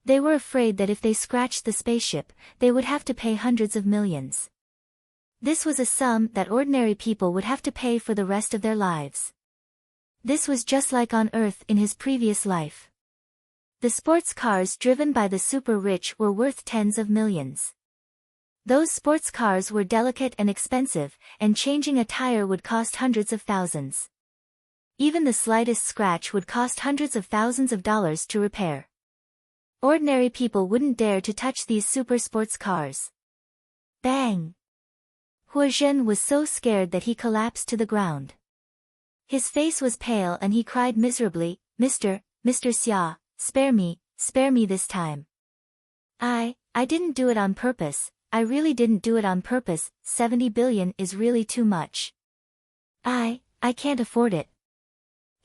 They were afraid that if they scratched the spaceship, they would have to pay hundreds of millions. This was a sum that ordinary people would have to pay for the rest of their lives. This was just like on Earth in his previous life. The sports cars driven by the super rich were worth tens of millions. Those sports cars were delicate and expensive, and changing a tire would cost hundreds of thousands. Even the slightest scratch would cost hundreds of thousands of dollars to repair. Ordinary people wouldn't dare to touch these super sports cars. Bang! Huo Zhen was so scared that he collapsed to the ground. His face was pale and he cried miserably, Mr. Xia, spare me this time. I didn't do it on purpose, I really didn't do it on purpose, 70 billion is really too much. I can't afford it.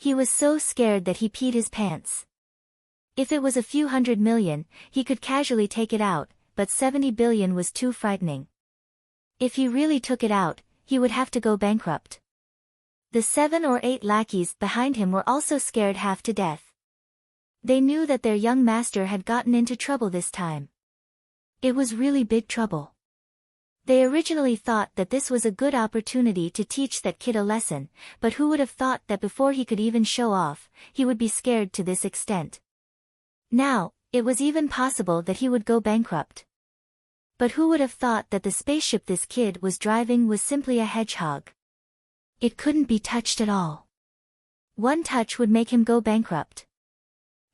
He was so scared that he peed his pants. If it was a few hundred million, he could casually take it out, but 70 billion was too frightening. If he really took it out, he would have to go bankrupt. The 7 or 8 lackeys behind him were also scared half to death. They knew that their young master had gotten into trouble this time. It was really big trouble. They originally thought that this was a good opportunity to teach that kid a lesson, but who would have thought that before he could even show off, he would be scared to this extent. Now, it was even possible that he would go bankrupt. But who would have thought that the spaceship this kid was driving was simply a hedgehog? It couldn't be touched at all. One touch would make him go bankrupt.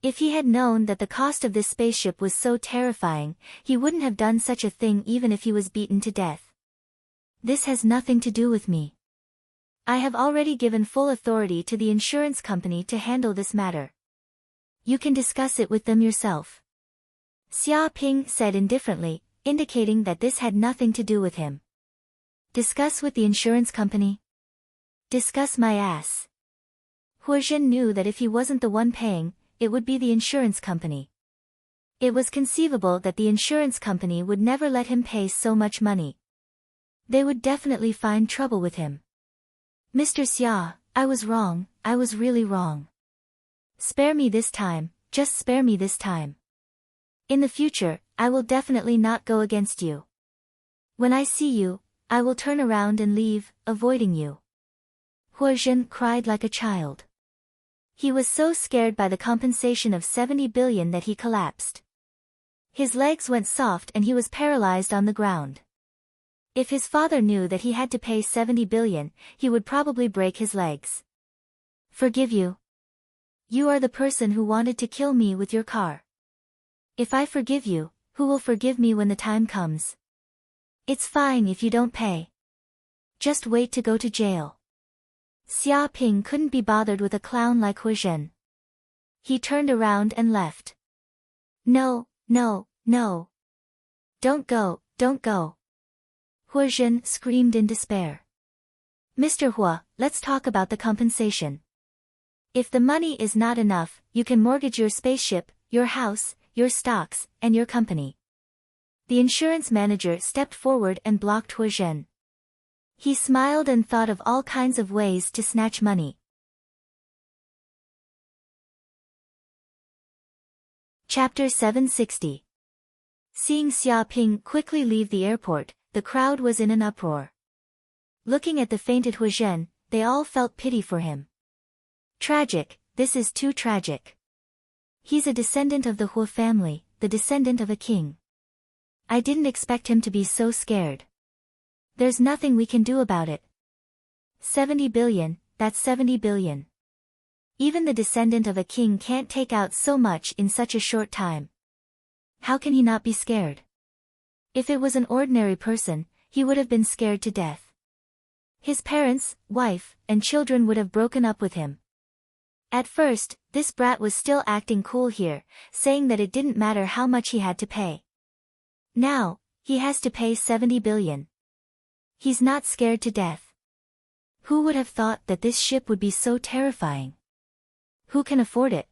If he had known that the cost of this spaceship was so terrifying, he wouldn't have done such a thing even if he was beaten to death. This has nothing to do with me. I have already given full authority to the insurance company to handle this matter. You can discuss it with them yourself. Xia Ping said indifferently, indicating that this had nothing to do with him. Discuss with the insurance company? Discuss my ass. Huo Zhen knew that if he wasn't the one paying, it would be the insurance company. It was conceivable that the insurance company would never let him pay so much money. They would definitely find trouble with him. Mr. Xia, I was wrong, I was really wrong. Spare me this time, just spare me this time. In the future, I will definitely not go against you. When I see you, I will turn around and leave, avoiding you. Hua Zhen cried like a child. He was so scared by the compensation of 70 billion that he collapsed. His legs went soft and he was paralyzed on the ground. If his father knew that he had to pay 70 billion, he would probably break his legs. Forgive you. You are the person who wanted to kill me with your car. If I forgive you, who will forgive me when the time comes? It's fine if you don't pay. Just wait to go to jail. Xia Ping couldn't be bothered with a clown like Hua Zhen. He turned around and left. No, no, no. Don't go, don't go. Hua Zhen screamed in despair. Mr. Hua, let's talk about the compensation. If the money is not enough, you can mortgage your spaceship, your house, your stocks, and your company. The insurance manager stepped forward and blocked Hua Zhen. He smiled and thought of all kinds of ways to snatch money. Chapter 760. Seeing Xia Ping quickly leave the airport, the crowd was in an uproar. Looking at the fainted Hua Zhen, they all felt pity for him. Tragic, this is too tragic. He's a descendant of the Hua family, the descendant of a king. I didn't expect him to be so scared. There's nothing we can do about it. 70 billion, that's 70 billion. Even the descendant of a king can't take out so much in such a short time. How can he not be scared? If it was an ordinary person, he would have been scared to death. His parents, wife, and children would have broken up with him. At first, this brat was still acting cool here, saying that it didn't matter how much he had to pay. Now, he has to pay 70 billion. He's not scared to death. Who would have thought that this ship would be so terrifying? Who can afford it?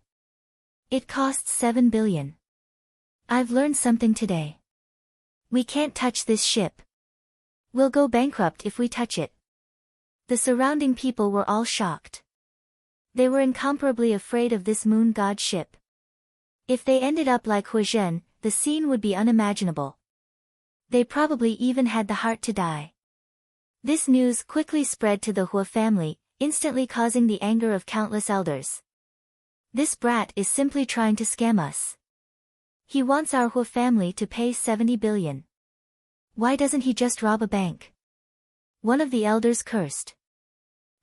It costs 7 billion. I've learned something today. We can't touch this ship. We'll go bankrupt if we touch it. The surrounding people were all shocked. They were incomparably afraid of this moon god ship. If they ended up like Hua Zhen, the scene would be unimaginable. They probably even had the heart to die. This news quickly spread to the Hua family, instantly causing the anger of countless elders. This brat is simply trying to scam us. He wants our Hua family to pay 70 billion. Why doesn't he just rob a bank? One of the elders cursed.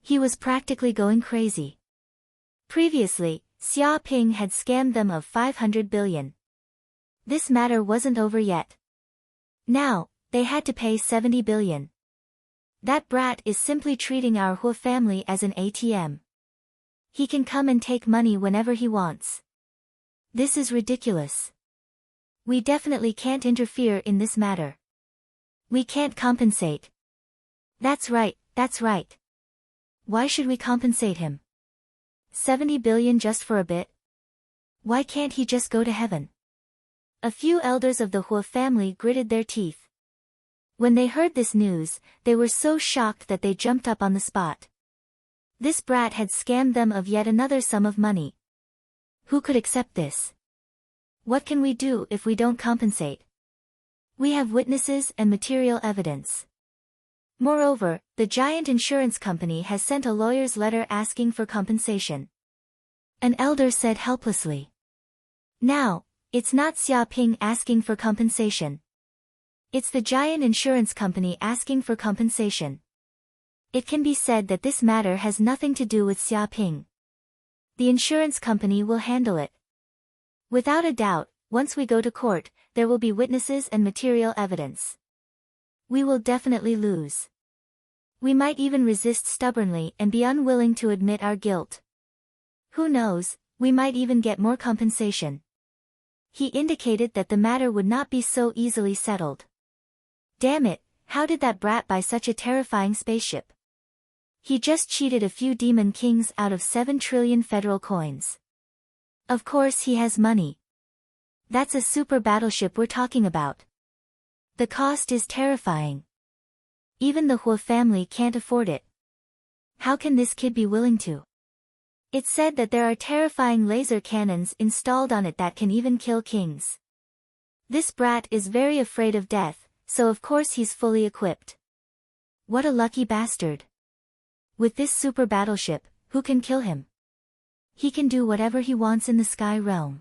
He was practically going crazy. Previously, Xia Ping had scammed them of 500 billion. This matter wasn't over yet. Now, they had to pay 70 billion. That brat is simply treating our Hua family as an ATM. He can come and take money whenever he wants. This is ridiculous. We definitely can't interfere in this matter. We can't compensate. That's right, that's right. Why should we compensate him? 70 billion just for a bit? Why can't he just go to heaven? A few elders of the Hua family gritted their teeth. When they heard this news, they were so shocked that they jumped up on the spot. This brat had scammed them of yet another sum of money. Who could accept this? What can we do if we don't compensate? We have witnesses and material evidence. Moreover, the giant insurance company has sent a lawyer's letter asking for compensation. An elder said helplessly. Now, it's not Xia Ping asking for compensation. It's the giant insurance company asking for compensation. It can be said that this matter has nothing to do with Xia Ping. The insurance company will handle it. Without a doubt, once we go to court, there will be witnesses and material evidence. We will definitely lose. We might even resist stubbornly and be unwilling to admit our guilt. Who knows, we might even get more compensation. He indicated that the matter would not be so easily settled. Damn it, how did that brat buy such a terrifying spaceship? He just cheated a few demon kings out of 7 trillion federal coins. Of course he has money. That's a super battleship we're talking about. The cost is terrifying. Even the Hua family can't afford it. How can this kid be willing to? It's said that there are terrifying laser cannons installed on it that can even kill kings. This brat is very afraid of death, so of course he's fully equipped. What a lucky bastard. With this super battleship, who can kill him? He can do whatever he wants in the sky realm.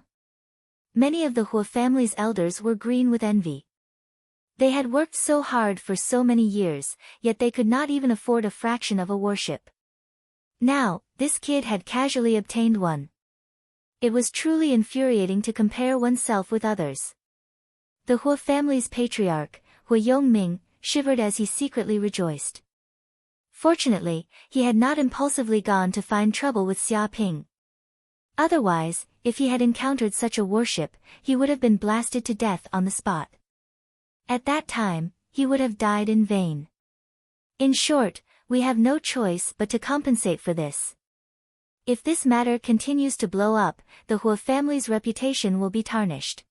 Many of the Hua family's elders were green with envy. They had worked so hard for so many years, yet they could not even afford a fraction of a warship. Now, this kid had casually obtained one. It was truly infuriating to compare oneself with others. The Hua family's patriarch, Hua Yongming, shivered as he secretly rejoiced. Fortunately, he had not impulsively gone to find trouble with Xia Ping. Otherwise, if he had encountered such a warship, he would have been blasted to death on the spot. At that time, he would have died in vain. In short, we have no choice but to compensate for this. If this matter continues to blow up, the Hua family's reputation will be tarnished.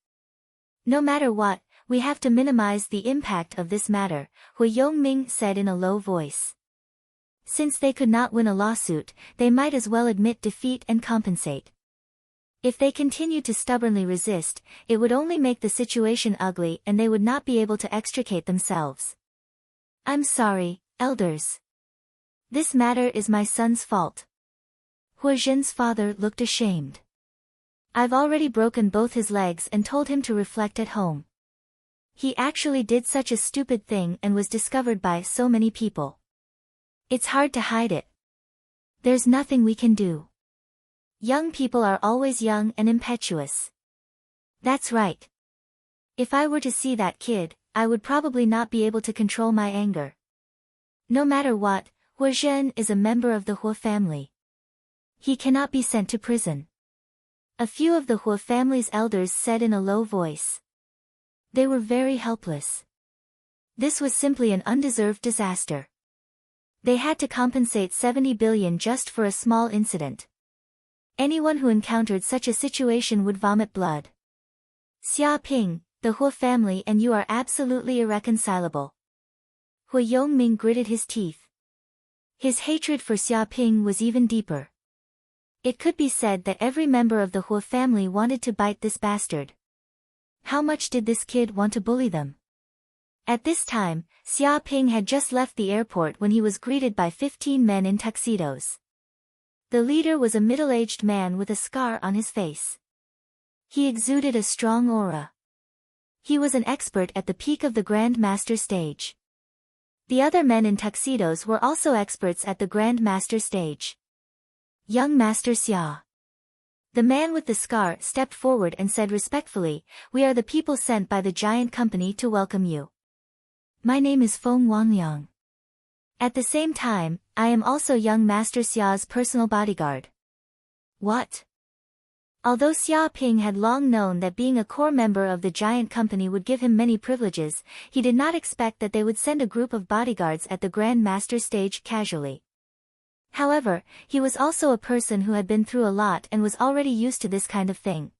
No matter what, we have to minimize the impact of this matter, Hua Yongming said in a low voice. Since they could not win a lawsuit, they might as well admit defeat and compensate. If they continued to stubbornly resist, it would only make the situation ugly and they would not be able to extricate themselves. I'm sorry, elders. This matter is my son's fault. Hua Zhen's father looked ashamed. I've already broken both his legs and told him to reflect at home. He actually did such a stupid thing and was discovered by so many people. It's hard to hide it. There's nothing we can do. Young people are always young and impetuous. That's right. If I were to see that kid, I would probably not be able to control my anger. No matter what, Hua Zhen is a member of the Hua family. He cannot be sent to prison. A few of the Hua family's elders said in a low voice. They were very helpless. This was simply an undeserved disaster. They had to compensate 70 billion just for a small incident. Anyone who encountered such a situation would vomit blood. Xia Ping, the Hua family and you are absolutely irreconcilable. Hua Yongming gritted his teeth. His hatred for Xia Ping was even deeper. It could be said that every member of the Hua family wanted to bite this bastard. How much did this kid want to bully them? At this time, Xia Ping had just left the airport when he was greeted by 15 men in tuxedos. The leader was a middle-aged man with a scar on his face. He exuded a strong aura. He was an expert at the peak of the Grand Master stage. The other men in tuxedos were also experts at the Grand Master stage. Young Master Xia. The man with the scar stepped forward and said respectfully, "We are the people sent by the giant company to welcome you. My name is Feng Wanliang. At the same time, I am also young Master Xia's personal bodyguard." What? Although Xia Ping had long known that being a core member of the giant company would give him many privileges, he did not expect that they would send a group of bodyguards at the Grand Master stage casually. However, he was also a person who had been through a lot and was already used to this kind of thing.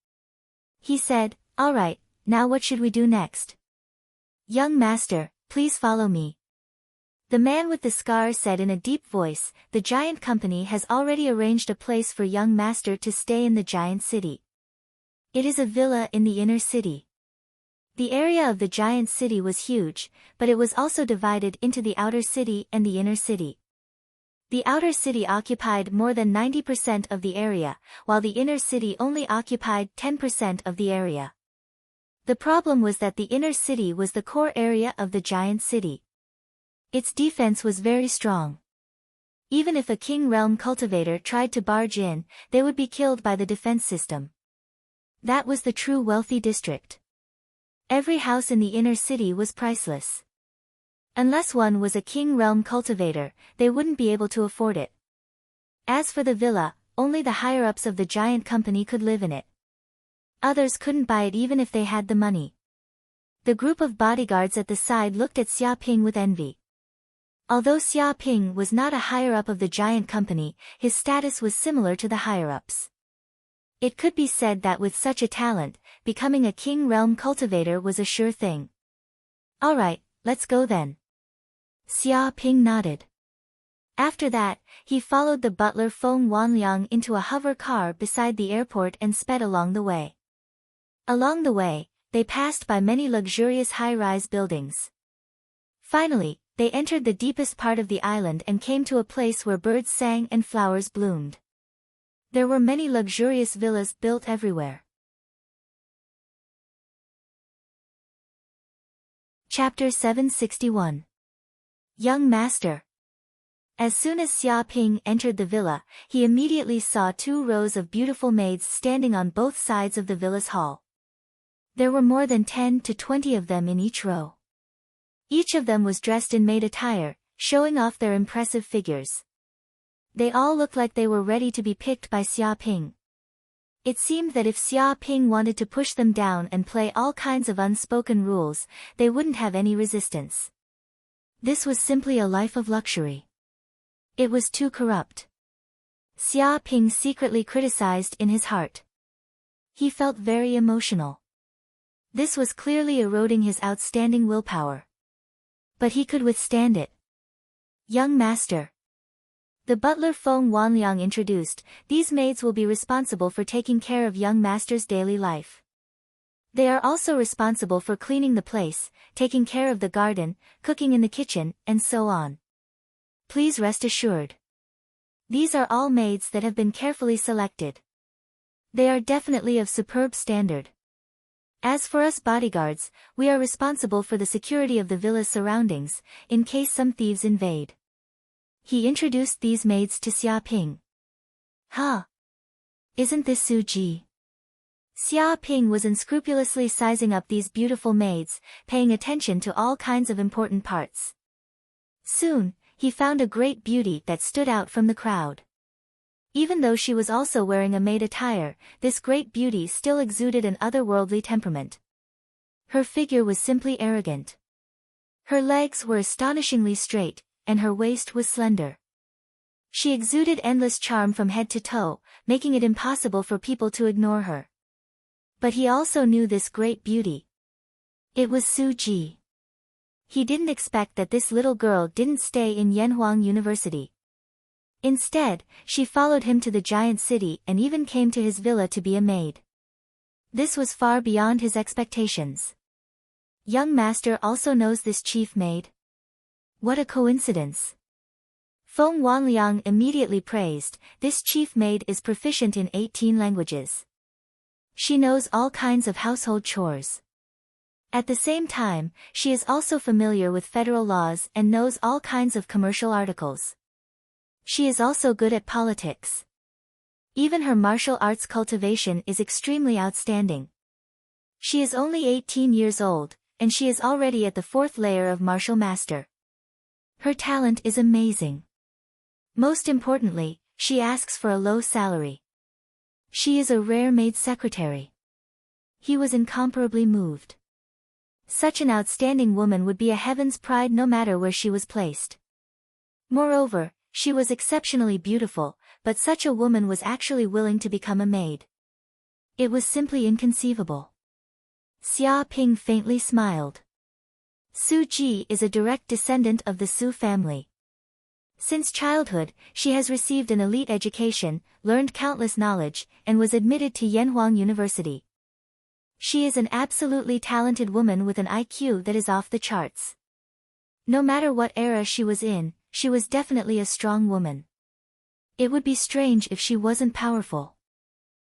He said, "All right, now what should we do next?" "Young master, please follow me." The man with the scar said in a deep voice, "The giant company has already arranged a place for young master to stay in the giant city. It is a villa in the inner city." The area of the giant city was huge, but it was also divided into the outer city and the inner city. The outer city occupied more than 90% of the area, while the inner city only occupied 10% of the area. The problem was that the inner city was the core area of the giant city. Its defense was very strong. Even if a king realm cultivator tried to barge in, they would be killed by the defense system. That was the true wealthy district. Every house in the inner city was priceless. Unless one was a king realm cultivator, they wouldn't be able to afford it. As for the villa, only the higher-ups of the giant company could live in it. Others couldn't buy it even if they had the money. The group of bodyguards at the side looked at Xia Ping with envy. Although Xia Ping was not a higher-up of the giant company, his status was similar to the higher-ups. It could be said that with such a talent, becoming a king realm cultivator was a sure thing. "All right, let's go then." Xia Ping nodded. After that, he followed the butler Feng Wanliang into a hover car beside the airport and sped along the way. Along the way, they passed by many luxurious high-rise buildings. Finally, they entered the deepest part of the island and came to a place where birds sang and flowers bloomed. There were many luxurious villas built everywhere. Chapter 761. Young Master. As soon as Xia Ping entered the villa, he immediately saw 2 rows of beautiful maids standing on both sides of the villa's hall. There were more than 10 to 20 of them in each row. Each of them was dressed in maid attire, showing off their impressive figures. They all looked like they were ready to be picked by Xia Ping. It seemed that if Xia Ping wanted to push them down and play all kinds of unspoken rules, they wouldn't have any resistance. This was simply a life of luxury. It was too corrupt. Xia Ping secretly criticized in his heart. He felt very emotional. This was clearly eroding his outstanding willpower. But he could withstand it. Young Master. The butler Feng Wanliang introduced, these maids will be responsible for taking care of young master's daily life. They are also responsible for cleaning the place, taking care of the garden, cooking in the kitchen, and so on. Please rest assured. These are all maids that have been carefully selected. They are definitely of superb standard. As for us bodyguards, we are responsible for the security of the villa's surroundings, in case some thieves invade. He introduced these maids to Xia Ping. Huh? Isn't this Su Ji? Xia Ping was unscrupulously sizing up these beautiful maids, paying attention to all kinds of important parts. Soon, he found a great beauty that stood out from the crowd. Even though she was also wearing a maid attire, this great beauty still exuded an otherworldly temperament. Her figure was simply arrogant. Her legs were astonishingly straight, and her waist was slender. She exuded endless charm from head to toe, making it impossible for people to ignore her. But he also knew this great beauty. It was Su Ji. He didn't expect that this little girl didn't stay in Yanhuang University. Instead, she followed him to the giant city and even came to his villa to be a maid. This was far beyond his expectations. Young Master also knows this chief maid? What a coincidence. Feng Wanliang immediately praised, this chief maid is proficient in 18 languages. She knows all kinds of household chores. At the same time, she is also familiar with federal laws and knows all kinds of commercial articles. She is also good at politics. Even her martial arts cultivation is extremely outstanding. She is only 18 years old, and she is already at the 4th layer of martial master. Her talent is amazing. Most importantly, she asks for a low salary. She is a rare maid secretary. He was incomparably moved. Such an outstanding woman would be a heaven's pride no matter where she was placed. Moreover, she was exceptionally beautiful, but such a woman was actually willing to become a maid. It was simply inconceivable. Xia Ping faintly smiled. Su Ji is a direct descendant of the Su family. Since childhood, she has received an elite education, learned countless knowledge, and was admitted to Yanhuang University. She is an absolutely talented woman with an IQ that is off the charts. No matter what era she was in, she was definitely a strong woman. It would be strange if she wasn't powerful.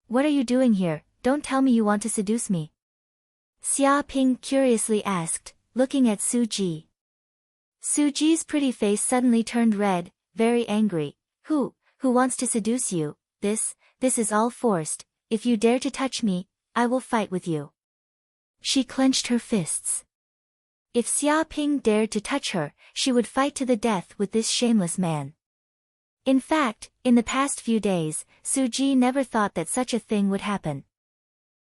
What are you doing here? Don't tell me you want to seduce me. Xia Ping curiously asked, looking at Su Ji. Su Ji's pretty face suddenly turned red, very angry. Who wants to seduce you? This is all forced. If you dare to touch me, I will fight with you. She clenched her fists. If Xia Ping dared to touch her, she would fight to the death with this shameless man. In fact, in the past few days, Su Ji never thought that such a thing would happen.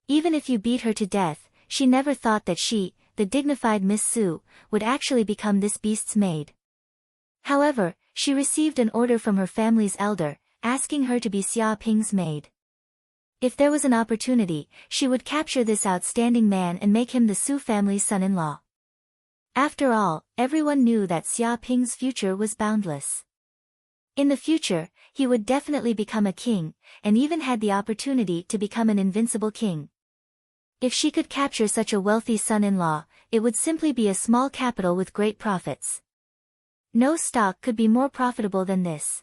Even if you beat her to death, she never thought that she, the dignified Miss Su, would actually become this beast's maid. However, she received an order from her family's elder, asking her to be Xia Ping's maid. If there was an opportunity, she would capture this outstanding man and make him the Su family's son-in-law. After all, everyone knew that Xia Ping's future was boundless. In the future, he would definitely become a king, and even had the opportunity to become an invincible king. If she could capture such a wealthy son-in-law, it would simply be a small capital with great profits. No stock could be more profitable than this.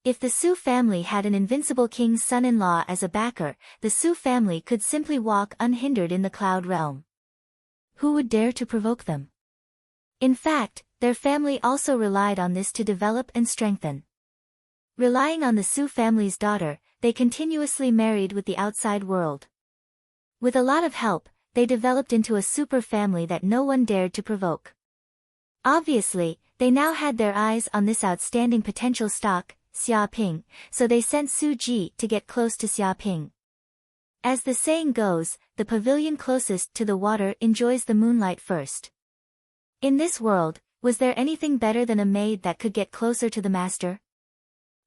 If the Su family had an invincible king's son-in-law as a backer, the Su family could simply walk unhindered in the cloud realm. Who would dare to provoke them? In fact, their family also relied on this to develop and strengthen. Relying on the Su family's daughter, they continuously married with the outside world. With a lot of help, they developed into a super family that no one dared to provoke. Obviously, they now had their eyes on this outstanding potential stock, Xiaoping, so they sent Su Ji to get close to Xiaoping. As the saying goes, the pavilion closest to the water enjoys the moonlight first. In this world, was there anything better than a maid that could get closer to the master?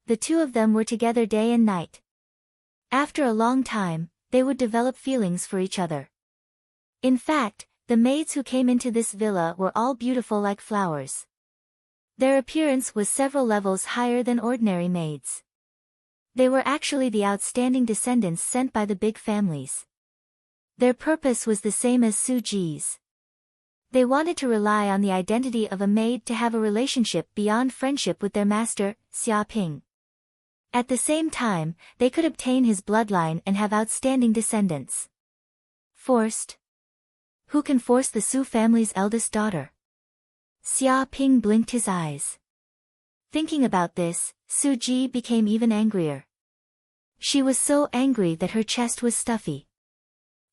The two of them were together day and night. After a long time, they would develop feelings for each other. In fact, the maids who came into this villa were all beautiful like flowers. Their appearance was several levels higher than ordinary maids. They were actually the outstanding descendants sent by the big families. Their purpose was the same as Su Ji's. They wanted to rely on the identity of a maid to have a relationship beyond friendship with their master, Xiaoping. At the same time, they could obtain his bloodline and have outstanding descendants. Forced? Who can force the Su family's eldest daughter? Xiaoping blinked his eyes. Thinking about this, Su Ji became even angrier. She was so angry that her chest was stuffy.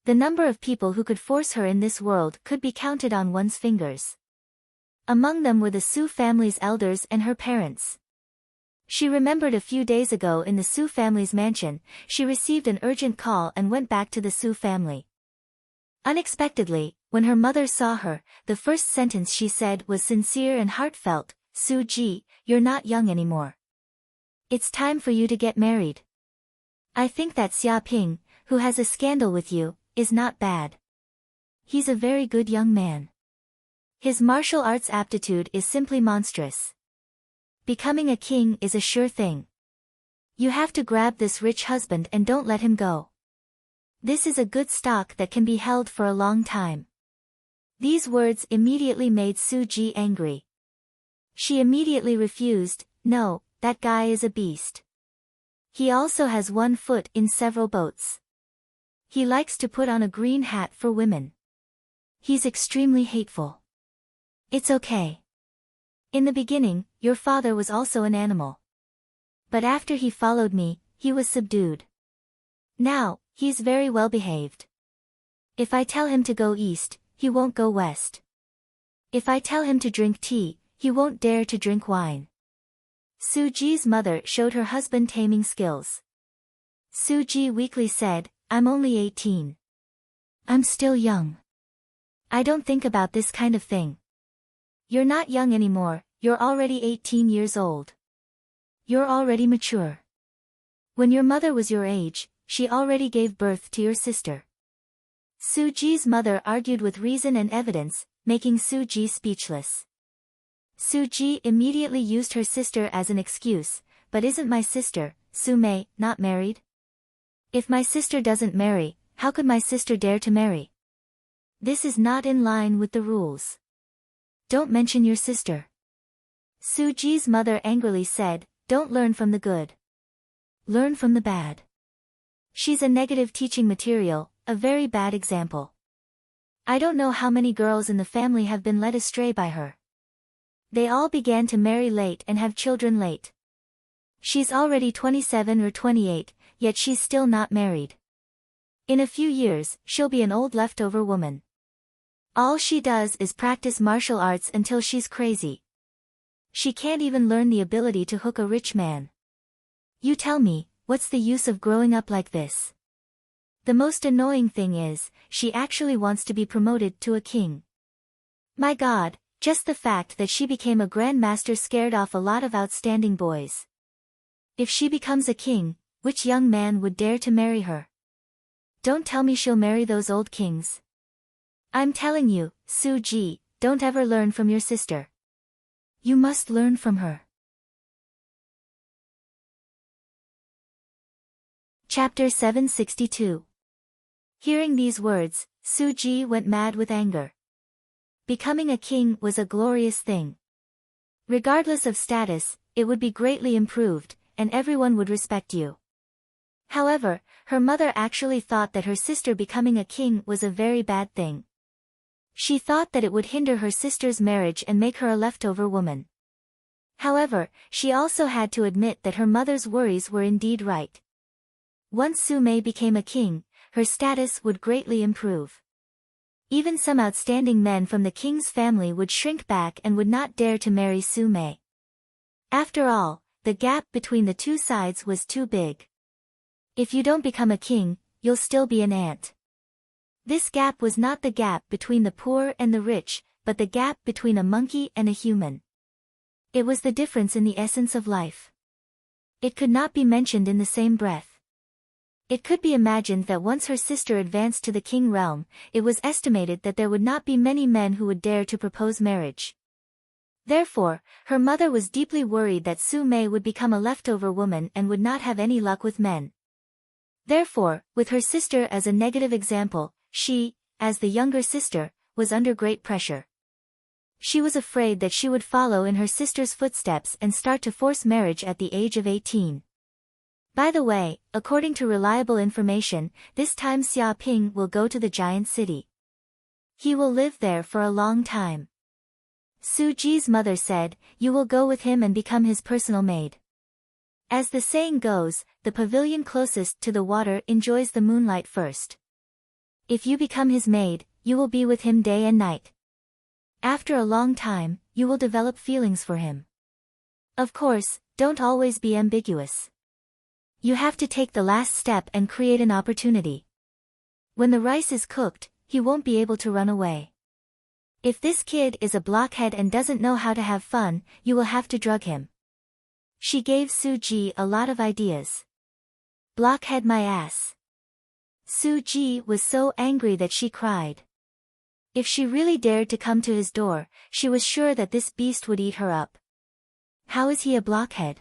The number of people who could force her in this world could be counted on one's fingers. Among them were the Su family's elders and her parents. She remembered a few days ago in the Su family's mansion, she received an urgent call and went back to the Su family. Unexpectedly, when her mother saw her, the first sentence she said was sincere and heartfelt, "Su Ji, you're not young anymore. It's time for you to get married. I think that Xiaoping, who has a scandal with you, is not bad. He's a very good young man. His martial arts aptitude is simply monstrous. Becoming a king is a sure thing. You have to grab this rich husband and don't let him go. This is a good stock that can be held for a long time." These words immediately made Su Ji angry. She immediately refused. "No, that guy is a beast. He also has one foot in several boats. He likes to put on a green hat for women. He's extremely hateful. It's okay. In the beginning, your father was also an animal. But after he followed me, he was subdued. Now, he's very well behaved. If I tell him to go east, he won't go west. If I tell him to drink tea, he won't dare to drink wine." Su Ji's mother showed her husband taming skills. Su Ji weakly said, "I'm only 18. I'm still young. I don't think about this kind of thing." "You're not young anymore, you're already 18 years old. You're already mature. When your mother was your age, she already gave birth to your sister." Su Ji's mother argued with reason and evidence, making Su Ji speechless. Su Ji immediately used her sister as an excuse, "But isn't my sister, Su Mei, not married? If my sister doesn't marry, how could my sister dare to marry? This is not in line with the rules. Don't mention your sister." Su Ji's mother angrily said, "Don't learn from the good. Learn from the bad. She's a negative teaching material, a very bad example. I don't know how many girls in the family have been led astray by her. They all began to marry late and have children late. She's already 27 or 28, yet she's still not married. In a few years, she'll be an old leftover woman. All she does is practice martial arts until she's crazy. She can't even learn the ability to hook a rich man. You tell me, what's the use of growing up like this? The most annoying thing is, she actually wants to be promoted to a king. My God, just the fact that she became a grandmaster scared off a lot of outstanding boys. If she becomes a king, which young man would dare to marry her? Don't tell me she'll marry those old kings. I'm telling you, Su Ji, don't ever learn from your sister. You must learn from her." Chapter 762. Hearing these words, Su Ji went mad with anger. becoming a king was a glorious thing. Regardless of status, it would be greatly improved, and everyone would respect you. However, her mother actually thought that her sister becoming a king was a very bad thing. She thought that it would hinder her sister's marriage and make her a leftover woman. However, she also had to admit that her mother's worries were indeed right. Once Su-mei became a king, her status would greatly improve. Even some outstanding men from the king's family would shrink back and would not dare to marry Su-mei. After all, the gap between the two sides was too big. If you don't become a king, you'll still be an ant. This gap was not the gap between the poor and the rich, but the gap between a monkey and a human. It was the difference in the essence of life. It could not be mentioned in the same breath. It could be imagined that once her sister advanced to the king realm, it was estimated that there would not be many men who would dare to propose marriage. Therefore, her mother was deeply worried that Su-mei would become a leftover woman and would not have any luck with men. Therefore, with her sister as a negative example, she, as the younger sister, was under great pressure. She was afraid that she would follow in her sister's footsteps and start to force marriage at the age of 18. By the way, according to reliable information, this time Xiaoping will go to the giant city. He will live there for a long time. Su Ji's mother said, "You will go with him and become his personal maid." As the saying goes, the pavilion closest to the water enjoys the moonlight first. If you become his maid, you will be with him day and night. After a long time, you will develop feelings for him. Of course, don't always be ambiguous. You have to take the last step and create an opportunity. When the rice is cooked, he won't be able to run away. If this kid is a blockhead and doesn't know how to have fun, you will have to drug him. She gave Su Ji a lot of ideas. Blockhead my ass. Su Ji was so angry that she cried. If she really dared to come to his door, she was sure that this beast would eat her up. How is he a blockhead?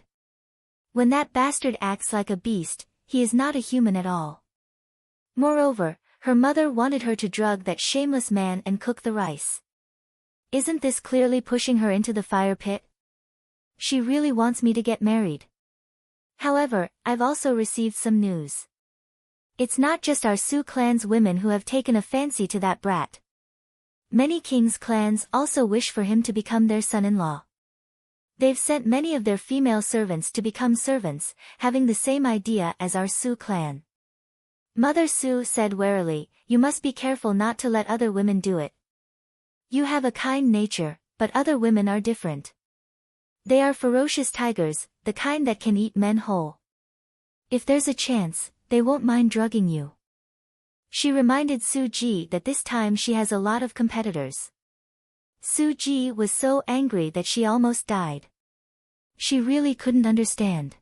When that bastard acts like a beast, he is not a human at all. Moreover, her mother wanted her to drug that shameless man and cook the rice. Isn't this clearly pushing her into the fire pit? She really wants me to get married. However, I've also received some news. It's not just our Su clan's women who have taken a fancy to that brat. Many kings' clans also wish for him to become their son-in-law. They've sent many of their female servants to become servants, having the same idea as our Su clan. Mother Su said warily, "You must be careful not to let other women do it. You have a kind nature, but other women are different. They are ferocious tigers, the kind that can eat men whole. If there's a chance, they won't mind drugging you." She reminded Su Ji that this time she has a lot of competitors. Su Ji was so angry that she almost died. She really couldn't understand.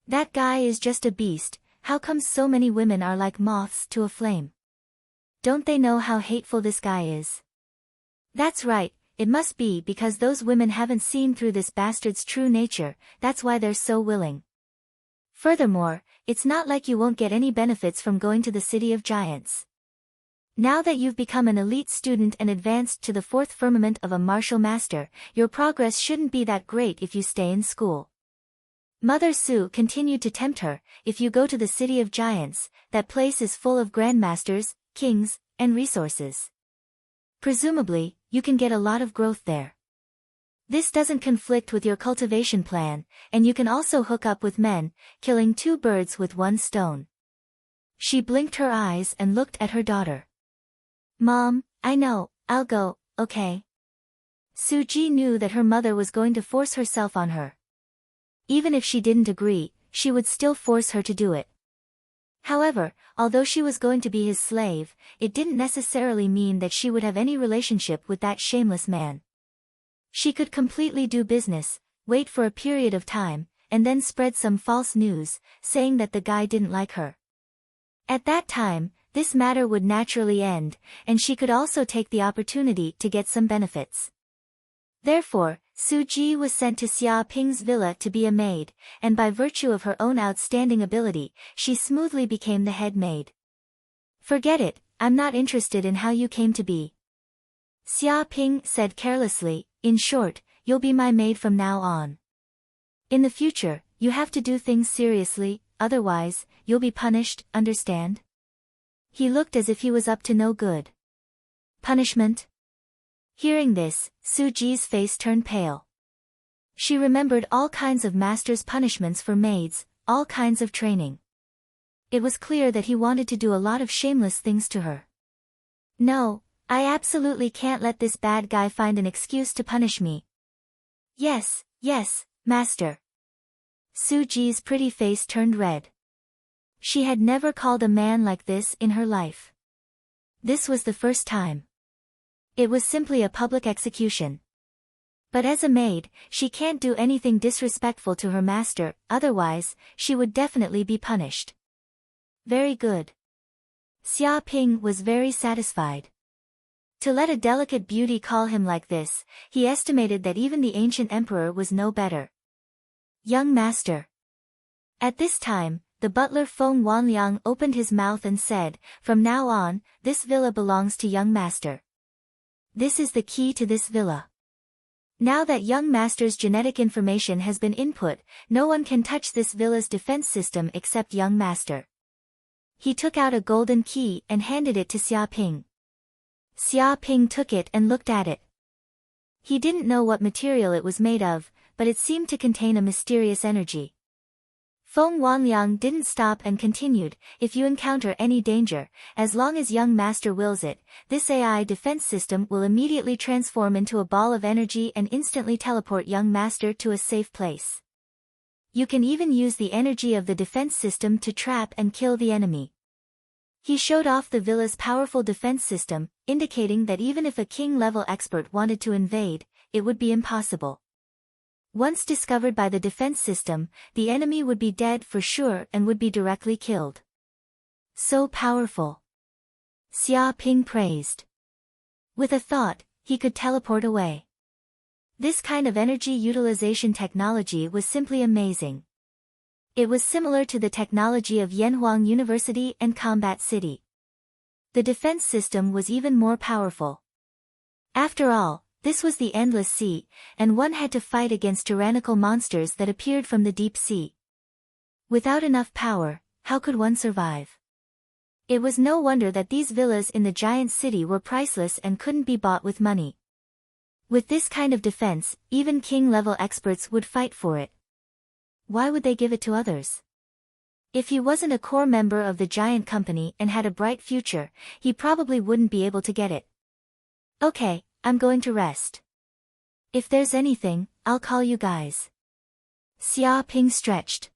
That guy is just a beast, how come so many women are like moths to a flame? Don't they know how hateful this guy is? That's right, it must be because those women haven't seen through this bastard's true nature, that's why they're so willing. Furthermore, it's not like you won't get any benefits from going to the City of Giants. Now that you've become an elite student and advanced to the fourth firmament of a martial master, your progress shouldn't be that great if you stay in school. Mother Su continued to tempt her, "If you go to the City of Giants, that place is full of grandmasters, kings, and resources. Presumably, you can get a lot of growth there. This doesn't conflict with your cultivation plan, and you can also hook up with men, killing two birds with one stone." She blinked her eyes and looked at her daughter. "Mom, I know, I'll go, okay?" Su Ji knew that her mother was going to force herself on her. Even if she didn't agree, she would still force her to do it. However, although she was going to be his slave, it didn't necessarily mean that she would have any relationship with that shameless man. She could completely do business, wait for a period of time, and then spread some false news, saying that the guy didn't like her. At that time, this matter would naturally end, and she could also take the opportunity to get some benefits. Therefore, Su Ji was sent to Xia Ping's villa to be a maid, and by virtue of her own outstanding ability, she smoothly became the head maid. "Forget it, I'm not interested in how you came to be. Xia Ping said carelessly, in short, you'll be my maid from now on. In the future, you have to do things seriously, otherwise, you'll be punished, understand? He looked as if he was up to no good. Punishment? Hearing this, Su Ji's face turned pale. She remembered all kinds of master's punishments for maids, all kinds of training. It was clear that he wanted to do a lot of shameless things to her. No, I absolutely can't let this bad guy find an excuse to punish me. Yes, yes, master. Su Ji's pretty face turned red. She had never called a man like this in her life. This was the first time. It was simply a public execution. But as a maid, she can't do anything disrespectful to her master, otherwise, she would definitely be punished. Very good. Xia Ping was very satisfied. To let a delicate beauty call him like this, he estimated that even the ancient emperor was no better. Young master. At this time, the butler Feng Wanliang opened his mouth and said, from now on, this villa belongs to young master. This is the key to this villa. Now that young master's genetic information has been input, no one can touch this villa's defense system except young master. He took out a golden key and handed it to Xia Ping. Xia Ping took it and looked at it. He didn't know what material it was made of, but it seemed to contain a mysterious energy. Feng Wanliang didn't stop and continued, if you encounter any danger, as long as young master wills it, this AI defense system will immediately transform into a ball of energy and instantly teleport young master to a safe place. You can even use the energy of the defense system to trap and kill the enemy. He showed off the villa's powerful defense system, indicating that even if a king-level expert wanted to invade, it would be impossible. Once discovered by the defense system, the enemy would be dead for sure and would be directly killed. So powerful. Xia Ping praised. With a thought, he could teleport away. This kind of energy utilization technology was simply amazing. It was similar to the technology of Yanhuang University and Combat City. The defense system was even more powerful. After all, this was the endless sea, and one had to fight against tyrannical monsters that appeared from the deep sea. Without enough power, how could one survive? It was no wonder that these villas in the giant city were priceless and couldn't be bought with money. With this kind of defense, even king-level experts would fight for it. Why would they give it to others? If he wasn't a core member of the giant company and had a bright future, he probably wouldn't be able to get it. Okay, I'm going to rest. If there's anything, I'll call you guys. Xia Ping stretched.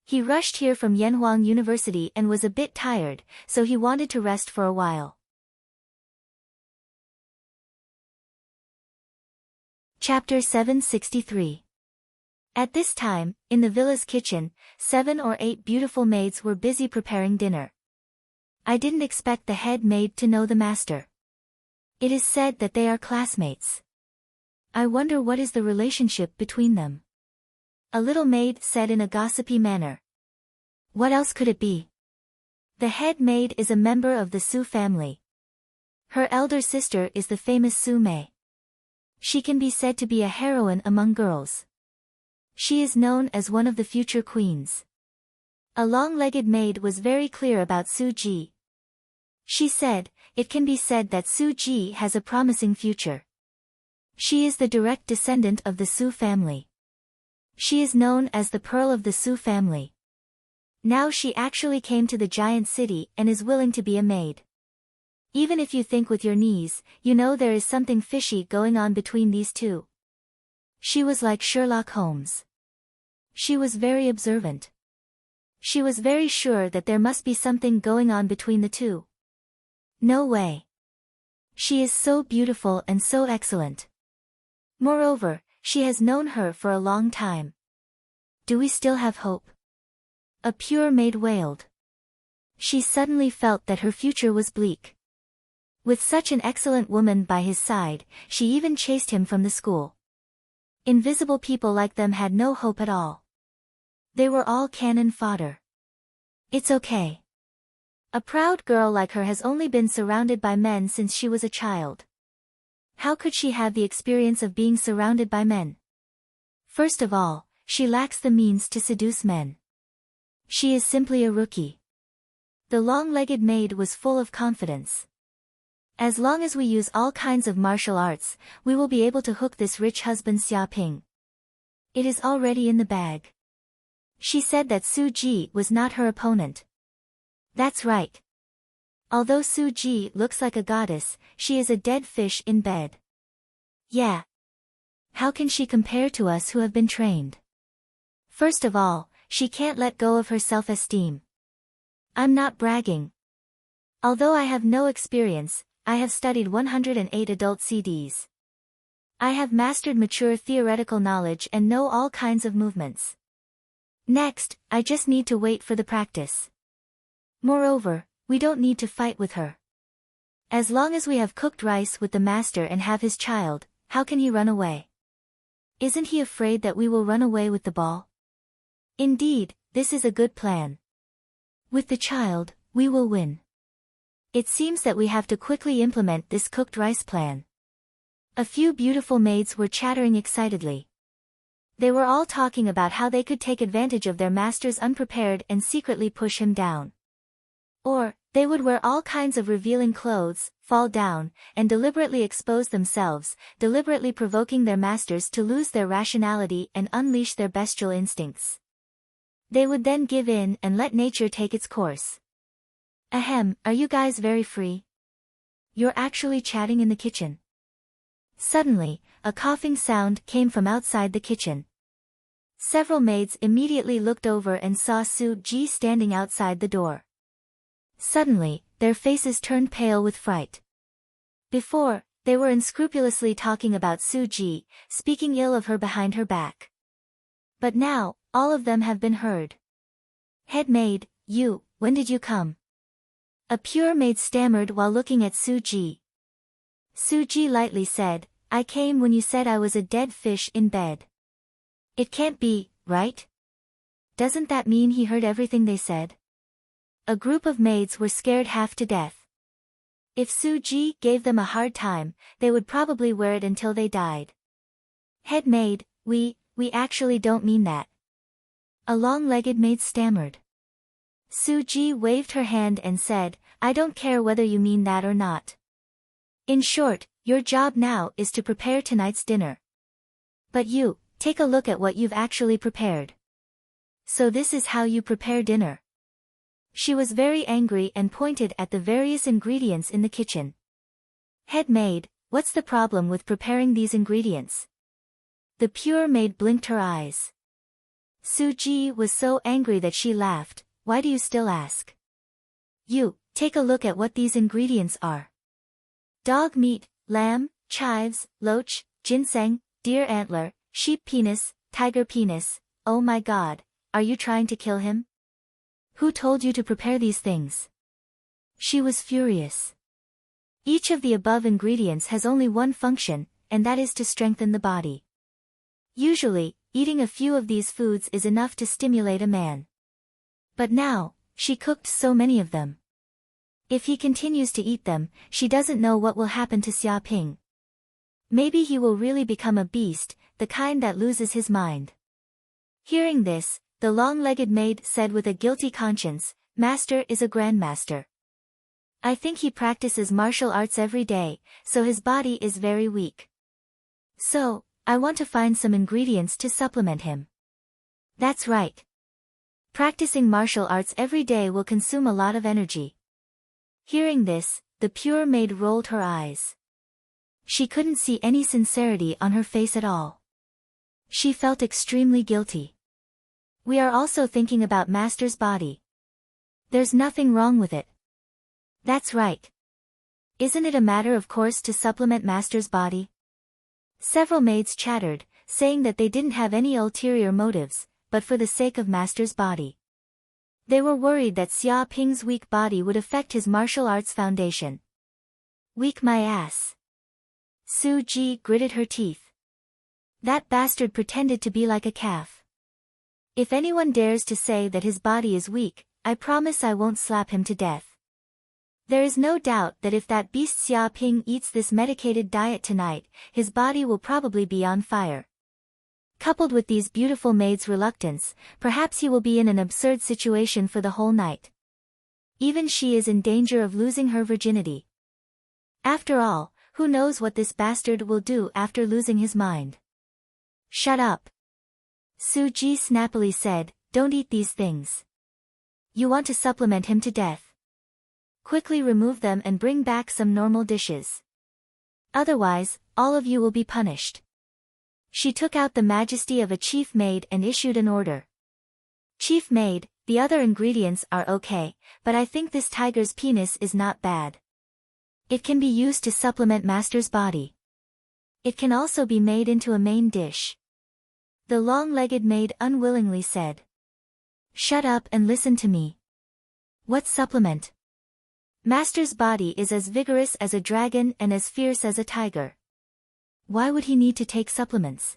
He rushed here from Yanhuang University and was a bit tired, so he wanted to rest for a while. Chapter 763. At this time, in the villa's kitchen, 7 or 8 beautiful maids were busy preparing dinner. I didn't expect the head maid to know the master. It is said that they are classmates. I wonder what is the relationship between them. A little maid said in a gossipy manner. What else could it be? The head maid is a member of the Su family. Her elder sister is the famous Su Mei. She can be said to be a heroine among girls. She is known as one of the future queens. A long-legged maid was very clear about Su Ji. She said, it can be said that Su Ji has a promising future. She is the direct descendant of the Su family. She is known as the Pearl of the Su family. Now she actually came to the giant city and is willing to be a maid. Even if you think with your knees, you know there is something fishy going on between these two. She was like Sherlock Holmes. She was very observant. She was very sure that there must be something going on between the two. No way. She is so beautiful and so excellent. Moreover, she has known her for a long time. Do we still have hope? A pure maid wailed. She suddenly felt that her future was bleak. With such an excellent woman by his side, she even chased him from the school. Invisible people like them had no hope at all. They were all cannon fodder. It's okay. A proud girl like her has only been surrounded by men since she was a child. How could she have the experience of being surrounded by men? First of all, she lacks the means to seduce men. She is simply a rookie. The long-legged maid was full of confidence. As long as we use all kinds of martial arts, we will be able to hook this rich husband Xia Ping. It is already in the bag. She said that Su Ji was not her opponent. That's right. Although Su Ji looks like a goddess, she is a dead fish in bed. Yeah. How can she compare to us who have been trained? First of all, she can't let go of her self-esteem. I'm not bragging. Although I have no experience, I have studied 108 adult CDs. I have mastered mature theoretical knowledge and know all kinds of movements. Next, I just need to wait for the practice. Moreover, we don't need to fight with her. As long as we have cooked rice with the master and have his child, how can he run away? Isn't he afraid that we will run away with the ball? Indeed, this is a good plan. With the child, we will win. It seems that we have to quickly implement this cooked rice plan. A few beautiful maids were chattering excitedly. They were all talking about how they could take advantage of their master's unprepared and secretly push him down. Or, they would wear all kinds of revealing clothes, fall down, and deliberately expose themselves, deliberately provoking their masters to lose their rationality and unleash their bestial instincts. They would then give in and let nature take its course. Ahem, are you guys very free? You're actually chatting in the kitchen. Suddenly, a coughing sound came from outside the kitchen. Several maids immediately looked over and saw Su Ji standing outside the door. Suddenly, their faces turned pale with fright. Before, they were unscrupulously talking about Su Ji, speaking ill of her behind her back. But now, all of them have been heard. Head maid, when did you come? A pure maid stammered while looking at Su Ji. Su Ji lightly said, I came when you said I was a dead fish in bed. It can't be, right? Doesn't that mean he heard everything they said? A group of maids were scared half to death. If Su Ji gave them a hard time, they would probably wear it until they died. Head maid, we actually don't mean that. A long-legged maid stammered. Su Ji waved her hand and said, I don't care whether you mean that or not. In short, your job now is to prepare tonight's dinner. But take a look at what you've actually prepared. So this is how you prepare dinner. She was very angry and pointed at the various ingredients in the kitchen. Head maid, what's the problem with preparing these ingredients? The pure maid blinked her eyes. Su Ji was so angry that she laughed. Why do you still ask? Take a look at what these ingredients are. Dog meat, lamb, chives, loach, ginseng, deer antler, sheep penis, tiger penis. Oh my God, are you trying to kill him? Who told you to prepare these things? She was furious. Each of the above ingredients has only one function, and that is to strengthen the body. Usually, eating a few of these foods is enough to stimulate a man. But now, she cooked so many of them. If he continues to eat them, she doesn't know what will happen to Xia Ping. Maybe he will really become a beast, the kind that loses his mind. Hearing this, the long-legged maid said with a guilty conscience, Master is a grandmaster. I think he practices martial arts every day, so his body is very weak. So, I want to find some ingredients to supplement him. That's right. Practicing martial arts every day will consume a lot of energy. Hearing this, the pure maid rolled her eyes. She couldn't see any sincerity on her face at all. She felt extremely guilty. We are also thinking about Master's body. There's nothing wrong with it. That's right. Isn't it a matter of course to supplement Master's body? Several maids chattered, saying that they didn't have any ulterior motives, but for the sake of Master's body. They were worried that Xia Ping's weak body would affect his martial arts foundation. Weak my ass. Su Ji gritted her teeth. That bastard pretended to be like a calf. If anyone dares to say that his body is weak, I promise I won't slap him to death. There is no doubt that if that beast Xia Ping eats this medicated diet tonight, his body will probably be on fire. Coupled with these beautiful maids' reluctance, perhaps he will be in an absurd situation for the whole night. Even she is in danger of losing her virginity. After all, who knows what this bastard will do after losing his mind? Shut up. Su Ji snappily said, don't eat these things. You want to supplement him to death. Quickly remove them and bring back some normal dishes. Otherwise, all of you will be punished. She took out the majesty of a chief maid and issued an order. Chief maid, the other ingredients are okay, but I think this tiger's penis is not bad. It can be used to supplement master's body. It can also be made into a main dish. The long-legged maid unwillingly said. Shut up and listen to me. What supplement? Master's body is as vigorous as a dragon and as fierce as a tiger. Why would he need to take supplements?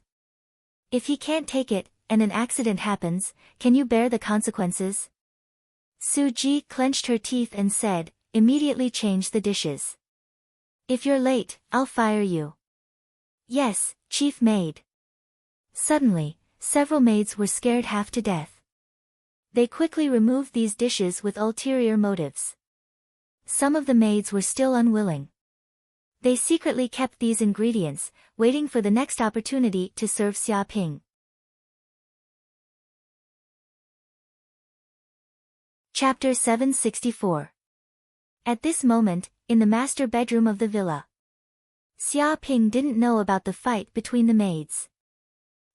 If he can't take it, and an accident happens, can you bear the consequences? Su Ji clenched her teeth and said, immediately change the dishes. If you're late, I'll fire you. Yes, chief maid. Suddenly, several maids were scared half to death. They quickly removed these dishes with ulterior motives. Some of the maids were still unwilling. They secretly kept these ingredients, waiting for the next opportunity to serve Xia Ping. Chapter 764. At this moment, in the master bedroom of the villa, Xia Ping didn't know about the fight between the maids.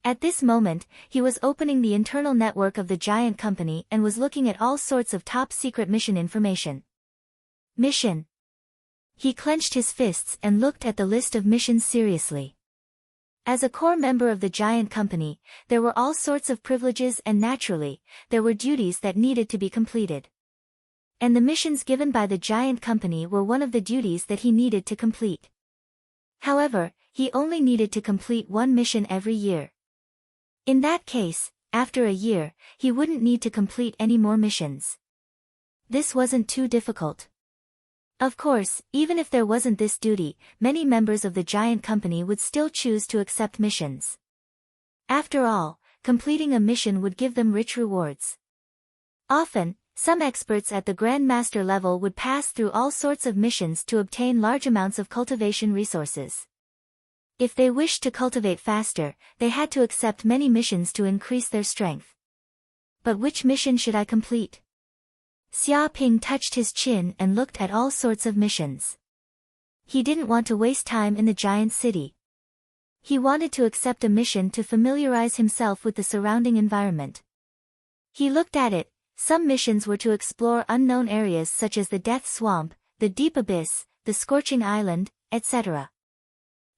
At this moment, he was opening the internal network of the giant company and was looking at all sorts of top-secret mission information. Mission. He clenched his fists and looked at the list of missions seriously. As a core member of the giant company, there were all sorts of privileges and naturally, there were duties that needed to be completed. And the missions given by the giant company were one of the duties that he needed to complete. However, he only needed to complete one mission every year. In that case, after a year, he wouldn't need to complete any more missions. This wasn't too difficult. Of course, even if there wasn't this duty, many members of the giant company would still choose to accept missions. After all, completing a mission would give them rich rewards. Often, some experts at the Grand Master level would pass through all sorts of missions to obtain large amounts of cultivation resources. If they wished to cultivate faster, they had to accept many missions to increase their strength. But which mission should I complete? Xia Ping touched his chin and looked at all sorts of missions. He didn't want to waste time in the giant city. He wanted to accept a mission to familiarize himself with the surrounding environment. He looked at it. Some missions were to explore unknown areas such as the Death Swamp, the Deep Abyss, the Scorching Island, etc.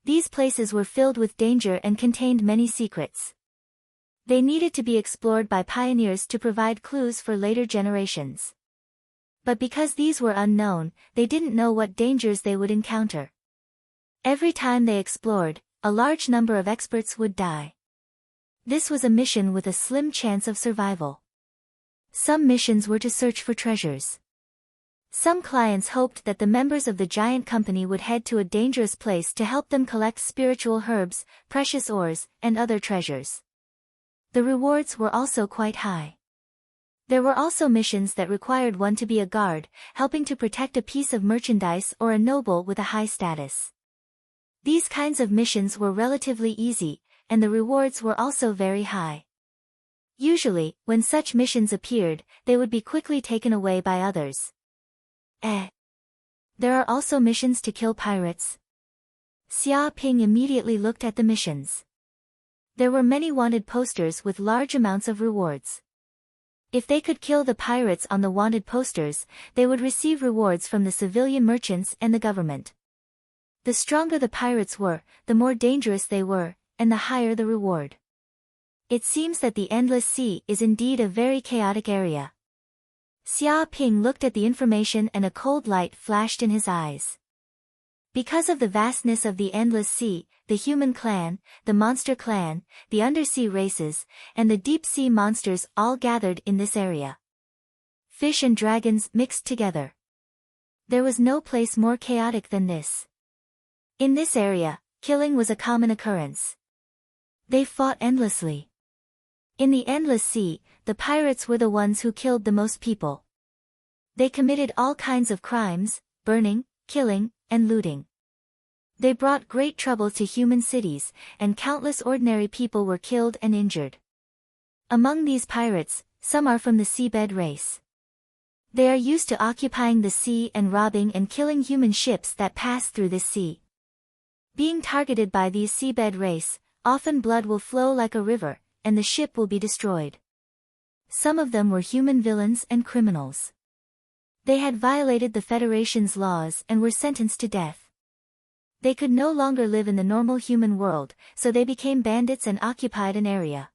These places were filled with danger and contained many secrets. They needed to be explored by pioneers to provide clues for later generations. But because these were unknown, they didn't know what dangers they would encounter. Every time they explored, a large number of experts would die. This was a mission with a slim chance of survival. Some missions were to search for treasures. Some clients hoped that the members of the giant company would head to a dangerous place to help them collect spiritual herbs, precious ores, and other treasures. The rewards were also quite high. There were also missions that required one to be a guard, helping to protect a piece of merchandise or a noble with a high status. These kinds of missions were relatively easy, and the rewards were also very high. Usually, when such missions appeared, they would be quickly taken away by others. There are also missions to kill pirates. Xia Ping immediately looked at the missions. There were many wanted posters with large amounts of rewards. If they could kill the pirates on the wanted posters, they would receive rewards from the civilian merchants and the government. The stronger the pirates were, the more dangerous they were, and the higher the reward. It seems that the Endless Sea is indeed a very chaotic area. Xia Ping looked at the information and a cold light flashed in his eyes. Because of the vastness of the Endless Sea, the human clan, the monster clan, the undersea races, and the deep-sea monsters all gathered in this area. Fish and dragons mixed together. There was no place more chaotic than this. In this area, killing was a common occurrence. They fought endlessly. In the endless sea, the pirates were the ones who killed the most people. They committed all kinds of crimes, burning, killing, and looting. They brought great trouble to human cities, and countless ordinary people were killed and injured. Among these pirates, some are from the seabed race. They are used to occupying the sea and robbing and killing human ships that pass through this sea. Being targeted by these seabed race, often blood will flow like a river, and the ship will be destroyed. Some of them were human villains and criminals. They had violated the Federation's laws and were sentenced to death. They could no longer live in the normal human world, so they became bandits and occupied an area.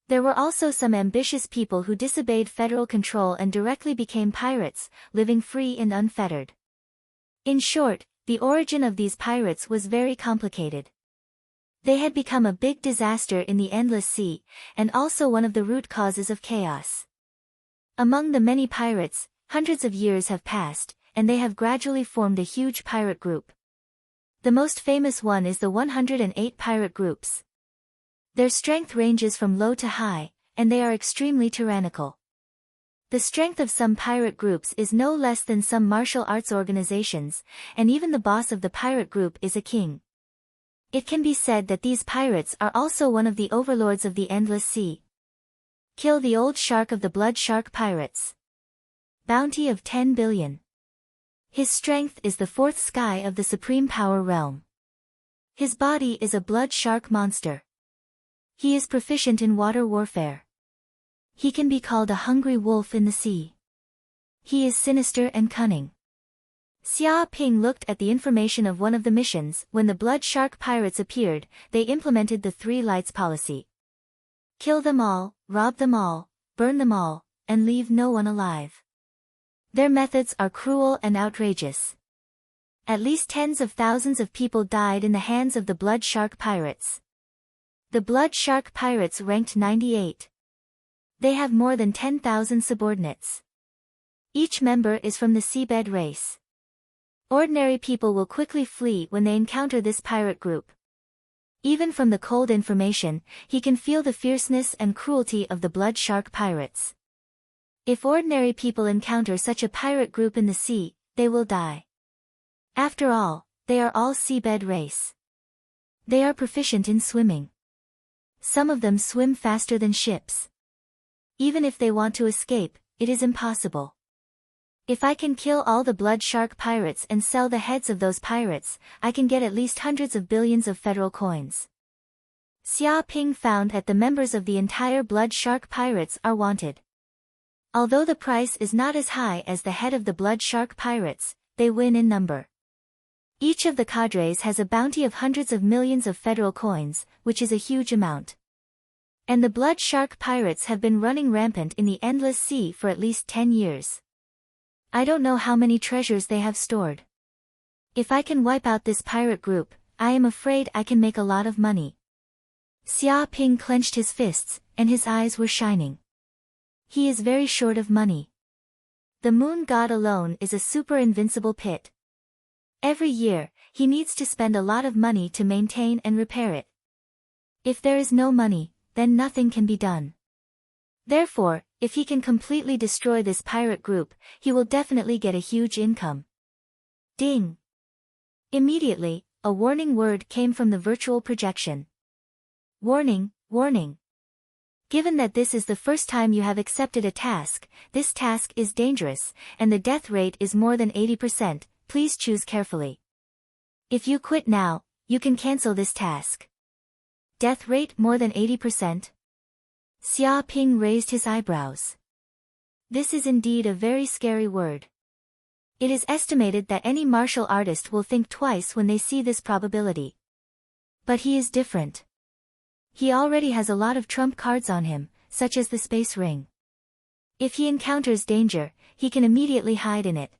There were also some ambitious people who disobeyed federal control and directly became pirates, living free and unfettered. In short, the origin of these pirates was very complicated. They had become a big disaster in the endless sea, and also one of the root causes of chaos. Among the many pirates, hundreds of years have passed, and they have gradually formed a huge pirate group. The most famous one is the 108 pirate groups. Their strength ranges from low to high, and they are extremely tyrannical. The strength of some pirate groups is no less than some martial arts organizations, and even the boss of the pirate group is a king. It can be said that these pirates are also one of the overlords of the endless sea. Kill the old shark of the blood shark pirates. Bounty of 10 billion. His strength is the fourth sky of the supreme power realm. His body is a blood shark monster. He is proficient in water warfare. He can be called a hungry wolf in the sea. He is sinister and cunning. Xia Ping looked at the information of one of the missions. When the blood shark pirates appeared, they implemented the 3 lights policy. Kill them all, rob them all, burn them all, and leave no one alive. Their methods are cruel and outrageous. At least tens of thousands of people died in the hands of the blood shark pirates. The blood shark pirates ranked 98. They have more than 10,000 subordinates. Each member is from the seabed race. Ordinary people will quickly flee when they encounter this pirate group. Even from the cold information, he can feel the fierceness and cruelty of the blood shark pirates. If ordinary people encounter such a pirate group in the sea, they will die. After all, they are all seabed race. They are proficient in swimming. Some of them swim faster than ships. Even if they want to escape, it is impossible. If I can kill all the blood shark pirates and sell the heads of those pirates, I can get at least hundreds of billions of federal coins. Xia Ping found that the members of the entire blood shark pirates are wanted. Although the price is not as high as the head of the blood shark pirates, they win in number. Each of the cadres has a bounty of hundreds of millions of federal coins, which is a huge amount. And the blood shark pirates have been running rampant in the endless sea for at least 10 years. I don't know how many treasures they have stored. If I can wipe out this pirate group, I am afraid I can make a lot of money. Xia Ping clenched his fists, and his eyes were shining. He is very short of money. The moon god alone is a super invincible pit. Every year, he needs to spend a lot of money to maintain and repair it. If there is no money, then nothing can be done. Therefore, if he can completely destroy this pirate group, he will definitely get a huge income. Ding! Immediately, a warning word came from the virtual projection. Warning, warning. Given that this is the first time you have accepted a task, this task is dangerous, and the death rate is more than 80%, please choose carefully. If you quit now, you can cancel this task. Death rate more than 80%? Xia Ping raised his eyebrows. This is indeed a very scary word. It is estimated that any martial artist will think twice when they see this probability. But he is different. He already has a lot of trump cards on him, such as the space ring. If he encounters danger, he can immediately hide in it.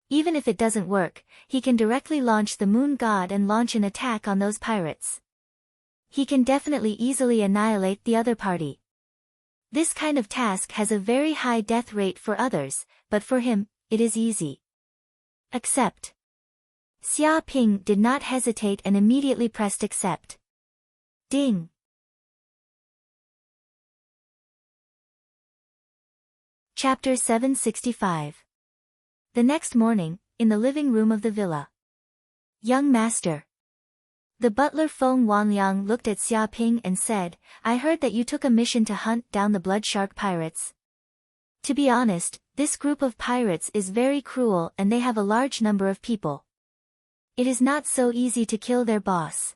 Even if it doesn't work, he can directly launch the moon god and launch an attack on those pirates. He can definitely easily annihilate the other party. This kind of task has a very high death rate for others, but for him, it is easy. Accept. Xia Ping did not hesitate and immediately pressed accept. Ding. Chapter 765. The next morning, in the living room of the villa. Young master. The butler Feng Wanliang looked at Xia Ping and said, I heard that you took a mission to hunt down the blood shark pirates. To be honest, this group of pirates is very cruel and they have a large number of people. It is not so easy to kill their boss.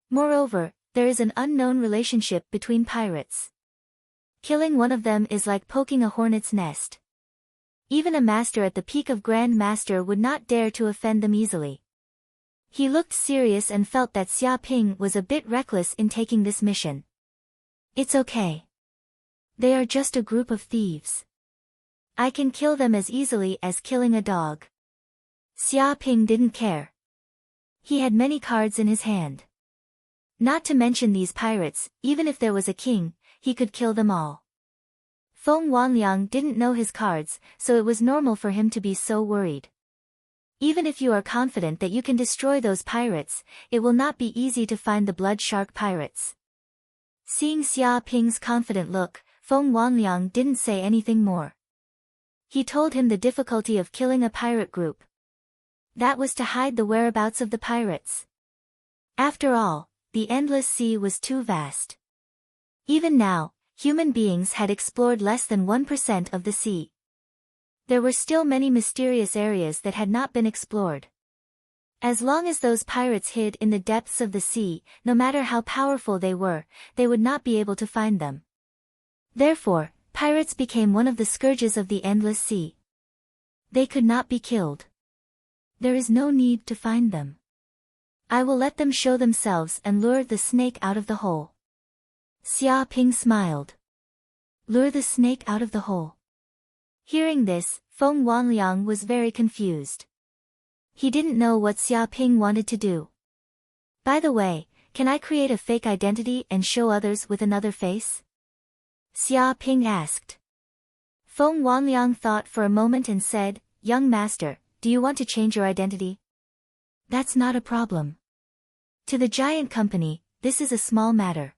Moreover, there is an unknown relationship between pirates. Killing one of them is like poking a hornet's nest. Even a master at the peak of Grand Master would not dare to offend them easily. He looked serious and felt that Xia Ping was a bit reckless in taking this mission. It's okay. They are just a group of thieves. I can kill them as easily as killing a dog. Xia Ping didn't care. He had many cards in his hand. Not to mention these pirates, even if there was a king, he could kill them all. Feng Wanliang didn't know his cards, so it was normal for him to be so worried. Even if you are confident that you can destroy those pirates, it will not be easy to find the blood shark pirates. Seeing Xia Ping's confident look, Feng Wanliang didn't say anything more. He told him the difficulty of killing a pirate group. That was to hide the whereabouts of the pirates. After all, the endless sea was too vast. Even now, human beings had explored less than 1% of the sea. There were still many mysterious areas that had not been explored. As long as those pirates hid in the depths of the sea, no matter how powerful they would not be able to find them. Therefore, pirates became one of the scourges of the endless sea. They could not be killed. There is no need to find them. I will let them show themselves and lure the snake out of the hole. Xia Ping smiled. Lure the snake out of the hole. Hearing this, Feng Wanliang was very confused. He didn't know what Xia Ping wanted to do. By the way, can I create a fake identity and show others with another face? Xia Ping asked. Feng Wanliang thought for a moment and said, Young master, do you want to change your identity? That's not a problem. To the giant company, this is a small matter.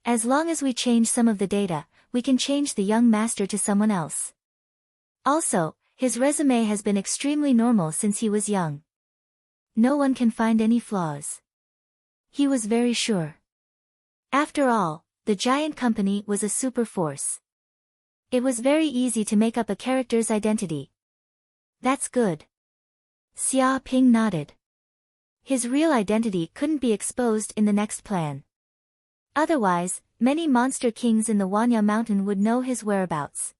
As long as we change some of the data, we can change the young master to someone else. Also, his resume has been extremely normal since he was young. No one can find any flaws. He was very sure. After all, the giant company was a super force. It was very easy to make up a character's identity. That's good. Xia Ping nodded. His real identity couldn't be exposed in the next plan. Otherwise, many monster kings in the Wanya mountain would know his whereabouts.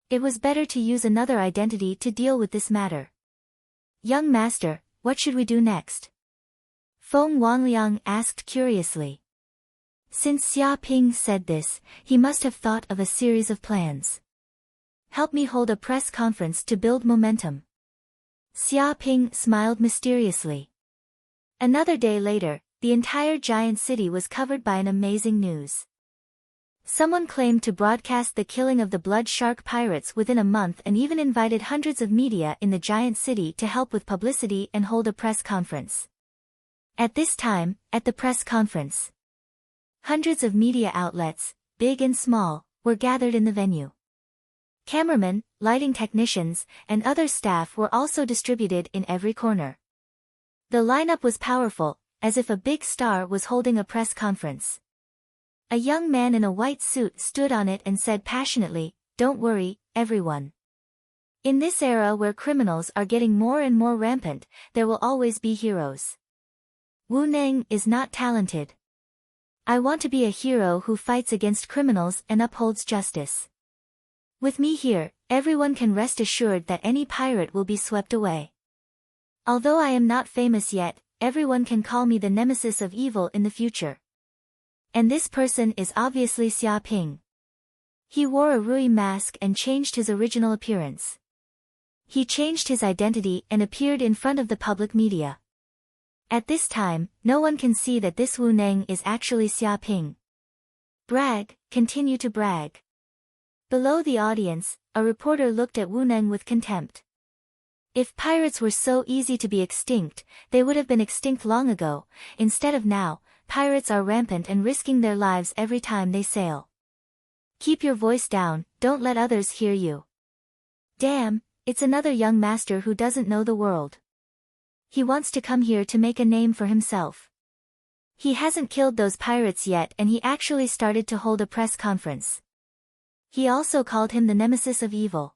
It was better to use another identity to deal with this matter. Young master, what should we do next? Feng Wanliang asked curiously. Since Xia Ping said this, he must have thought of a series of plans. Help me hold a press conference to build momentum. Xia Ping smiled mysteriously. Another day later, the entire giant city was covered by an amazing news. Someone claimed to broadcast the killing of the blood shark pirates within a month and even invited hundreds of media in the giant city to help with publicity and hold a press conference. At this time, at the press conference, hundreds of media outlets, big and small, were gathered in the venue. Cameramen, lighting technicians, and other staff were also distributed in every corner. The lineup was powerful, as if a big star was holding a press conference. A young man in a white suit stood on it and said passionately, Don't worry, everyone. In this era where criminals are getting more and more rampant, there will always be heroes. Wu Neng is not talented. I want to be a hero who fights against criminals and upholds justice. With me here, everyone can rest assured that any pirate will be swept away. Although I am not famous yet, everyone can call me the nemesis of evil in the future. And this person is obviously Xia Ping. He wore a Rui mask and changed his original appearance. He changed his identity and appeared in front of the public media. At this time, no one can see that this Wu Neng is actually Xia Ping. Brag, continue to brag. Below the audience, a reporter looked at Wu Neng with contempt. If pirates were so easy to be extinct, they would have been extinct long ago. Instead of now, pirates are rampant and risking their lives every time they sail. Keep your voice down, don't let others hear you. Damn, it's another young master who doesn't know the world. He wants to come here to make a name for himself. He hasn't killed those pirates yet, and he actually started to hold a press conference. He also called him the nemesis of evil.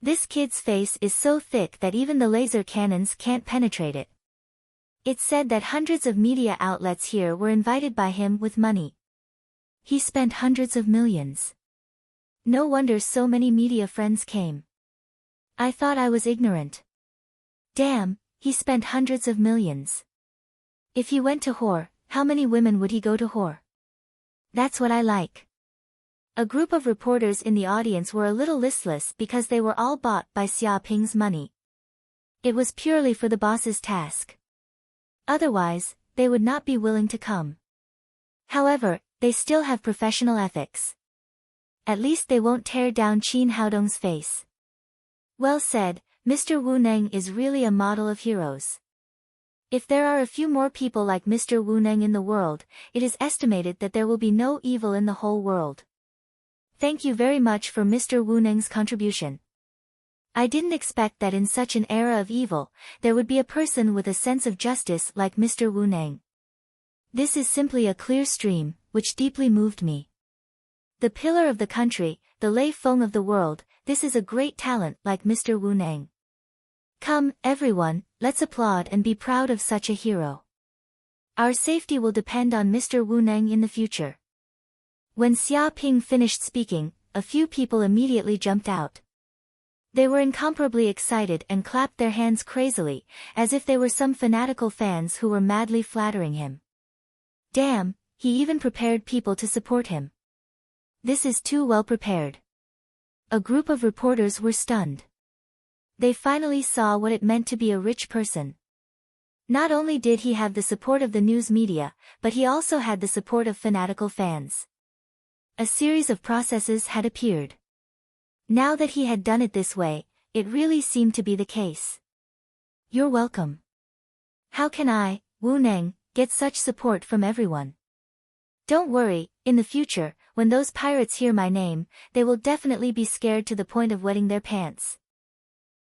This kid's face is so thick that even the laser cannons can't penetrate it. It's said that hundreds of media outlets here were invited by him with money. He spent hundreds of millions. No wonder so many media friends came. I thought I was ignorant. Damn, he spent hundreds of millions. If he went to whore, how many women would he go to whore? That's what I like. A group of reporters in the audience were a little listless because they were all bought by Xia Ping's money. It was purely for the boss's task. Otherwise, they would not be willing to come. However, they still have professional ethics. At least they won't tear down Qin Haodong's face. Well said, Mr. Wu Neng is really a model of heroes. If there are a few more people like Mr. Wu Neng in the world, it is estimated that there will be no evil in the whole world. Thank you very much for Mr. Wu Neng's contribution. I didn't expect that in such an era of evil, there would be a person with a sense of justice like Mr. Wu Neng. This is simply a clear stream, which deeply moved me. The pillar of the country, the Lei Feng of the world, this is a great talent like Mr. Wu Neng. Come, everyone, let's applaud and be proud of such a hero. Our safety will depend on Mr. Wu Neng in the future. When Xia Ping finished speaking, a few people immediately jumped out. They were incomparably excited and clapped their hands crazily, as if they were some fanatical fans who were madly flattering him. Damn, he even prepared people to support him. This is too well prepared. A group of reporters were stunned. They finally saw what it meant to be a rich person. Not only did he have the support of the news media, but he also had the support of fanatical fans. A series of processes had appeared. Now that he had done it this way, it really seemed to be the case. You're welcome. How can I, Wu Neng, get such support from everyone? Don't worry, in the future, when those pirates hear my name, they will definitely be scared to the point of wetting their pants.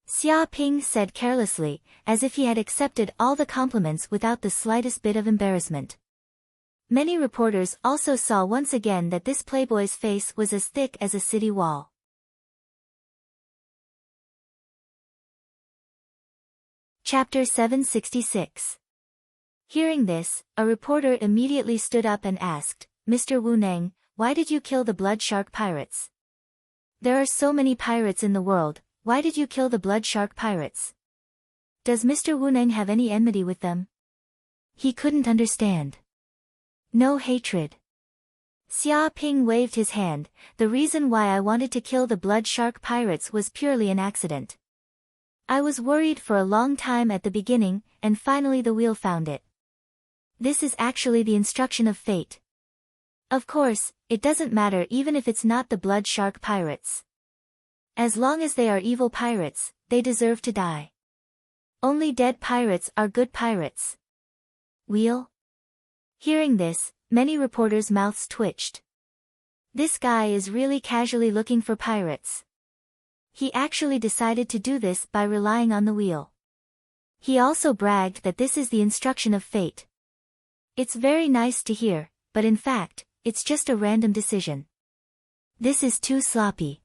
Xia Ping said carelessly, as if he had accepted all the compliments without the slightest bit of embarrassment. Many reporters also saw once again that this playboy's face was as thick as a city wall. Chapter 766. Hearing this, a reporter immediately stood up and asked, Mr. Wu Neng, why did you kill the blood shark pirates? There are so many pirates in the world, why did you kill the blood shark pirates? Does Mr. Wu Neng have any enmity with them? He couldn't understand. No hatred. Xia Ping waved his hand, the reason why I wanted to kill the blood shark pirates was purely an accident. I was worried for a long time at the beginning, and finally the wheel found it. This is actually the instruction of fate. Of course, it doesn't matter even if it's not the blood shark pirates. As long as they are evil pirates, they deserve to die. Only dead pirates are good pirates. Wheel? Hearing this, many reporters' mouths twitched. This guy is really casually looking for pirates. He actually decided to do this by relying on the wheel. He also bragged that this is the instruction of fate. It's very nice to hear, but in fact, it's just a random decision. This is too sloppy.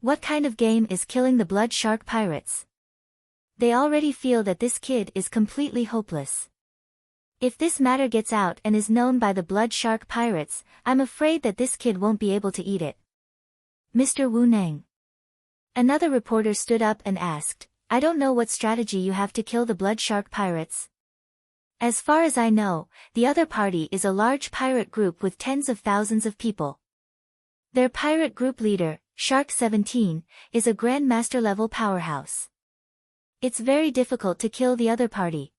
What kind of game is killing the blood shark pirates? They already feel that this kid is completely hopeless. If this matter gets out and is known by the blood shark pirates, I'm afraid that this kid won't be able to eat it. Mr. Wu Neng. Another reporter stood up and asked, I don't know what strategy you have to kill the blood shark pirates. As far as I know, the other party is a large pirate group with tens of thousands of people. Their pirate group leader, Shark 17, is a Grandmaster level powerhouse. It's very difficult to kill the other party.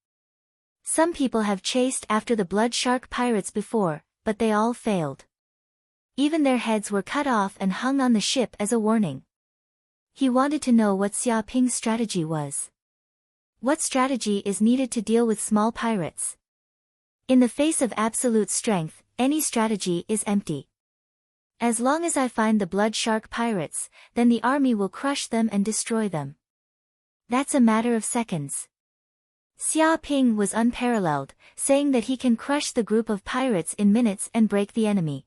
Some people have chased after the blood shark pirates before, but they all failed. Even their heads were cut off and hung on the ship as a warning. He wanted to know what Xia Ping's strategy was. What strategy is needed to deal with small pirates? In the face of absolute strength, any strategy is empty. As long as I find the blood shark pirates, then the army will crush them and destroy them. That's a matter of seconds. Xia Ping was unparalleled, saying that he can crush the group of pirates in minutes and break the enemy.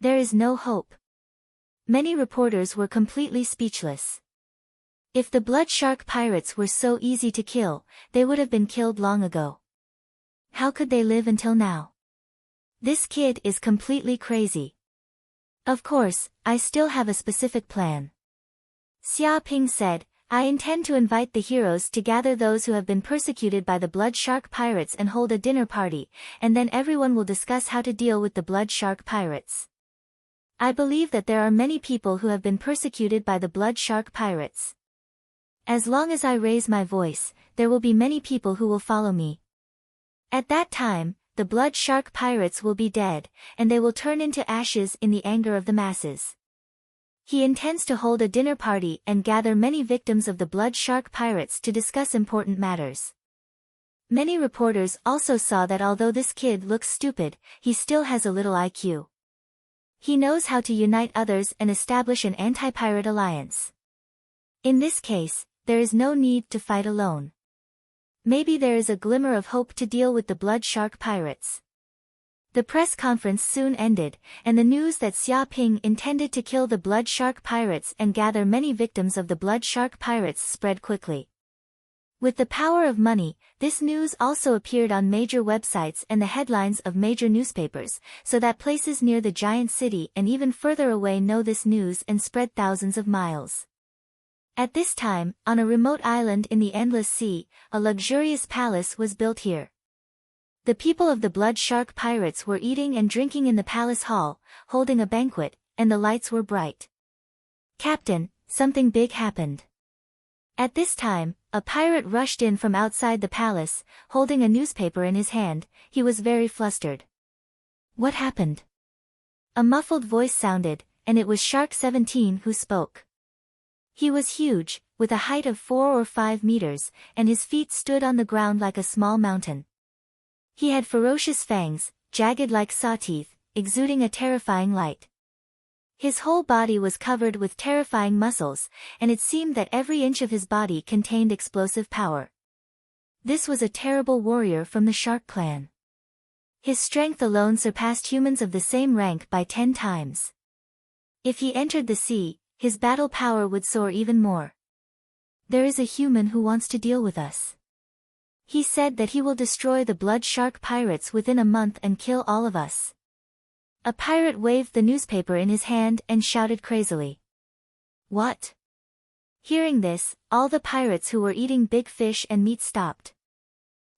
There is no hope. Many reporters were completely speechless. If the blood shark pirates were so easy to kill, they would have been killed long ago. How could they live until now? This kid is completely crazy. Of course, I still have a specific plan. Xia Ping said, I intend to invite the heroes to gather those who have been persecuted by the blood shark pirates and hold a dinner party, and then everyone will discuss how to deal with the blood shark pirates. I believe that there are many people who have been persecuted by the blood shark pirates. As long as I raise my voice, there will be many people who will follow me. At that time, the blood shark pirates will be dead, and they will turn into ashes in the anger of the masses. He intends to hold a dinner party and gather many victims of the blood shark pirates to discuss important matters. Many reporters also saw that although this kid looks stupid, he still has a little IQ. He knows how to unite others and establish an anti-pirate alliance. In this case, there is no need to fight alone. Maybe there is a glimmer of hope to deal with the blood shark pirates. The press conference soon ended, and the news that Xia Ping intended to kill the blood shark pirates and gather many victims of the blood shark pirates spread quickly. With the power of money, this news also appeared on major websites and the headlines of major newspapers, so that places near the giant city and even further away know this news and spread thousands of miles. At this time, on a remote island in the endless sea, a luxurious palace was built here. The people of the blood shark pirates were eating and drinking in the palace hall, holding a banquet, and the lights were bright. Captain, something big happened. At this time, a pirate rushed in from outside the palace, holding a newspaper in his hand. He was very flustered. What happened? A muffled voice sounded, and it was Shark 17 who spoke. He was huge, with a height of 4 or 5 meters, and his feet stood on the ground like a small mountain. He had ferocious fangs, jagged like saw teeth, exuding a terrifying light. His whole body was covered with terrifying muscles, and it seemed that every inch of his body contained explosive power. This was a terrible warrior from the Shark clan. His strength alone surpassed humans of the same rank by 10 times. If he entered the sea, his battle power would soar even more. There is a human who wants to deal with us. He said that he will destroy the blood shark pirates within a month and kill all of us. A pirate waved the newspaper in his hand and shouted crazily. What? Hearing this, all the pirates who were eating big fish and meat stopped.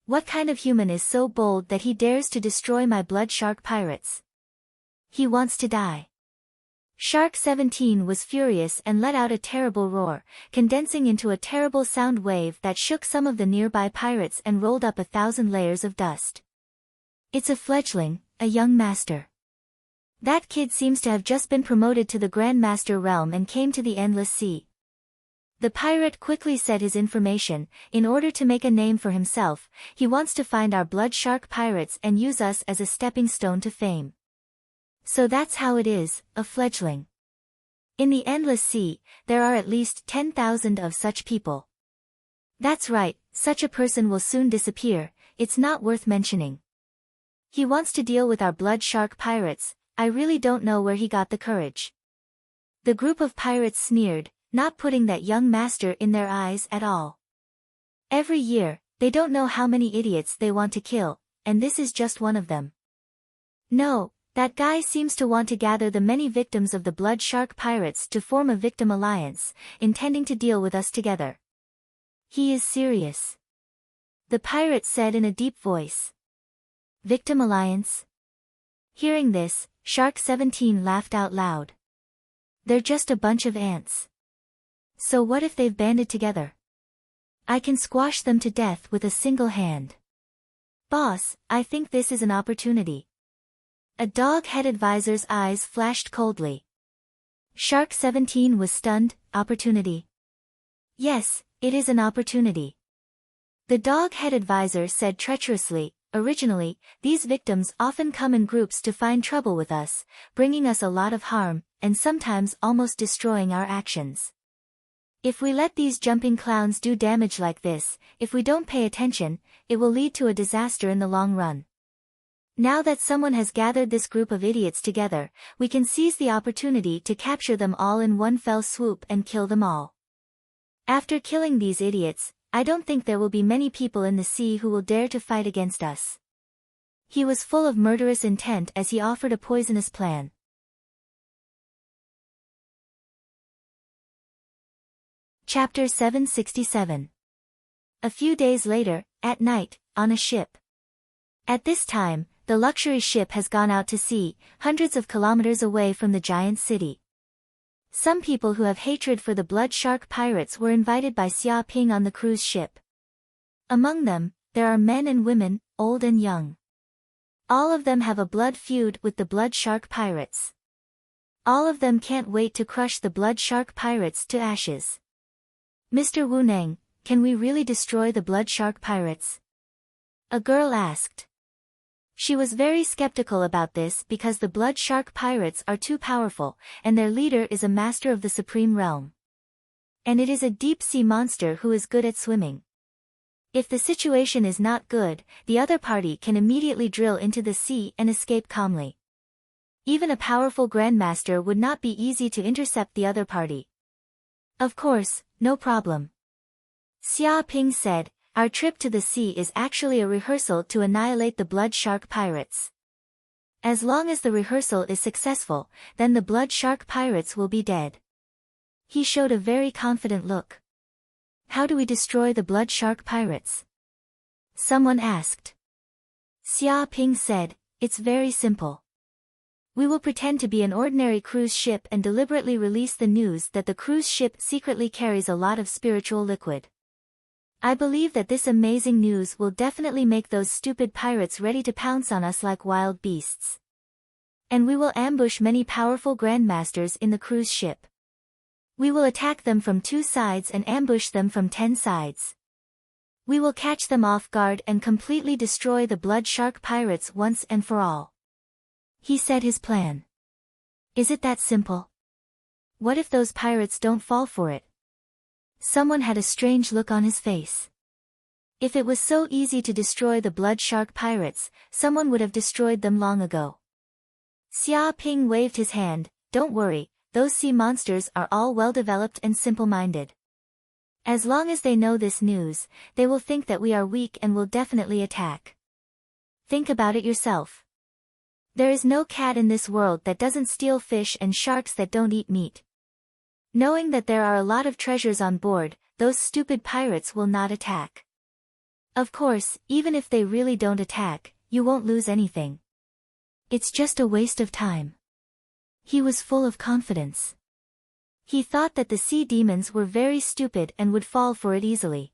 What kind of human is so bold that he dares to destroy my blood shark pirates? He wants to die. Shark 17 was furious and let out a terrible roar, condensing into a terrible sound wave that shook some of the nearby pirates and rolled up 1,000 layers of dust. It's a fledgling, a young master. That kid seems to have just been promoted to the Grand Master realm and came to the endless sea. The pirate quickly said his information. In order to make a name for himself, he wants to find our blood shark pirates and use us as a stepping stone to fame. So that's how it is, a fledgling. In the endless sea, there are at least 10,000 of such people. That's right, such a person will soon disappear. It's not worth mentioning. He wants to deal with our blood shark pirates. I really don't know where he got the courage. The group of pirates sneered, not putting that young master in their eyes at all. Every year, they don't know how many idiots they want to kill, and this is just one of them. No, that guy seems to want to gather the many victims of the blood shark pirates to form a victim alliance, intending to deal with us together. He is serious. The pirate said in a deep voice. Victim alliance? Hearing this, Shark 17 laughed out loud. They're just a bunch of ants. So what if they've banded together? I can squash them to death with a single hand. Boss, I think this is an opportunity. A dog-headed visor's eyes flashed coldly. Shark 17 was stunned, opportunity. Yes, it is an opportunity. The dog-head advisor said treacherously, originally, these victims often come in groups to find trouble with us, bringing us a lot of harm, and sometimes almost destroying our actions. If we let these jumping clowns do damage like this, if we don't pay attention, it will lead to a disaster in the long run. Now that someone has gathered this group of idiots together, we can seize the opportunity to capture them all in one fell swoop and kill them all. After killing these idiots, I don't think there will be many people in the sea who will dare to fight against us. He was full of murderous intent as he offered a poisonous plan. Chapter 767. A few days later, at night, on a ship. At this time, the luxury ship has gone out to sea, hundreds of kilometers away from the giant city. Some people who have hatred for the blood shark pirates were invited by Xia Ping on the cruise ship. Among them, there are men and women, old and young. All of them have a blood feud with the blood shark pirates. All of them can't wait to crush the blood shark pirates to ashes. Mr. Wu Neng, can we really destroy the blood shark pirates? A girl asked. She was very skeptical about this because the blood shark pirates are too powerful, and their leader is a master of the supreme realm. And it is a deep-sea monster who is good at swimming. If the situation is not good, the other party can immediately drill into the sea and escape calmly. Even a powerful grandmaster would not be easy to intercept the other party. Of course, no problem. Xia Ping said, our trip to the sea is actually a rehearsal to annihilate the blood shark pirates. As long as the rehearsal is successful, then the blood shark pirates will be dead. He showed a very confident look. How do we destroy the blood shark pirates? Someone asked. Xia Ping said, it's very simple. We will pretend to be an ordinary cruise ship and deliberately release the news that the cruise ship secretly carries a lot of spiritual liquid. I believe that this amazing news will definitely make those stupid pirates ready to pounce on us like wild beasts. And we will ambush many powerful grandmasters in the cruise ship. We will attack them from 2 sides and ambush them from 10 sides. We will catch them off guard and completely destroy the blood shark pirates once and for all. He said his plan. Is it that simple? What if those pirates don't fall for it? Someone had a strange look on his face. If it was so easy to destroy the blood shark pirates, someone would have destroyed them long ago. Xia Ping waved his hand, don't worry, those sea monsters are all well-developed and simple-minded. As long as they know this news, they will think that we are weak and will definitely attack. Think about it yourself. There is no cat in this world that doesn't steal fish and sharks that don't eat meat. Knowing that there are a lot of treasures on board, those stupid pirates will not attack. Of course, even if they really don't attack, you won't lose anything. It's just a waste of time. He was full of confidence. He thought that the sea demons were very stupid and would fall for it easily.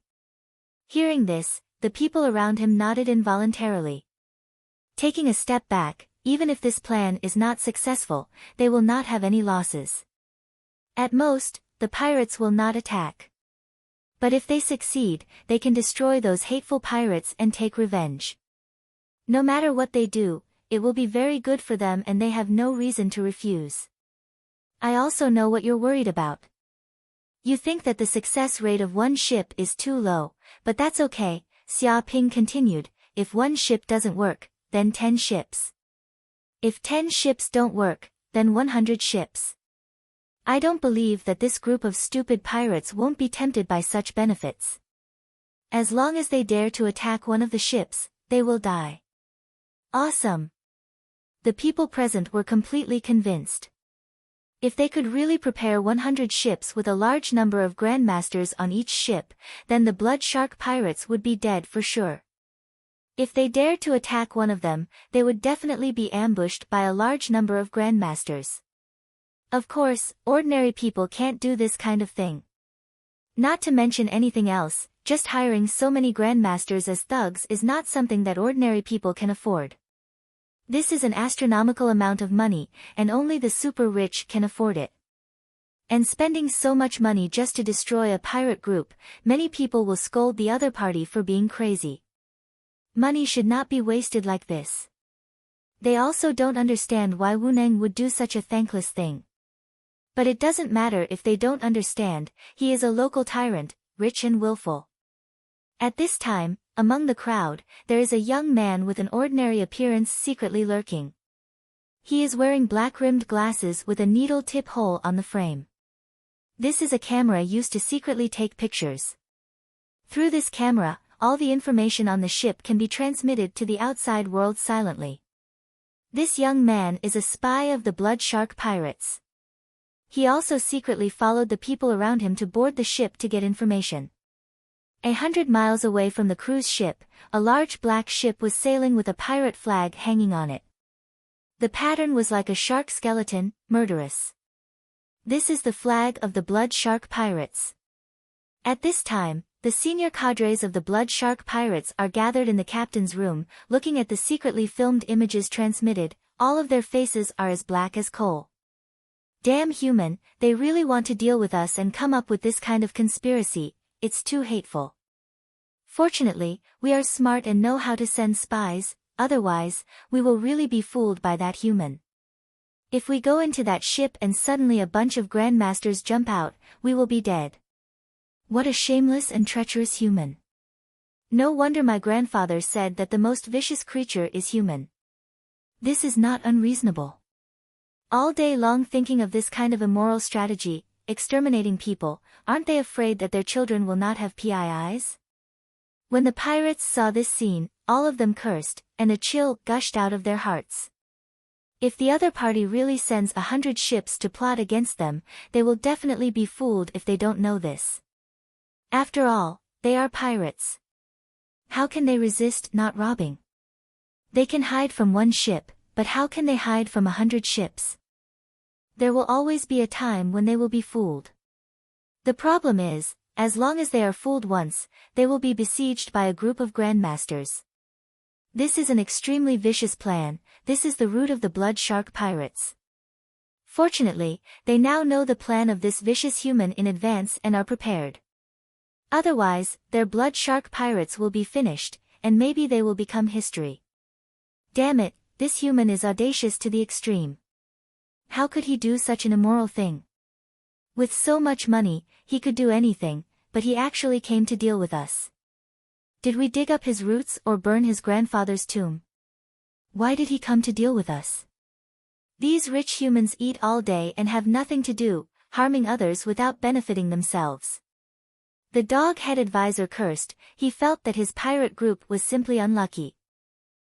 Hearing this, the people around him nodded involuntarily. Taking a step back, even if this plan is not successful, they will not have any losses. At most, the pirates will not attack. But if they succeed, they can destroy those hateful pirates and take revenge. No matter what they do, it will be very good for them and they have no reason to refuse. I also know what you're worried about. You think that the success rate of one ship is too low, but that's okay, Xia Ping continued, if one ship doesn't work, then 10 ships. If 10 ships don't work, then 100 ships. I don't believe that this group of stupid pirates won't be tempted by such benefits. As long as they dare to attack one of the ships, they will die. Awesome! The people present were completely convinced. If they could really prepare 100 ships with a large number of grandmasters on each ship, then the blood shark pirates would be dead for sure. If they dared to attack one of them, they would definitely be ambushed by a large number of grandmasters. Of course, ordinary people can't do this kind of thing. Not to mention anything else, just hiring so many grandmasters as thugs is not something that ordinary people can afford. This is an astronomical amount of money, and only the super rich can afford it. And spending so much money just to destroy a pirate group, many people will scold the other party for being crazy. Money should not be wasted like this. They also don't understand why Wu Neng would do such a thankless thing. But it doesn't matter if they don't understand, he is a local tyrant, rich and willful. At this time, among the crowd, there is a young man with an ordinary appearance secretly lurking. He is wearing black-rimmed glasses with a needle-tip hole on the frame. This is a camera used to secretly take pictures. Through this camera, all the information on the ship can be transmitted to the outside world silently. This young man is a spy of the Blood Shark pirates. He also secretly followed the people around him to board the ship to get information. 100 miles away from the cruise ship, a large black ship was sailing with a pirate flag hanging on it. The pattern was like a shark skeleton, murderous. This is the flag of the Blood Shark pirates. At this time, the senior cadres of the Blood Shark pirates are gathered in the captain's room, looking at the secretly filmed images transmitted. All of their faces are as black as coal. Damn human, they really want to deal with us and come up with this kind of conspiracy, it's too hateful. Fortunately, we are smart and know how to send spies, otherwise, we will really be fooled by that human. If we go into that ship and suddenly a bunch of grandmasters jump out, we will be dead. What a shameless and treacherous human. No wonder my grandfather said that the most vicious creature is human. This is not unreasonable. All day long thinking of this kind of immoral strategy, exterminating people, aren't they afraid that their children will not have PIIs? When the pirates saw this scene, all of them cursed, and a chill gushed out of their hearts. If the other party really sends 100 ships to plot against them, they will definitely be fooled if they don't know this. After all, they are pirates. How can they resist not robbing? They can hide from one ship, but how can they hide from 100 ships? There will always be a time when they will be fooled. The problem is, as long as they are fooled once, they will be besieged by a group of grandmasters. This is an extremely vicious plan, this is the root of the Blood Shark pirates. Fortunately, they now know the plan of this vicious human in advance and are prepared. Otherwise, their Blood Shark pirates will be finished, and maybe they will become history. Damn it, this human is audacious to the extreme. How could he do such an immoral thing? With so much money, he could do anything, but he actually came to deal with us. Did we dig up his roots or burn his grandfather's tomb? Why did he come to deal with us? These rich humans eat all day and have nothing to do, harming others without benefiting themselves. The dog-headed visor cursed, he felt that his pirate group was simply unlucky.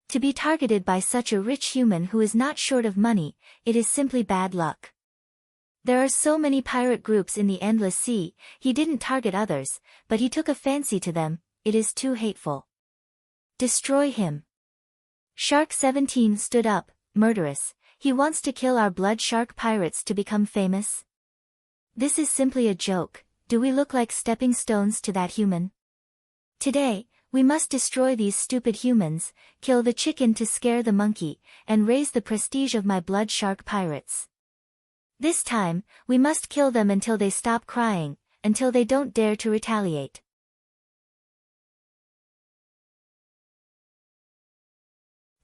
To be targeted by such a rich human who is not short of money, it is simply bad luck. There are so many pirate groups in the endless sea, he didn't target others, but he took a fancy to them, it is too hateful. Destroy him. Shark 17 stood up, murderous, he wants to kill our Blood Shark pirates to become famous? This is simply a joke, do we look like stepping stones to that human? Today, we must destroy these stupid humans, kill the chicken to scare the monkey, and raise the prestige of my Blood Shark pirates. This time, we must kill them until they stop crying, until they don't dare to retaliate.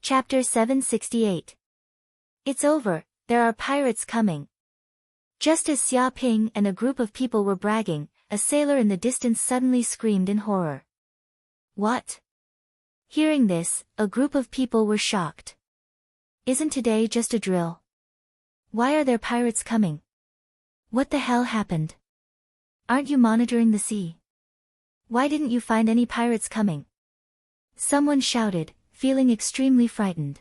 Chapter 768. It's over, there are pirates coming. Just as Xia Ping and a group of people were bragging, a sailor in the distance suddenly screamed in horror. What? Hearing this, a group of people were shocked. Isn't today just a drill? Why are there pirates coming? What the hell happened? Aren't you monitoring the sea? Why didn't you find any pirates coming? Someone shouted, feeling extremely frightened.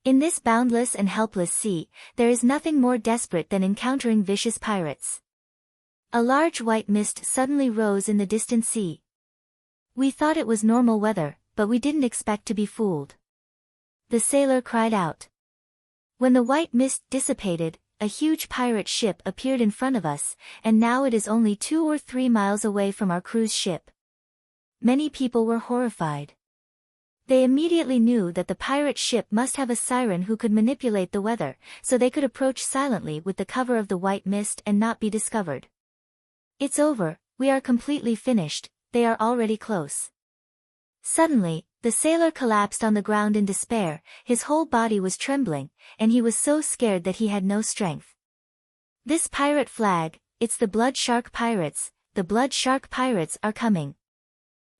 In this boundless and helpless sea, there is nothing more desperate than encountering vicious pirates. A large white mist suddenly rose in the distant sea. We thought it was normal weather, but we didn't expect to be fooled. The sailor cried out. When the white mist dissipated, a huge pirate ship appeared in front of us, and now it is only 2 or 3 miles away from our cruise ship. Many people were horrified. They immediately knew that the pirate ship must have a siren who could manipulate the weather, so they could approach silently with the cover of the white mist and not be discovered. "It's over, we are completely finished, they are already close." Suddenly, the sailor collapsed on the ground in despair, his whole body was trembling, and he was so scared that he had no strength. "This pirate flag, it's the Blood Shark Pirates, the Blood Shark Pirates are coming."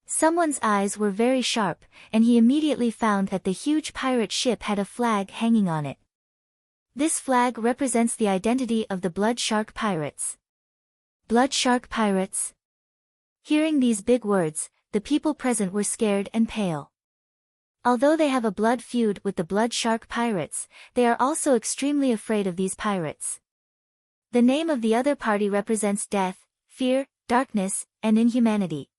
Someone's eyes were very sharp, and he immediately found that the huge pirate ship had a flag hanging on it. This flag represents the identity of the Blood Shark Pirates. Blood Shark Pirates? Hearing these big words, the people present were scared and pale. Although they have a blood feud with the Blood Shark Pirates, they are also extremely afraid of these pirates. The name of the other party represents death, fear, darkness, and inhumanity.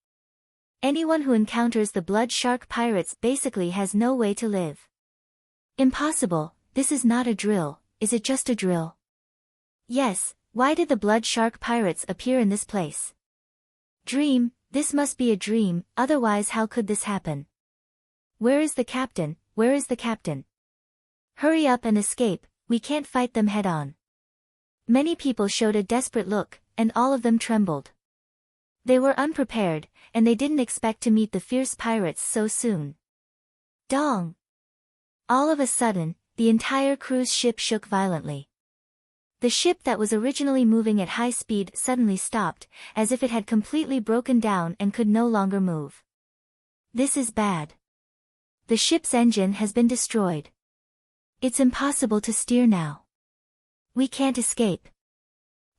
Anyone who encounters the Blood Shark Pirates basically has no way to live. Impossible, this is not a drill, is it just a drill? Yes, why did the Blood Shark Pirates appear in this place? Dream, this must be a dream, otherwise how could this happen? Where is the captain, where is the captain? Hurry up and escape, we can't fight them head on. Many people showed a desperate look, and all of them trembled. They were unprepared, and they didn't expect to meet the fierce pirates so soon. Dong! All of a sudden, the entire cruise ship shook violently. The ship that was originally moving at high speed suddenly stopped, as if it had completely broken down and could no longer move. This is bad. The ship's engine has been destroyed. It's impossible to steer now. We can't escape.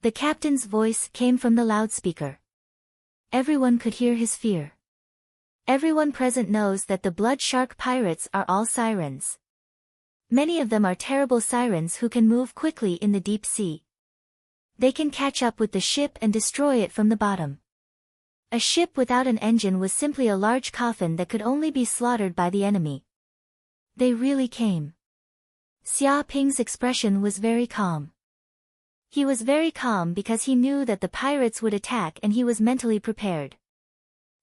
The captain's voice came from the loudspeaker. Everyone could hear his fear. Everyone present knows that the Blood Shark Pirates are all sirens. Many of them are terrible sirens who can move quickly in the deep sea. They can catch up with the ship and destroy it from the bottom. A ship without an engine was simply a large coffin that could only be slaughtered by the enemy. They really came. Xia Ping's expression was very calm. He was very calm because he knew that the pirates would attack and he was mentally prepared.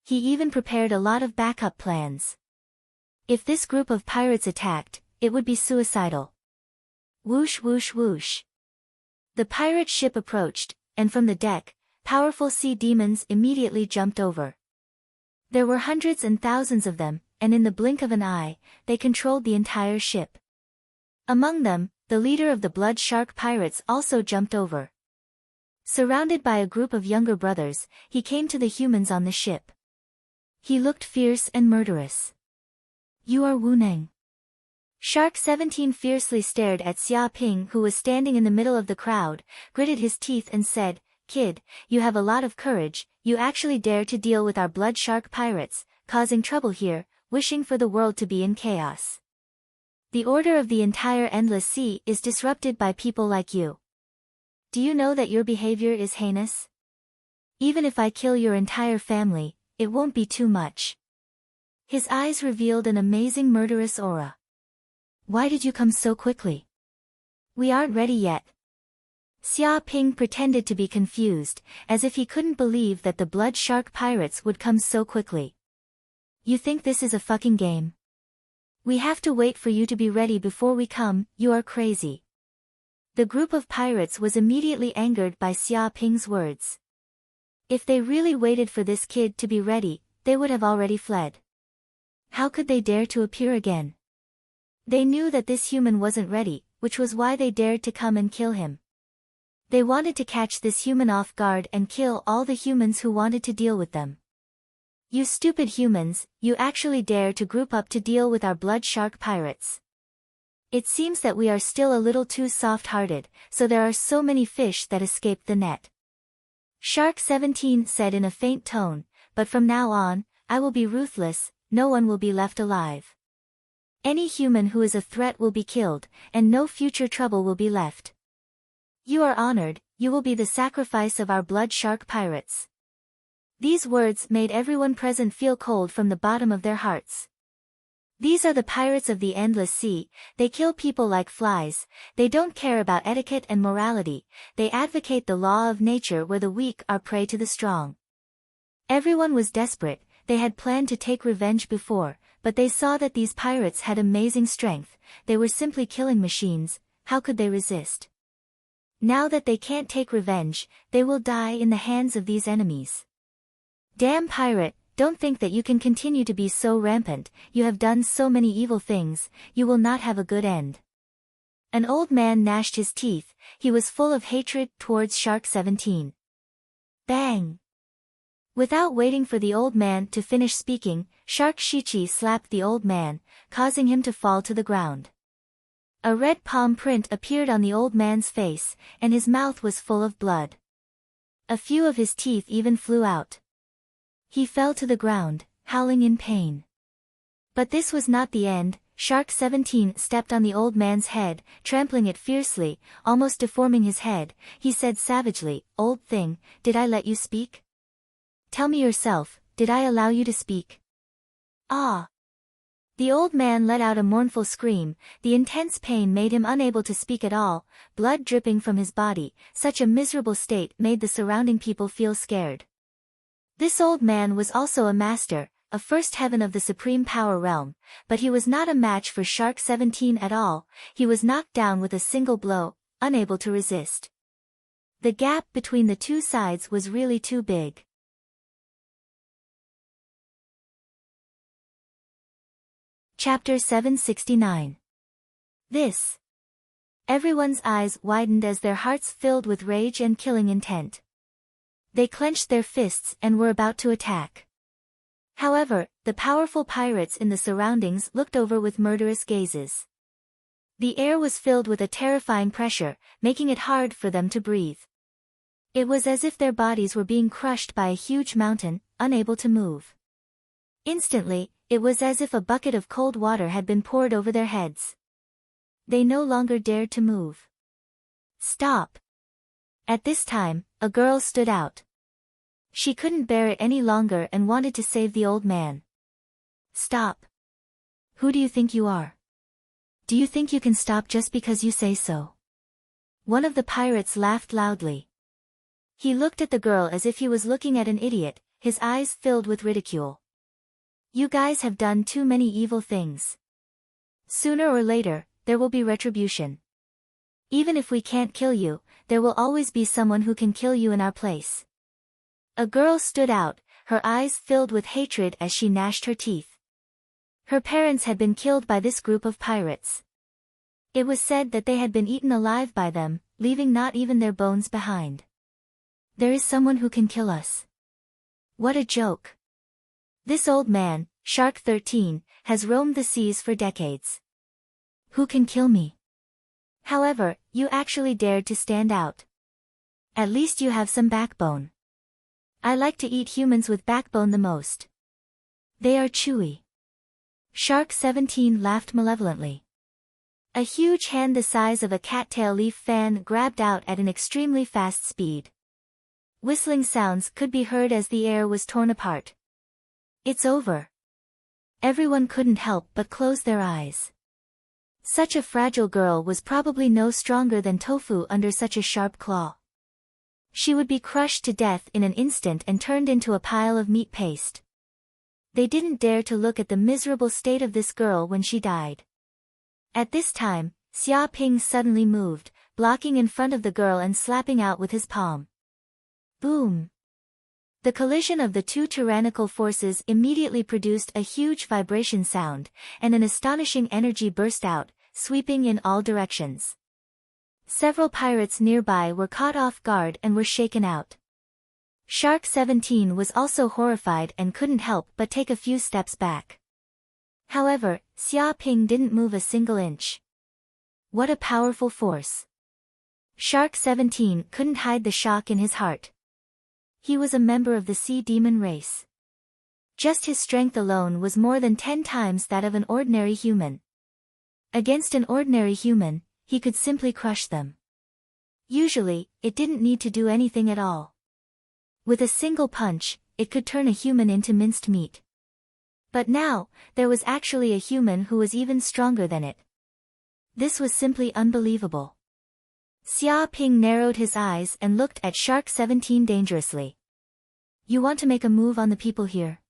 He even prepared a lot of backup plans. If this group of pirates attacked, it would be suicidal. Whoosh whoosh whoosh. The pirate ship approached, and from the deck, powerful sea demons immediately jumped over. There were hundreds and thousands of them, and in the blink of an eye, they controlled the entire ship. Among them, the leader of the Blood Shark Pirates also jumped over. Surrounded by a group of younger brothers, he came to the humans on the ship. He looked fierce and murderous. "You are Wu Neng." Shark 17 fiercely stared at Xia Ping, who was standing in the middle of the crowd, gritted his teeth and said, "Kid, you have a lot of courage, you actually dare to deal with our Blood Shark Pirates, causing trouble here, wishing for the world to be in chaos. The order of the entire endless sea is disrupted by people like you. Do you know that your behavior is heinous? Even if I kill your entire family, it won't be too much." His eyes revealed an amazing murderous aura. "Why did you come so quickly? We aren't ready yet." Xia Ping pretended to be confused, as if he couldn't believe that the Blood Shark Pirates would come so quickly. "You think this is a fucking game? We have to wait for you to be ready before we come, you are crazy." The group of pirates was immediately angered by Xia Ping's words. If they really waited for this kid to be ready, they would have already fled. How could they dare to appear again? They knew that this human wasn't ready, which was why they dared to come and kill him. They wanted to catch this human off guard and kill all the humans who wanted to deal with them. "You stupid humans, you actually dare to group up to deal with our Blood Shark Pirates. It seems that we are still a little too soft-hearted, so there are so many fish that escaped the net." Shark 17 said in a faint tone, "But from now on, I will be ruthless, no one will be left alive. Any human who is a threat will be killed, and no future trouble will be left. You are honored, you will be the sacrifice of our Blood Shark Pirates." These words made everyone present feel cold from the bottom of their hearts. These are the pirates of the endless sea, they kill people like flies, they don't care about etiquette and morality, they advocate the law of nature where the weak are prey to the strong. Everyone was desperate, they had planned to take revenge before, but they saw that these pirates had amazing strength. They were simply killing machines. How could they resist? Now that they can't take revenge, they will die in the hands of these enemies. Damn pirate, don't think that you can continue to be so rampant. You have done so many evil things, you will not have a good end. An old man gnashed his teeth. He was full of hatred towards Shark 17. Bang! Without waiting for the old man to finish speaking, Shark Shichi slapped the old man, causing him to fall to the ground. A red palm print appeared on the old man's face, and his mouth was full of blood. A few of his teeth even flew out. He fell to the ground, howling in pain. But this was not the end. Shark 17 stepped on the old man's head, trampling it fiercely, almost deforming his head. He said savagely, "Old thing, did I let you speak? Tell me yourself, did I allow you to speak?" Ah! The old man let out a mournful scream. The intense pain made him unable to speak at all, blood dripping from his body. Such a miserable state made the surrounding people feel scared. This old man was also a master, a first heaven of the supreme power realm, but he was not a match for Shark 17 at all. He was knocked down with a single blow, unable to resist. The gap between the two sides was really too big. Chapter 769. This. Everyone's eyes widened as their hearts filled with rage and killing intent. They clenched their fists and were about to attack. However, the powerful pirates in the surroundings looked over with murderous gazes. The air was filled with a terrifying pressure, making it hard for them to breathe. It was as if their bodies were being crushed by a huge mountain, unable to move. Instantly, it was as if a bucket of cold water had been poured over their heads. They no longer dared to move. Stop! At this time, a girl stood out. She couldn't bear it any longer and wanted to save the old man. Stop! Who do you think you are? Do you think you can stop just because you say so? One of the pirates laughed loudly. He looked at the girl as if he was looking at an idiot, his eyes filled with ridicule. You guys have done too many evil things. Sooner or later, there will be retribution. Even if we can't kill you, there will always be someone who can kill you in our place. A girl stood out, her eyes filled with hatred as she gnashed her teeth. Her parents had been killed by this group of pirates. It was said that they had been eaten alive by them, leaving not even their bones behind. There is someone who can kill us. What a joke. This old man, Shark 13, has roamed the seas for decades. Who can kill me? However, you actually dared to stand out. At least you have some backbone. I like to eat humans with backbone the most. They are chewy. Shark 17 laughed malevolently. A huge hand the size of a cattail leaf fan grabbed out at an extremely fast speed. Whistling sounds could be heard as the air was torn apart. It's over. Everyone couldn't help but close their eyes. Such a fragile girl was probably no stronger than tofu under such a sharp claw. She would be crushed to death in an instant and turned into a pile of meat paste. They didn't dare to look at the miserable state of this girl when she died. At this time, Xia Ping suddenly moved, blocking in front of the girl and slapping out with his palm. Boom! The collision of the two tyrannical forces immediately produced a huge vibration sound, and an astonishing energy burst out, sweeping in all directions. Several pirates nearby were caught off guard and were shaken out. Shark 17 was also horrified and couldn't help but take a few steps back. However, Xia Ping didn't move a single inch. What a powerful force! Shark 17 couldn't hide the shock in his heart. He was a member of the sea demon race. Just his strength alone was more than 10 times that of an ordinary human. Against an ordinary human, he could simply crush them. Usually, it didn't need to do anything at all. With a single punch, it could turn a human into minced meat. But now, there was actually a human who was even stronger than it. This was simply unbelievable. Xia Ping narrowed his eyes and looked at Shark 17 dangerously. You want to make a move on the people here?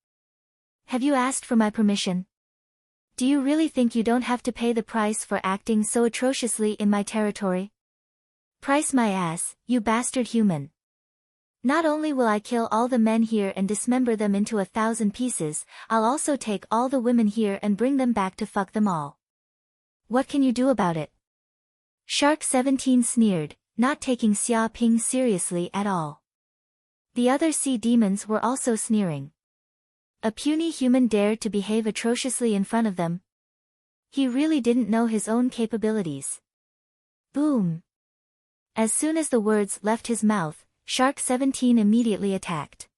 Have you asked for my permission? Do you really think you don't have to pay the price for acting so atrociously in my territory? Price my ass, you bastard human. Not only will I kill all the men here and dismember them into 1,000 pieces, I'll also take all the women here and bring them back to fuck them all. What can you do about it? Shark 17 sneered, not taking Xia Ping seriously at all. The other sea demons were also sneering. A puny human dared to behave atrociously in front of them. He really didn't know his own capabilities. Boom! As soon as the words left his mouth, Shark 17 immediately attacked.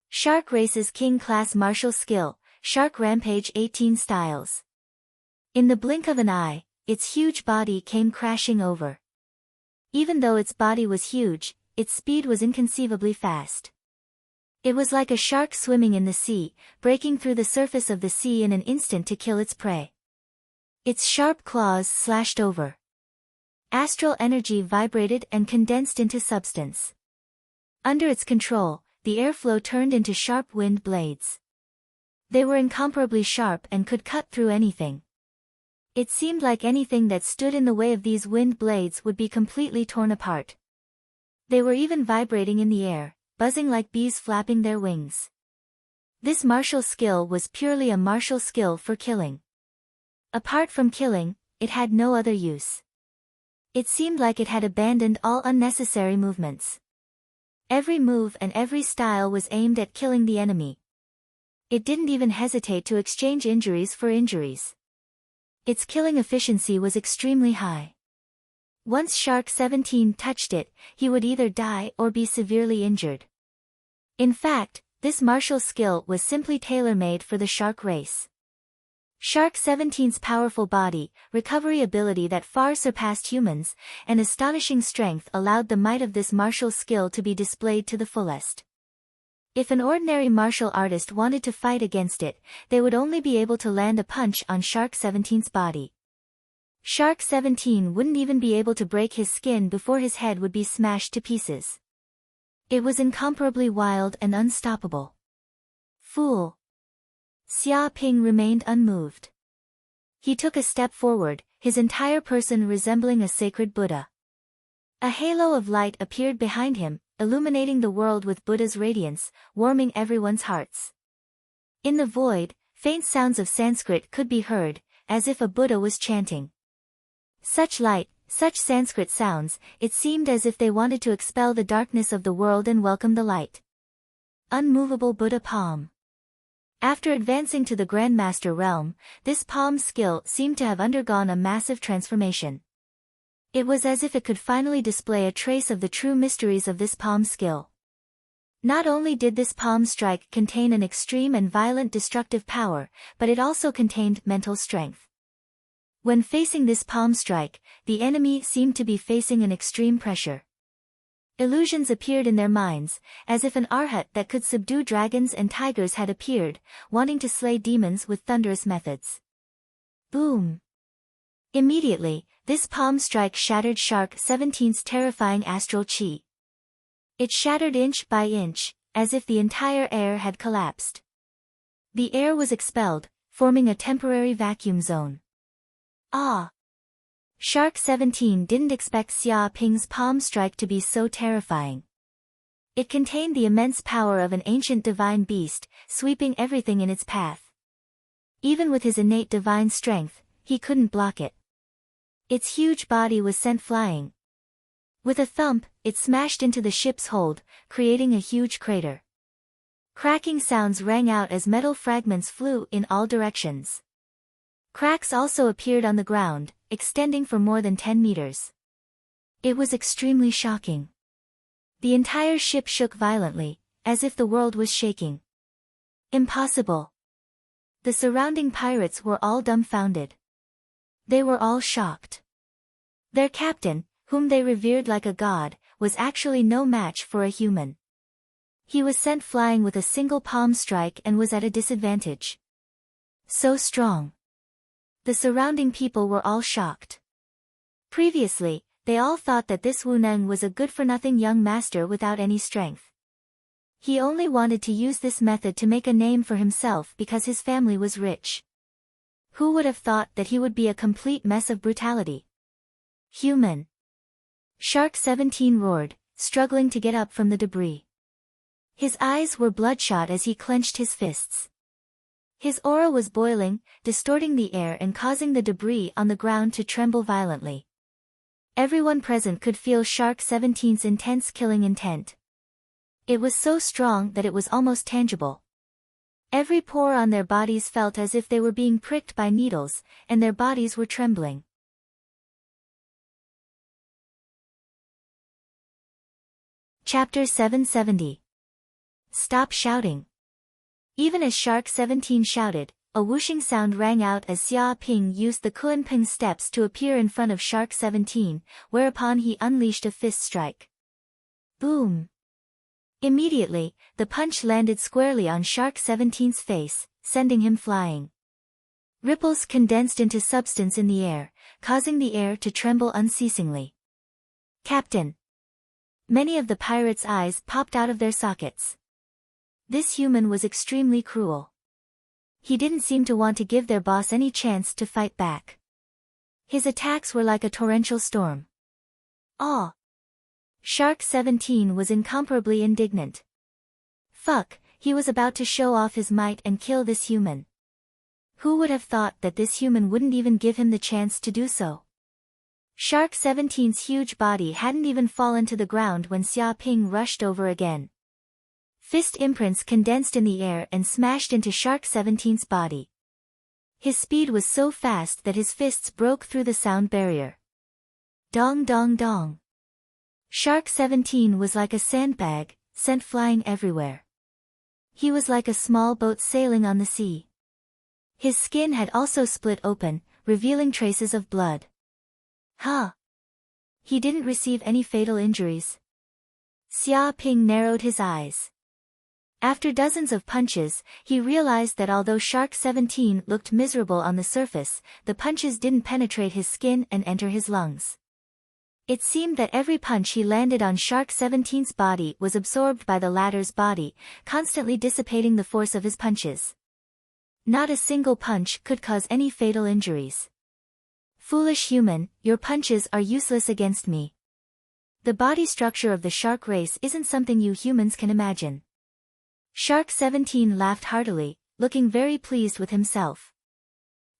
Shark Race's King-class martial skill, Shark Rampage 18 styles. In the blink of an eye, its huge body came crashing over. Even though its body was huge, its speed was inconceivably fast. It was like a shark swimming in the sea, breaking through the surface of the sea in an instant to kill its prey. Its sharp claws slashed over. Astral energy vibrated and condensed into substance. Under its control, the airflow turned into sharp wind blades. They were incomparably sharp and could cut through anything. It seemed like anything that stood in the way of these wind blades would be completely torn apart. They were even vibrating in the air, buzzing like bees flapping their wings. This martial skill was purely a martial skill for killing. Apart from killing, it had no other use. It seemed like it had abandoned all unnecessary movements. Every move and every style was aimed at killing the enemy. It didn't even hesitate to exchange injuries for injuries. Its killing efficiency was extremely high. Once Shark 17 touched it, he would either die or be severely injured. In fact, this martial skill was simply tailor-made for the shark race. Shark 17's powerful body, recovery ability that far surpassed humans, and astonishing strength allowed the might of this martial skill to be displayed to the fullest. If an ordinary martial artist wanted to fight against it, they would only be able to land a punch on Shark 17's body. Shark 17 wouldn't even be able to break his skin before his head would be smashed to pieces. It was incomparably wild and unstoppable. Fool! Xia Ping remained unmoved. He took a step forward, his entire person resembling a sacred Buddha. A halo of light appeared behind him, illuminating the world with Buddha's radiance, warming everyone's hearts. In the void, faint sounds of Sanskrit could be heard, as if a Buddha was chanting. Such light, such Sanskrit sounds, it seemed as if they wanted to expel the darkness of the world and welcome the light. Unmovable Buddha Palm. After advancing to the Grandmaster realm, this palm skill seemed to have undergone a massive transformation. It was as if it could finally display a trace of the true mysteries of this palm skill. Not only did this palm strike contain an extreme and violent destructive power, but it also contained mental strength. When facing this palm strike, the enemy seemed to be facing an extreme pressure. Illusions appeared in their minds, as if an arhat that could subdue dragons and tigers had appeared, wanting to slay demons with thunderous methods. Boom! Immediately, this palm strike shattered Shark 17's terrifying astral chi. It shattered inch by inch, as if the entire air had collapsed. The air was expelled, forming a temporary vacuum zone. Ah! Shark 17 didn't expect Xia Ping's palm strike to be so terrifying. It contained the immense power of an ancient divine beast, sweeping everything in its path. Even with his innate divine strength, he couldn't block it. Its huge body was sent flying. With a thump, it smashed into the ship's hold, creating a huge crater. Cracking sounds rang out as metal fragments flew in all directions. Cracks also appeared on the ground, extending for more than 10 meters. It was extremely shocking. The entire ship shook violently, as if the world was shaking. Impossible! The surrounding pirates were all dumbfounded. They were all shocked. Their captain, whom they revered like a god, was actually no match for a human. He was sent flying with a single palm strike and was at a disadvantage. So strong. The surrounding people were all shocked. Previously, they all thought that this Wu Neng was a good-for-nothing young master without any strength. He only wanted to use this method to make a name for himself because his family was rich. Who would have thought that he would be a complete mess of brutality? Human. Shark 17 roared, struggling to get up from the debris. His eyes were bloodshot as he clenched his fists. His aura was boiling, distorting the air and causing the debris on the ground to tremble violently. Everyone present could feel Shark 17's intense killing intent. It was so strong that it was almost tangible. Every pore on their bodies felt as if they were being pricked by needles, and their bodies were trembling. Chapter 770. Stop shouting. Even as Shark 17 shouted, a whooshing sound rang out as Xia Ping used the Kuanping steps to appear in front of Shark 17, whereupon he unleashed a fist strike. Boom! Immediately, the punch landed squarely on Shark 17's face, sending him flying. Ripples condensed into substance in the air, causing the air to tremble unceasingly. Captain! Many of the pirates' eyes popped out of their sockets. This human was extremely cruel. He didn't seem to want to give their boss any chance to fight back. His attacks were like a torrential storm. Aw! Shark 17 was incomparably indignant. Fuck, he was about to show off his might and kill this human. Who would have thought that this human wouldn't even give him the chance to do so? Shark 17's huge body hadn't even fallen to the ground when Xia Ping rushed over again. Fist imprints condensed in the air and smashed into Shark 17's body. His speed was so fast that his fists broke through the sound barrier. Dong dong dong. Shark 17 was like a sandbag, sent flying everywhere. He was like a small boat sailing on the sea. His skin had also split open, revealing traces of blood. Huh? He didn't receive any fatal injuries. Xia Ping narrowed his eyes. After dozens of punches, he realized that although Shark 17 looked miserable on the surface, the punches didn't penetrate his skin and enter his lungs. It seemed that every punch he landed on Shark 17's body was absorbed by the latter's body, constantly dissipating the force of his punches. Not a single punch could cause any fatal injuries. Foolish human, your punches are useless against me. The body structure of the shark race isn't something you humans can imagine. Shark 17 laughed heartily, looking very pleased with himself.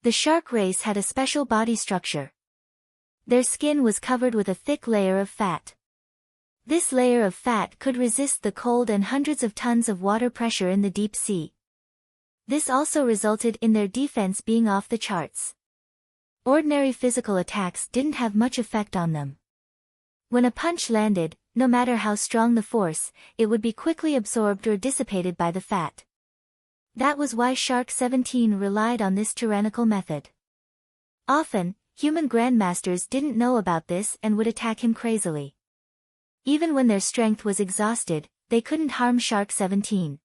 The shark race had a special body structure. Their skin was covered with a thick layer of fat. This layer of fat could resist the cold and hundreds of tons of water pressure in the deep sea. This also resulted in their defense being off the charts. Ordinary physical attacks didn't have much effect on them. When a punch landed, no matter how strong the force, it would be quickly absorbed or dissipated by the fat. That was why Shark 17 relied on this tyrannical method. Often, human grandmasters didn't know about this and would attack him crazily. Even when their strength was exhausted, they couldn't harm Shark 17.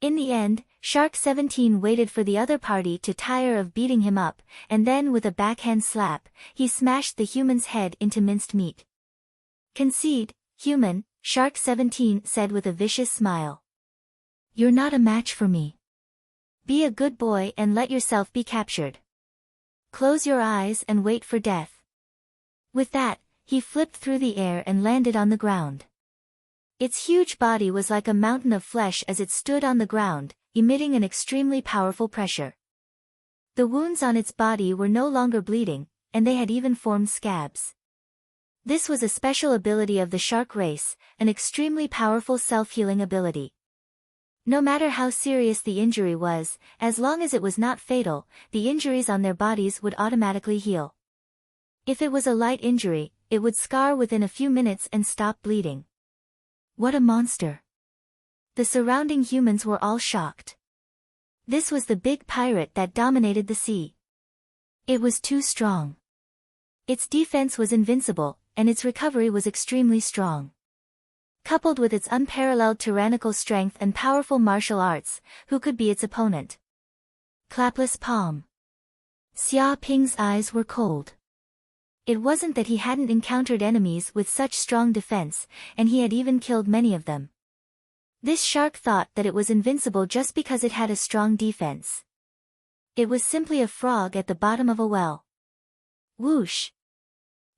In the end, Shark 17 waited for the other party to tire of beating him up, and then with a backhand slap, he smashed the human's head into minced meat. Concede, human, Shark 17 said with a vicious smile. You're not a match for me. Be a good boy and let yourself be captured. Close your eyes and wait for death. With that, he flipped through the air and landed on the ground. Its huge body was like a mountain of flesh as it stood on the ground, emitting an extremely powerful pressure. The wounds on its body were no longer bleeding, and they had even formed scabs. This was a special ability of the shark race, an extremely powerful self-healing ability. No matter how serious the injury was, as long as it was not fatal, the injuries on their bodies would automatically heal. If it was a light injury, it would scar within a few minutes and stop bleeding. What a monster! The surrounding humans were all shocked. This was the big pirate that dominated the sea. It was too strong. Its defense was invincible, and its recovery was extremely strong. Coupled with its unparalleled tyrannical strength and powerful martial arts, who could be its opponent? Clapless palm. Xia Ping's eyes were cold. It wasn't that he hadn't encountered enemies with such strong defense, and he had even killed many of them. This shark thought that it was invincible just because it had a strong defense. It was simply a frog at the bottom of a well. Whoosh!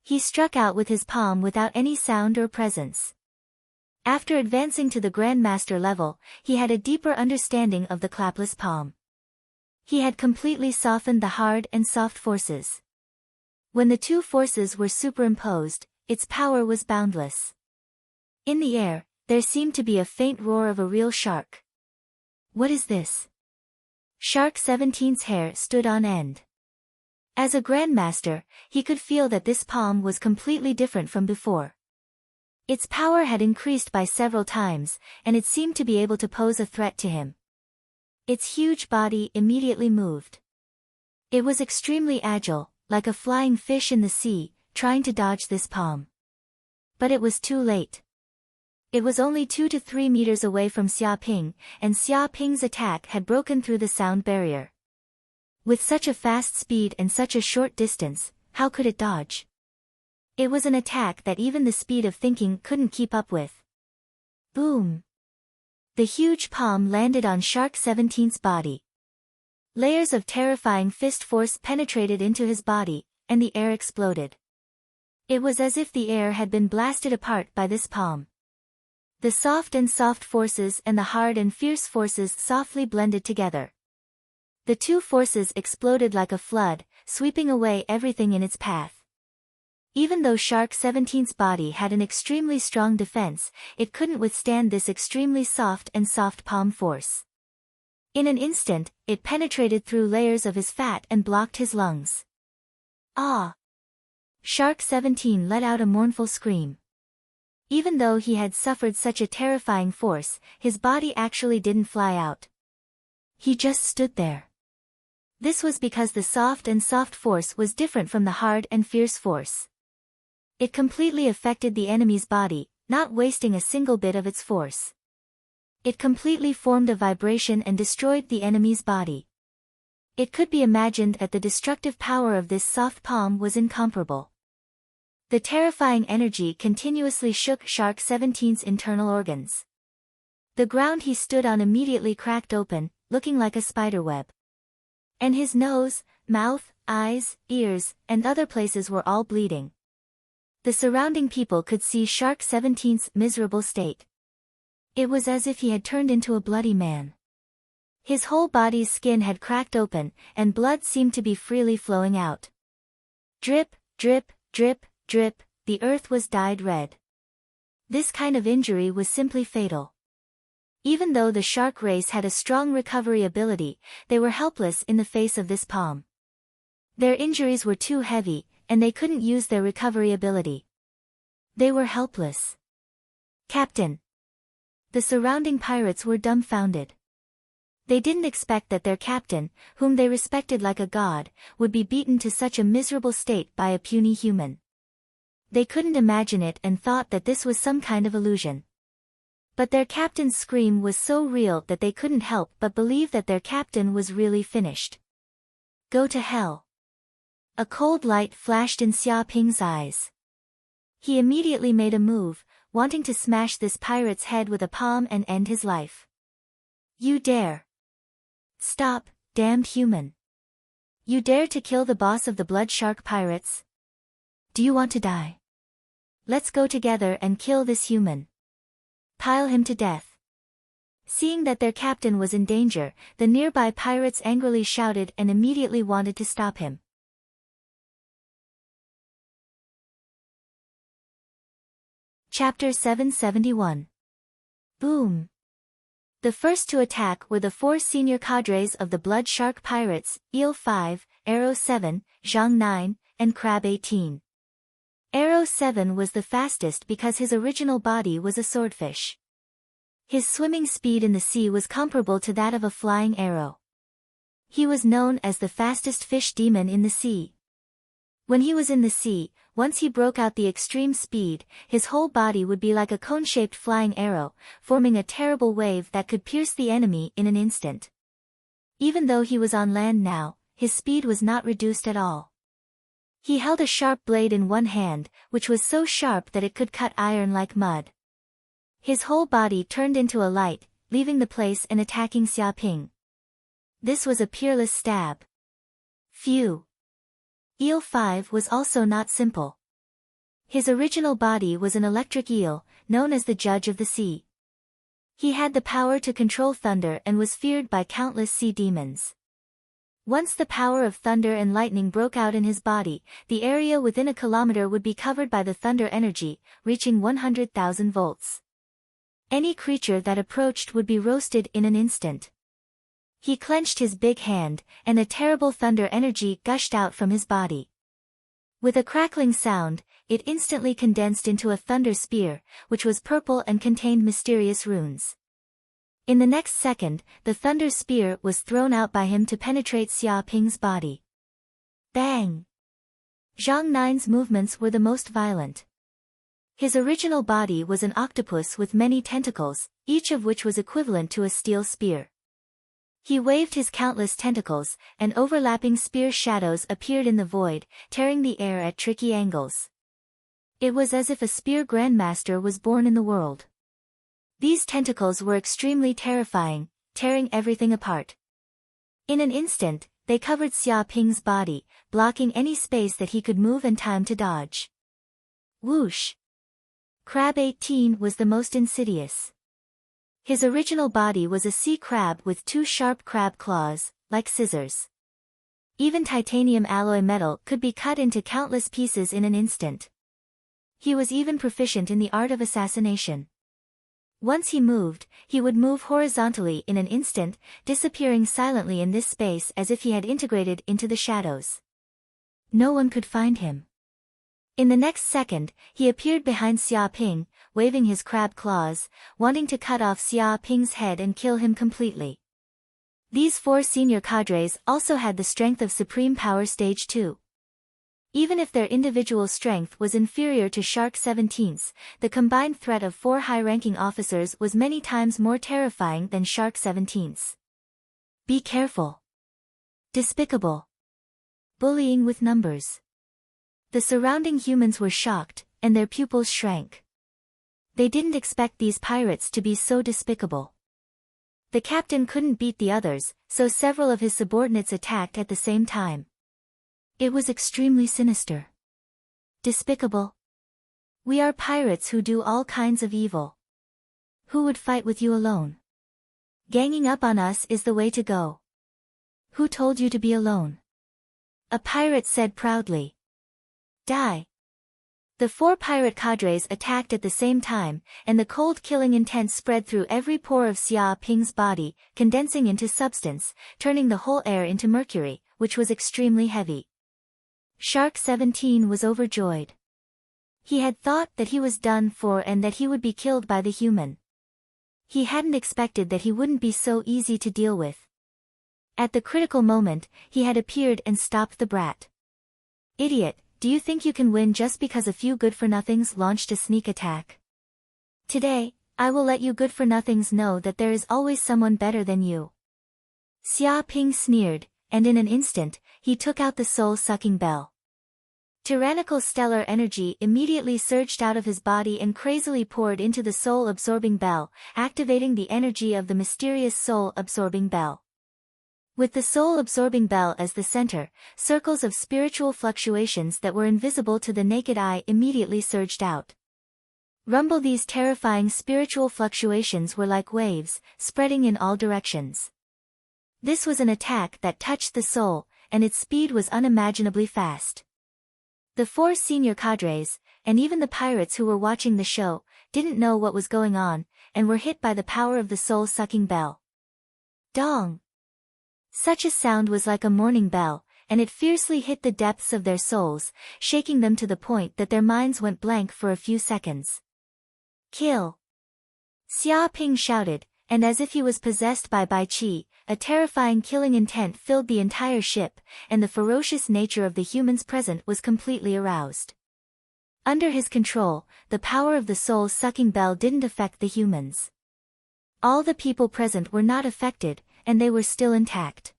He struck out with his palm without any sound or presence. After advancing to the Grandmaster level, he had a deeper understanding of the clapless palm. He had completely softened the hard and soft forces. When the two forces were superimposed, its power was boundless. In the air, there seemed to be a faint roar of a real shark. What is this? Shark 17's hair stood on end. As a Grandmaster, he could feel that this palm was completely different from before. Its power had increased by several times, and it seemed to be able to pose a threat to him. Its huge body immediately moved. It was extremely agile, like a flying fish in the sea, trying to dodge this palm. But it was too late. It was only 2 to 3 meters away from Xiaoping, and Xiaoping's attack had broken through the sound barrier. With such a fast speed and such a short distance, how could it dodge? It was an attack that even the speed of thinking couldn't keep up with. Boom! The huge palm landed on Shark 17's body. Layers of terrifying fist force penetrated into his body, and the air exploded. It was as if the air had been blasted apart by this palm. The soft and soft forces and the hard and fierce forces softly blended together. The two forces exploded like a flood, sweeping away everything in its path. Even though Shark 17's body had an extremely strong defense, it couldn't withstand this extremely soft and soft palm force. In an instant, it penetrated through layers of his fat and blocked his lungs. Ah! Shark 17 let out a mournful scream. Even though he had suffered such a terrifying force, his body actually didn't fly out. He just stood there. This was because the soft and soft force was different from the hard and fierce force. It completely affected the enemy's body, not wasting a single bit of its force. It completely formed a vibration and destroyed the enemy's body. It could be imagined that the destructive power of this soft palm was incomparable. The terrifying energy continuously shook Shark 17's internal organs. The ground he stood on immediately cracked open, looking like a spiderweb. And his nose, mouth, eyes, ears, and other places were all bleeding. The surrounding people could see Shark 17's miserable state. It was as if he had turned into a bloody man. His whole body's skin had cracked open, and blood seemed to be freely flowing out. Drip, drip, drip, drip, the earth was dyed red. This kind of injury was simply fatal. Even though the shark race had a strong recovery ability, they were helpless in the face of this palm. Their injuries were too heavy, and they couldn't use their recovery ability. They were helpless. Captain! The surrounding pirates were dumbfounded. They didn't expect that their captain, whom they respected like a god, would be beaten to such a miserable state by a puny human. They couldn't imagine it and thought that this was some kind of illusion. But their captain's scream was so real that they couldn't help but believe that their captain was really finished. Go to hell! A cold light flashed in Xiaoping's eyes. He immediately made a move, wanting to smash this pirate's head with a palm and end his life. You dare! Stop, damned human! You dare to kill the boss of the blood shark pirates? Do you want to die? Let's go together and kill this human. Pile him to death. Seeing that their captain was in danger, the nearby pirates angrily shouted and immediately wanted to stop him. Chapter 771. Boom! The first to attack were the 4 senior cadres of the Blood Shark Pirates, Eel 5, Arrow 7, Zhang 9, and Crab 18. Arrow 7 was the fastest because his original body was a swordfish. His swimming speed in the sea was comparable to that of a flying arrow. He was known as the fastest fish demon in the sea. When he was in the sea, once he broke out the extreme speed, his whole body would be like a cone-shaped flying arrow, forming a terrible wave that could pierce the enemy in an instant. Even though he was on land now, his speed was not reduced at all. He held a sharp blade in one hand, which was so sharp that it could cut iron like mud. His whole body turned into a light, leaving the place and attacking Xia Ping. This was a peerless stab. Phew. Eel 5 was also not simple. His original body was an electric eel, known as the Judge of the Sea. He had the power to control thunder and was feared by countless sea demons. Once the power of thunder and lightning broke out in his body, the area within a kilometer would be covered by the thunder energy, reaching 100,000 volts. Any creature that approached would be roasted in an instant. He clenched his big hand, and a terrible thunder energy gushed out from his body. With a crackling sound, it instantly condensed into a thunder spear, which was purple and contained mysterious runes. In the next second, the thunder spear was thrown out by him to penetrate Xia Ping's body. Bang! Zhang Nine's movements were the most violent. His original body was an octopus with many tentacles, each of which was equivalent to a steel spear. He waved his countless tentacles, and overlapping spear shadows appeared in the void, tearing the air at tricky angles. It was as if a spear grandmaster was born in the world. These tentacles were extremely terrifying, tearing everything apart. In an instant, they covered Xia Ping's body, blocking any space that he could move and time to dodge. Whoosh! Crab 18 was the most insidious. His original body was a sea crab with two sharp crab claws, like scissors. Even titanium alloy metal could be cut into countless pieces in an instant. He was even proficient in the art of assassination. Once he moved, he would move horizontally in an instant, disappearing silently in this space as if he had integrated into the shadows. No one could find him. In the next second, he appeared behind Xia Ping, waving his crab claws, wanting to cut off Xia Ping's head and kill him completely. These four senior cadres also had the strength of Supreme Power Stage 2. Even if their individual strength was inferior to Shark 17's, the combined threat of four high-ranking officers was many times more terrifying than Shark 17's. Be careful. Despicable. Bullying with numbers. The surrounding humans were shocked, and their pupils shrank. They didn't expect these pirates to be so despicable. The captain couldn't beat the others, so several of his subordinates attacked at the same time. It was extremely sinister. Despicable. We are pirates who do all kinds of evil. Who would fight with you alone? Ganging up on us is the way to go. Who told you to be alone? A pirate said proudly. Die. The four pirate cadres attacked at the same time, and the cold killing intent spread through every pore of Xia Ping's body, condensing into substance, turning the whole air into mercury, which was extremely heavy. Shark 17 was overjoyed. He had thought that he was done for and that he would be killed by the human. He hadn't expected that he wouldn't be so easy to deal with. At the critical moment, he had appeared and stopped the brat. Idiot, do you think you can win just because a few good-for-nothings launched a sneak attack? Today, I will let you good-for-nothings know that there is always someone better than you. Xia Ping sneered, and in an instant, he took out the soul-sucking bell. Tyrannical stellar energy immediately surged out of his body and crazily poured into the soul-absorbing bell, activating the energy of the mysterious soul-absorbing bell. With the soul-absorbing bell as the center, circles of spiritual fluctuations that were invisible to the naked eye immediately surged out. Rumble. These terrifying spiritual fluctuations were like waves, spreading in all directions. This was an attack that touched the soul, and its speed was unimaginably fast. The four senior cadres, and even the pirates who were watching the show, didn't know what was going on, and were hit by the power of the soul-sucking bell. Dong! Such a sound was like a morning bell, and it fiercely hit the depths of their souls, shaking them to the point that their minds went blank for a few seconds. Kill! Xia Ping shouted, and as if he was possessed by Bai Qi, a terrifying killing intent filled the entire ship, and the ferocious nature of the humans present was completely aroused. Under his control, the power of the soul-sucking bell didn't affect the humans. All the people present were not affected, and they were still intact.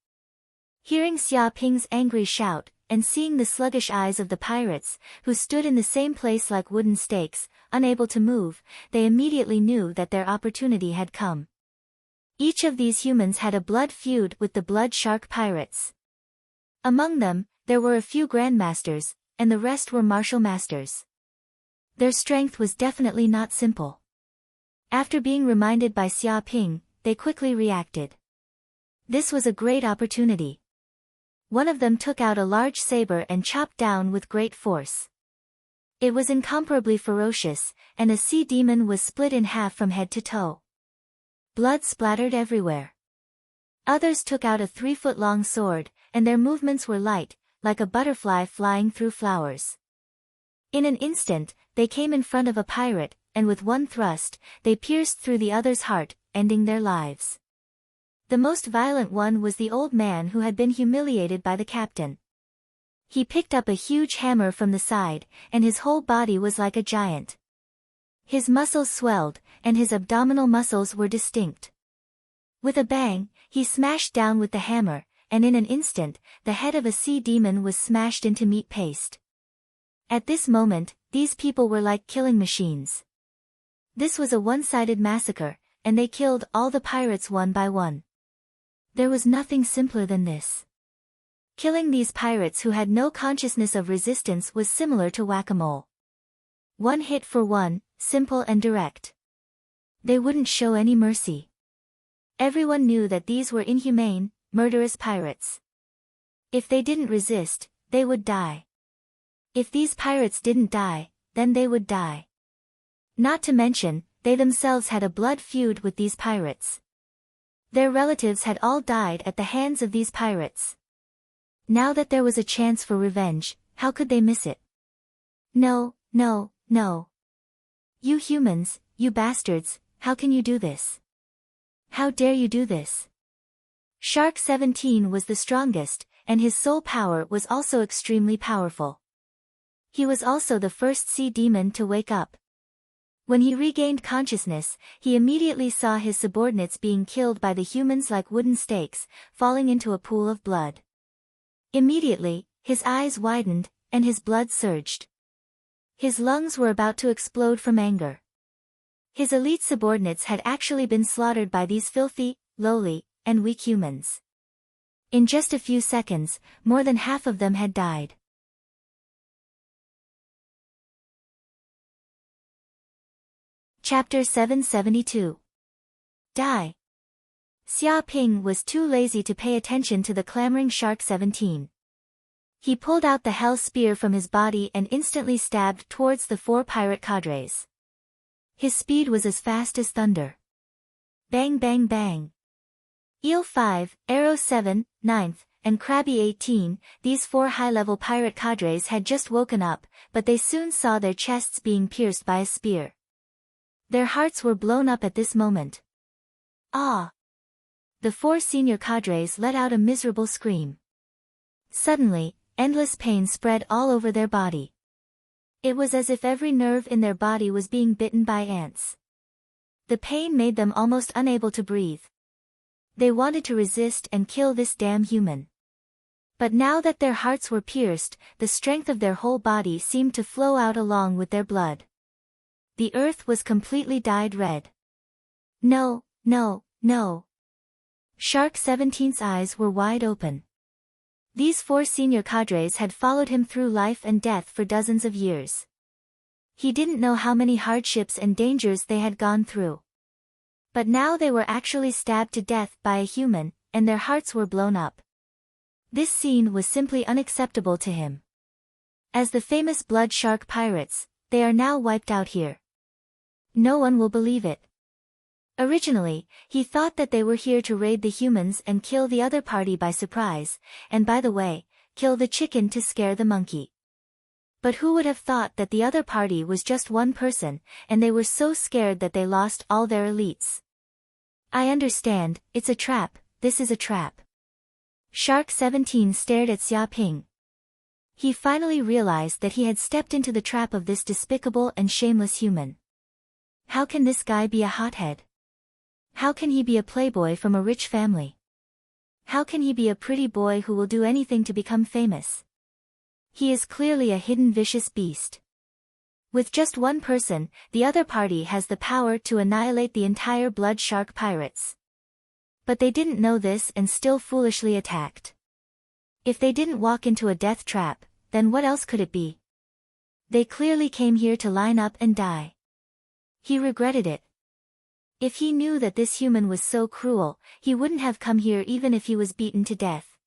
Hearing Xia Ping's angry shout, and seeing the sluggish eyes of the pirates, who stood in the same place like wooden stakes, unable to move, they immediately knew that their opportunity had come. Each of these humans had a blood feud with the blood shark pirates. Among them, there were a few grandmasters, and the rest were martial masters. Their strength was definitely not simple. After being reminded by Xia Ping, they quickly reacted. This was a great opportunity. One of them took out a large saber and chopped down with great force. It was incomparably ferocious, and a sea demon was split in half from head to toe. Blood splattered everywhere. Others took out a 3-foot-long sword, and their movements were light, like a butterfly flying through flowers. In an instant, they came in front of a pirate, and with one thrust, they pierced through the other's heart, ending their lives. The most violent one was the old man who had been humiliated by the captain. He picked up a huge hammer from the side, and his whole body was like a giant. His muscles swelled, and his abdominal muscles were distinct. With a bang, he smashed down with the hammer, and in an instant, the head of a sea demon was smashed into meat paste. At this moment, these people were like killing machines. This was a one-sided massacre, and they killed all the pirates one by one. There was nothing simpler than this. Killing these pirates who had no consciousness of resistance was similar to whack-a-mole. One hit for one, simple and direct. They wouldn't show any mercy. Everyone knew that these were inhumane, murderous pirates. If they didn't resist, they would die. If these pirates didn't die, then they would die. Not to mention, they themselves had a blood feud with these pirates. Their relatives had all died at the hands of these pirates. Now that there was a chance for revenge, how could they miss it? No, no, no. You humans, you bastards, how can you do this? How dare you do this? Shark 17 was the strongest, and his soul power was also extremely powerful. He was also the first sea demon to wake up. When he regained consciousness, he immediately saw his subordinates being killed by the humans like wooden stakes, falling into a pool of blood. Immediately, his eyes widened, and his blood surged. His lungs were about to explode from anger. His elite subordinates had actually been slaughtered by these filthy, lowly, and weak humans. In just a few seconds, more than half of them had died. Chapter 772. Die. Xia Ping was too lazy to pay attention to the clamoring Shark 17. He pulled out the hell spear from his body and instantly stabbed towards the 4 pirate cadres. His speed was as fast as thunder. Bang bang bang. Eel 5, Arrow 7, 9th, and Krabby 18, these 4 high-level pirate cadres had just woken up, but they soon saw their chests being pierced by a spear. Their hearts were blown up at this moment. Ah! The 4 senior cadres let out a miserable scream. Suddenly, endless pain spread all over their body. It was as if every nerve in their body was being bitten by ants. The pain made them almost unable to breathe. They wanted to resist and kill this damn human. But now that their hearts were pierced, the strength of their whole body seemed to flow out along with their blood. The earth was completely dyed red. No, no, no. Shark 17's eyes were wide open. These 4 senior cadres had followed him through life and death for dozens of years. He didn't know how many hardships and dangers they had gone through. But now they were actually stabbed to death by a human, and their hearts were blown up. This scene was simply unacceptable to him. As the famous blood shark pirates, they are now wiped out here. No one will believe it. Originally, he thought that they were here to raid the humans and kill the other party by surprise, and by the way, kill the chicken to scare the monkey. But who would have thought that the other party was just one person, and they were so scared that they lost all their elites? I understand, it's a trap, this is a trap. Shark 17 stared at Xia Ping. He finally realized that he had stepped into the trap of this despicable and shameless human. How can this guy be a hothead? How can he be a playboy from a rich family? How can he be a pretty boy who will do anything to become famous? He is clearly a hidden vicious beast. With just one person, the other party has the power to annihilate the entire blood shark pirates. But they didn't know this and still foolishly attacked. If they didn't walk into a death trap, then what else could it be? They clearly came here to line up and die. He regretted it. If he knew that this human was so cruel, he wouldn't have come here even if he was beaten to death.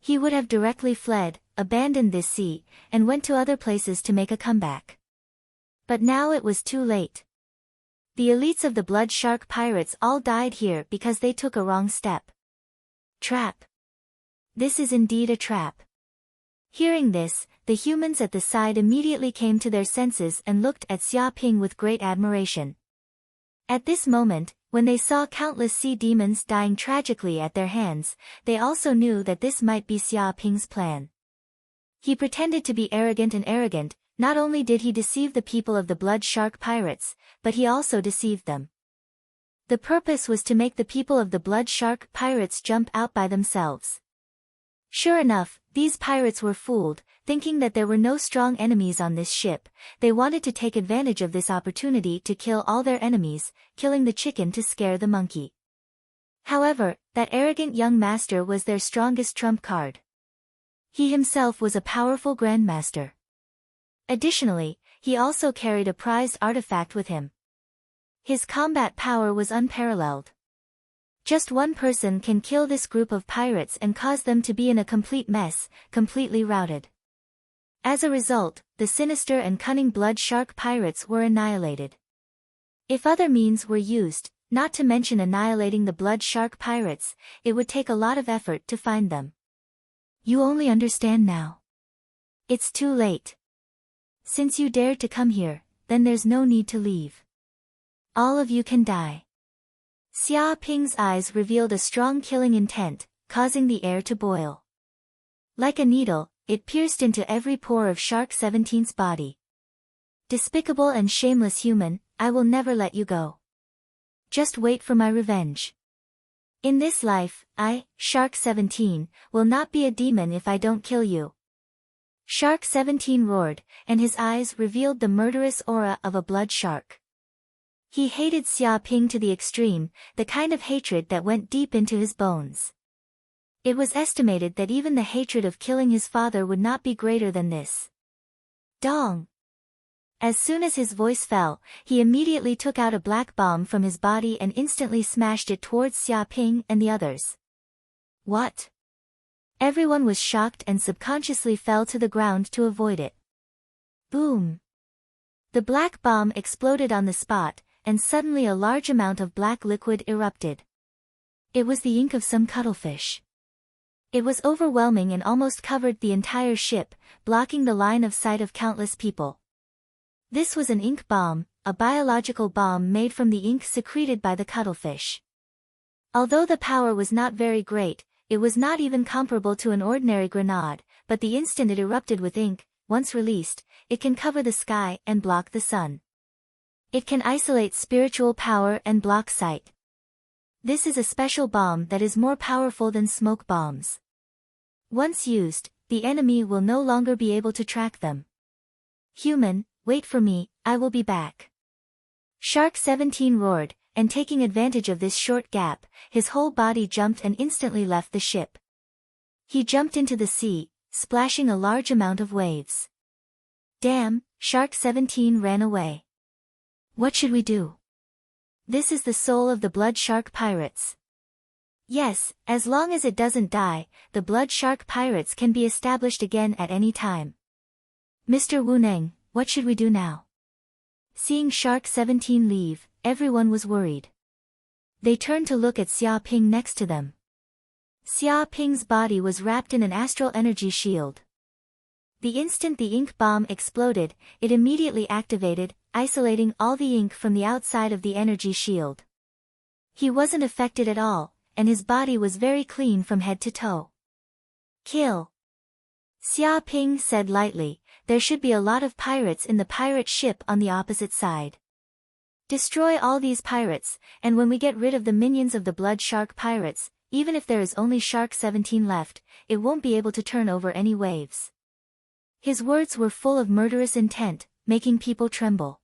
He would have directly fled, abandoned this sea, and went to other places to make a comeback. But now it was too late. The elites of the blood shark pirates all died here because they took a wrong step. Trap. This is indeed a trap. Hearing this, the humans at the side immediately came to their senses and looked at Xia Ping with great admiration. At this moment, when they saw countless sea demons dying tragically at their hands, they also knew that this might be Xia Ping's plan. He pretended to be arrogant and arrogant. Not only did he deceive the people of the blood shark pirates, but he also deceived them. The purpose was to make the people of the blood shark pirates jump out by themselves. Sure enough, these pirates were fooled, thinking that there were no strong enemies on this ship. They wanted to take advantage of this opportunity to kill all their enemies, killing the chicken to scare the monkey. However, that arrogant young master was their strongest trump card. He himself was a powerful grandmaster. Additionally, he also carried a prized artifact with him. His combat power was unparalleled. Just one person can kill this group of pirates and cause them to be in a complete mess, completely routed. As a result, the sinister and cunning blood shark pirates were annihilated. If other means were used, not to mention annihilating the blood shark pirates, it would take a lot of effort to find them. You only understand now. It's too late. Since you dared to come here, then there's no need to leave. All of you can die. Xia Ping's eyes revealed a strong killing intent, causing the air to boil. Like a needle, it pierced into every pore of Shark 17's body. Despicable and shameless human, I will never let you go. Just wait for my revenge. In this life, I, Shark 17, will not be a demon if I don't kill you. Shark 17 roared, and his eyes revealed the murderous aura of a blood shark. He hated Xia Ping to the extreme, the kind of hatred that went deep into his bones. It was estimated that even the hatred of killing his father would not be greater than this. Dong! As soon as his voice fell, he immediately took out a black bomb from his body and instantly smashed it towards Xia Ping and the others. What? Everyone was shocked and subconsciously fell to the ground to avoid it. Boom! The black bomb exploded on the spot, and suddenly a large amount of black liquid erupted. It was the ink of some cuttlefish. It was overwhelming and almost covered the entire ship, blocking the line of sight of countless people. This was an ink bomb, a biological bomb made from the ink secreted by the cuttlefish. Although the power was not very great, it was not even comparable to an ordinary grenade, but the instant it erupted with ink, once released, it can cover the sky and block the sun. It can isolate spiritual power and block sight. This is a special bomb that is more powerful than smoke bombs. Once used, the enemy will no longer be able to track them. Human, wait for me, I will be back. Shark 17 roared, and taking advantage of this short gap, his whole body jumped and instantly left the ship. He jumped into the sea, splashing a large amount of waves. Damn, Shark 17 ran away. What should we do? This is the soul of the blood shark pirates. Yes, as long as it doesn't die, the blood shark pirates can be established again at any time. Mr. Wu Neng, what should we do now? Seeing Shark 17 leave, everyone was worried. They turned to look at Xia Ping next to them. Xia Ping's body was wrapped in an astral energy shield. The instant the ink bomb exploded, it immediately activated, isolating all the ink from the outside of the energy shield. He wasn't affected at all, and his body was very clean from head to toe. Kill. Xia Ping said lightly, there should be a lot of pirates in the pirate ship on the opposite side. Destroy all these pirates, and when we get rid of the minions of the blood shark pirates, even if there is only Shark 17 left, it won't be able to turn over any waves. His words were full of murderous intent, making people tremble.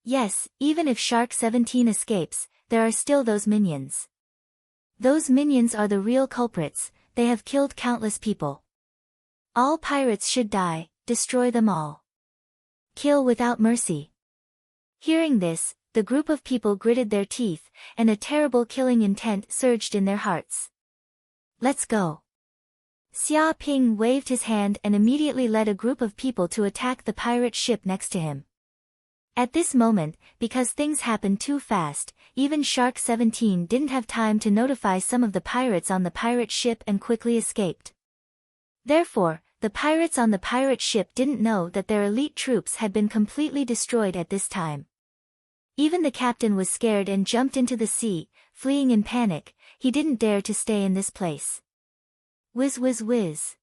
Yes, even if Shark 17 escapes, there are still those minions. Those minions are the real culprits, they have killed countless people. All pirates should die, destroy them all. Kill without mercy. Hearing this, the group of people gritted their teeth, and a terrible killing intent surged in their hearts. Let's go. Xia Ping waved his hand and immediately led a group of people to attack the pirate ship next to him. At this moment, because things happened too fast, even Shark 17 didn't have time to notify some of the pirates on the pirate ship and quickly escaped. Therefore, the pirates on the pirate ship didn't know that their elite troops had been completely destroyed at this time. Even the captain was scared and jumped into the sea, fleeing in panic. He didn't dare to stay in this place. Whiz whiz whiz.